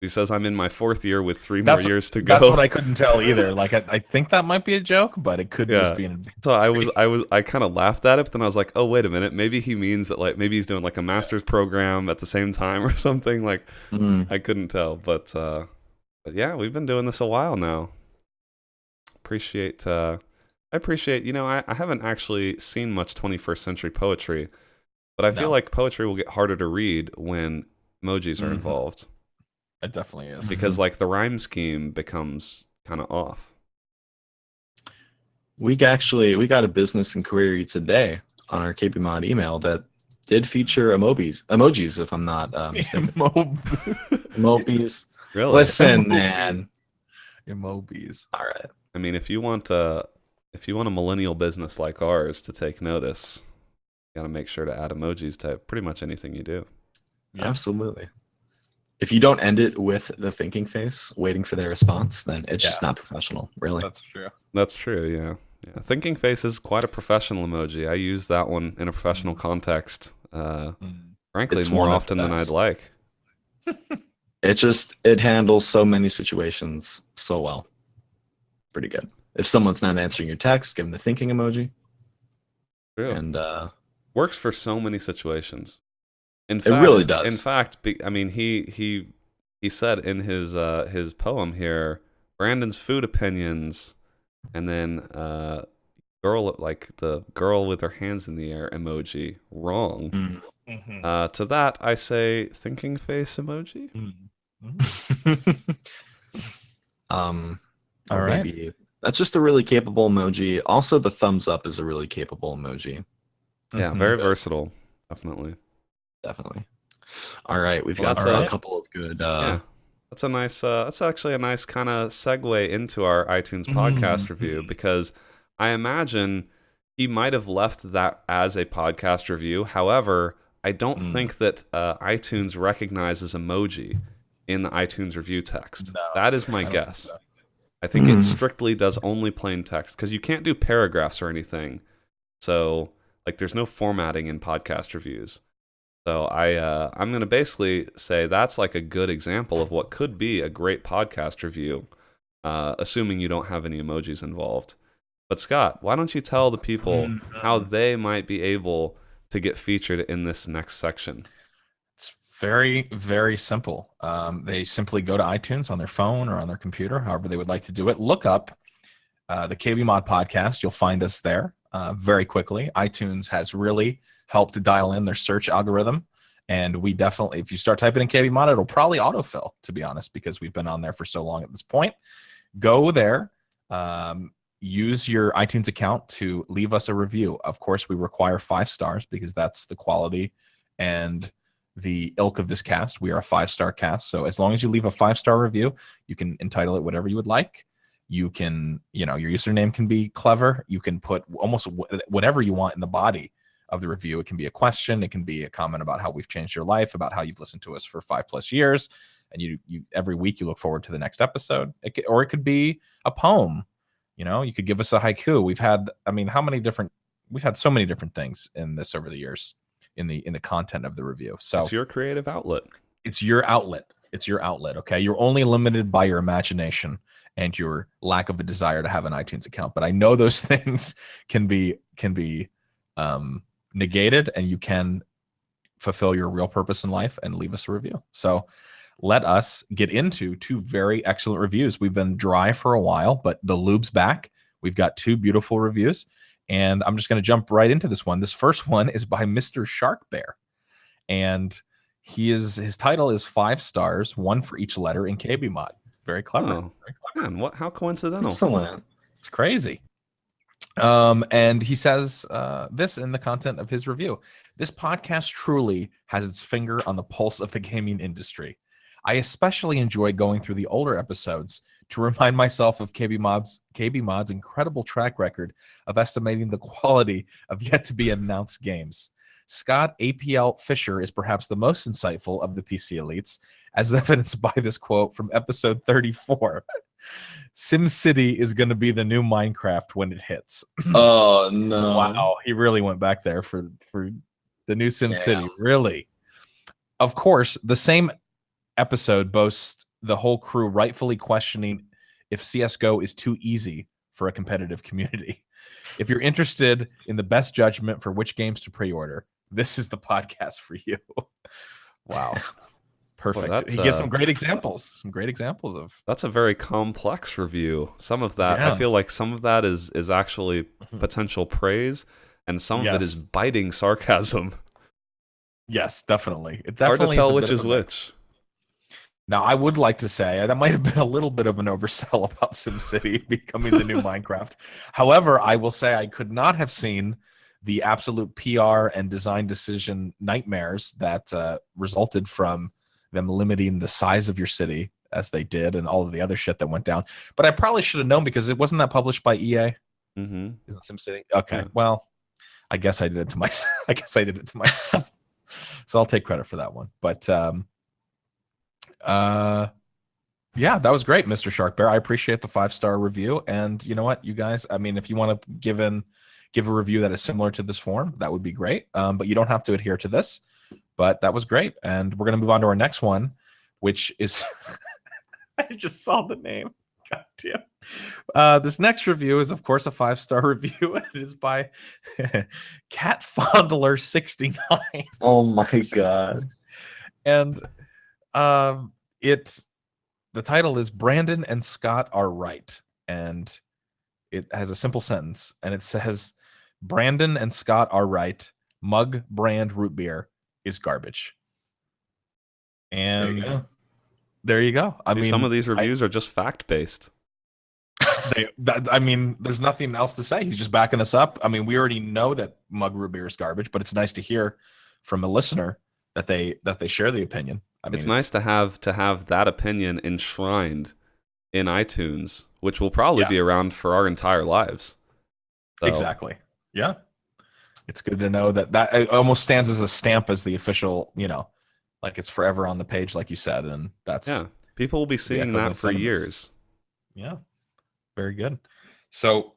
He says, I'm in my 4th year with 3 more years to go. That's what I couldn't tell either. Like, I think that might be a joke, but it could just be an. So I kind of laughed at it, but then I was like, oh, wait a minute. Maybe he means that, like, maybe he's doing like a master's program at the same time or something. Like, I couldn't tell. But yeah, we've been doing this a while now. I appreciate, I haven't actually seen much 21st century poetry, but I feel like poetry will get harder to read when emojis are involved. It definitely is. Because like the rhyme scheme becomes kind of off. We got a business inquiry today on our KBMOD email that did feature emojis, if I'm not mistaken. Emojis. Really? Listen, man. Emojis. All right. I mean, if you want a millennial business like ours to take notice, you got to make sure to add emojis to pretty much anything you do. Yeah. Absolutely. If you don't end it with the thinking face, waiting for their response, then it's just not professional, really. That's true. That's true, yeah. Thinking face is quite a professional emoji. I use that one in a professional context, frankly, it's more often than I'd like. It handles so many situations so well. Pretty good. If someone's not answering your text, give them the thinking emoji. True. And works for so many situations. It really does. In fact, I mean, he said in his poem here, Brandon's food opinions, and then the girl with her hands in the air emoji, wrong. To that I say thinking face emoji. All right. Maybe that's just a really capable emoji. Also, the thumbs up is a really capable emoji. Yeah, very versatile. Definitely. All right, we've got a couple of good. That's a nice. That's actually a nice kind of segue into our iTunes podcast review, because I imagine he might have left that as a podcast review. However, I don't think that iTunes recognizes emoji in the iTunes review text. No, that is my guess. So. I think it strictly does only plain text, because you can't do paragraphs or anything. So, like, there's no formatting in podcast reviews. So I'm going to basically say that's like a good example of what could be a great podcast review, assuming you don't have any emojis involved. But Scott, why don't you tell the people how they might be able to get featured in this next section? It's very, very simple. They simply go to iTunes on their phone or on their computer, however they would like to do it. Look up the KBMOD podcast. You'll find us there very quickly. iTunes has really helped to dial in their search algorithm. And we definitely, if you start typing in KBMOD, it'll probably autofill, to be honest, because we've been on there for so long at this point. Go there, use your iTunes account to leave us a review. Of course, we require 5 stars because that's the quality and the ilk of this cast. We are a 5-star cast. So as long as you leave a 5-star review, you can entitle it whatever you would like. You can, your username can be clever. You can put almost whatever you want in the body of the review. It can be a question. It can be a comment about how we've changed your life, about how you've listened to us for 5+ years. And you every week you look forward to the next episode. Or it could be a poem. You could give us a haiku. We've had so many different things in this over the years in the content of the review. So it's your creative outlet. It's your outlet. Okay. You're only limited by your imagination and your lack of a desire to have an iTunes account. But I know those things can be negated, and you can fulfill your real purpose in life and leave us a review. So let us get into two very excellent reviews. We've been dry for a while, but the lube's back. We've got two beautiful reviews, and I'm just going to jump right into this one. This first one is by Mr. Shark Bear, and his title is 5 stars, one for each letter in KBMOD. Very clever. Oh, very clever. Man, how coincidental. Excellent. It's crazy. And he says this in the content of his review. This podcast truly has its finger on the pulse of the gaming industry. I especially enjoy going through the older episodes to remind myself of KBMOD's incredible track record of estimating the quality of yet-to-be announced games. Scott APL Fisher is perhaps the most insightful of the PC elites, as evidenced by this quote from episode 34. SimCity is going to be the new Minecraft when it hits. Oh, no. Wow, he really went back there for the new SimCity. Really? Of course, the same episode boasts the whole crew rightfully questioning if CSGO is too easy for a competitive community. If you're interested in the best judgment for which games to pre-order, this is the podcast for you. Wow. Perfect. Well, he gives some great examples. Of. That's a very complex review. Some of that, I feel like some of that is actually potential praise, and some of it is biting sarcasm. Yes, definitely. It's hard to tell which is which. Now, I would like to say that might have been a little bit of an oversell about SimCity becoming the new Minecraft. However, I will say I could not have seen the absolute PR and design decision nightmares that resulted from them limiting the size of your city as they did and all of the other shit that went down. But I probably should have known because it wasn't that published by EA. Mm-hmm. Isn't SimCity? Okay, yeah. Well, I guess I did it to myself. So I'll take credit for that one. But yeah, that was great, Mr. Shark Bear. I appreciate the 5-star review. And you know what, you guys, I mean, if you want to give a review that is similar to this form, that would be great. But you don't have to adhere to this. But that was great. And we're going to move on to our next one, which is I just saw the name. God damn. This next review is, of course, a 5-star review. It is by Cat Fondler 69. Oh my god. And the title is Brandon and Scott Are Right. And it has a simple sentence. And it says, Brandon and Scott are right. Mug brand root beer is garbage. And there you go. I mean, some of these reviews are just fact-based. I mean, there's nothing else to say. He's just backing us up. I mean, we already know that mug root beer is garbage, but it's nice to hear from a listener that they share the opinion. I mean, it's nice to have that opinion enshrined in iTunes, which will probably be around for our entire lives. So. Exactly. Yeah. It's good to know that it almost stands as a stamp as the official, like it's forever on the page, like you said. And that's people will be seeing that for years. Yeah. Very good. So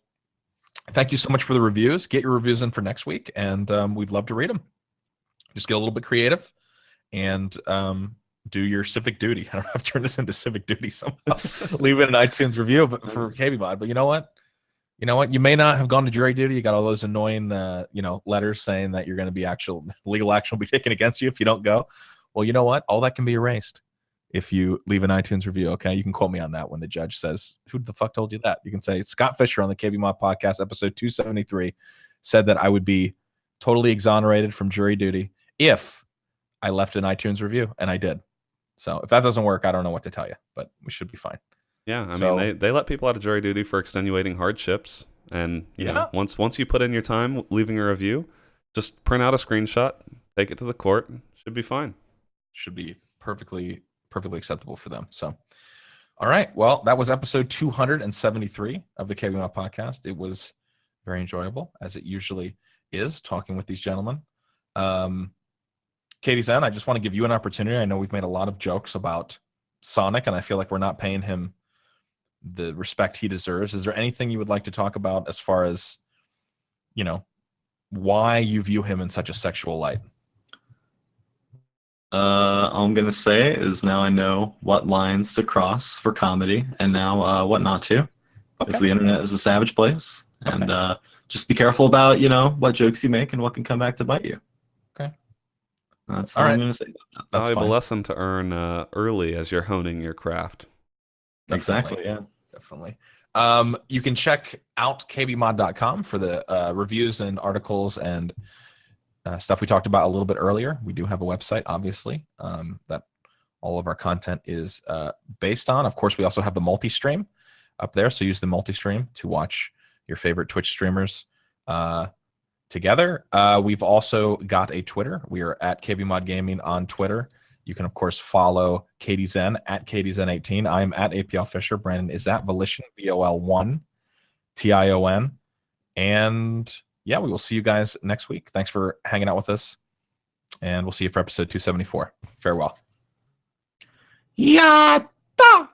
thank you so much for the reviews. Get your reviews in for next week, and we'd love to read them. Just get a little bit creative and do your civic duty. I don't have to turn this into civic duty somehow. Leave it an iTunes review for KBMOD. But you know what? You may not have gone to jury duty. You got all those annoying, letters saying that you're going to be legal action will be taken against you if you don't go. Well, you know what? All that can be erased if you leave an iTunes review. Okay, you can quote me on that when the judge says, "Who the fuck told you that?" You can say Scott Fisher on the KBMOD podcast, episode 273, said that I would be totally exonerated from jury duty if I left an iTunes review, and I did. So if that doesn't work, I don't know what to tell you, but we should be fine. Yeah, I mean, they let people out of jury duty for extenuating hardships, and you know, once you put in your time leaving a review, just print out a screenshot, take it to the court, should be fine. Should be perfectly acceptable for them. So, all right, well, that was episode 273 of the KBMOD podcast. It was very enjoyable, as it usually is, talking with these gentlemen. Katie Zen, I just want to give you an opportunity. I know we've made a lot of jokes about Sonic, and I feel like we're not paying him the respect he deserves. Is there anything you would like to talk about as far as, why you view him in such a sexual light? All I'm going to say is now I know what lines to cross for comedy and now what not to. Because the internet is a savage place. And just be careful about, what jokes you make and what can come back to bite you. Okay. That's All all I'm right. going to say about that. That's Valuable fine. lesson to earn early as you're honing your craft. Exactly, yeah. Definitely. You can check out kbmod.com for the reviews and articles and stuff we talked about a little bit earlier. We do have a website, obviously, that all of our content is based on. Of course, we also have the multi-stream up there, so use the multi-stream to watch your favorite Twitch streamers together. We've also got a Twitter. We are at KBMOD Gaming on Twitter. You can, of course, follow Katie Zen at KatieZen18. I'm at APL Fisher. Brandon is at Volition, VOL1, TION. And yeah, we will see you guys next week. Thanks for hanging out with us. And we'll see you for episode 274. Farewell. Yatta!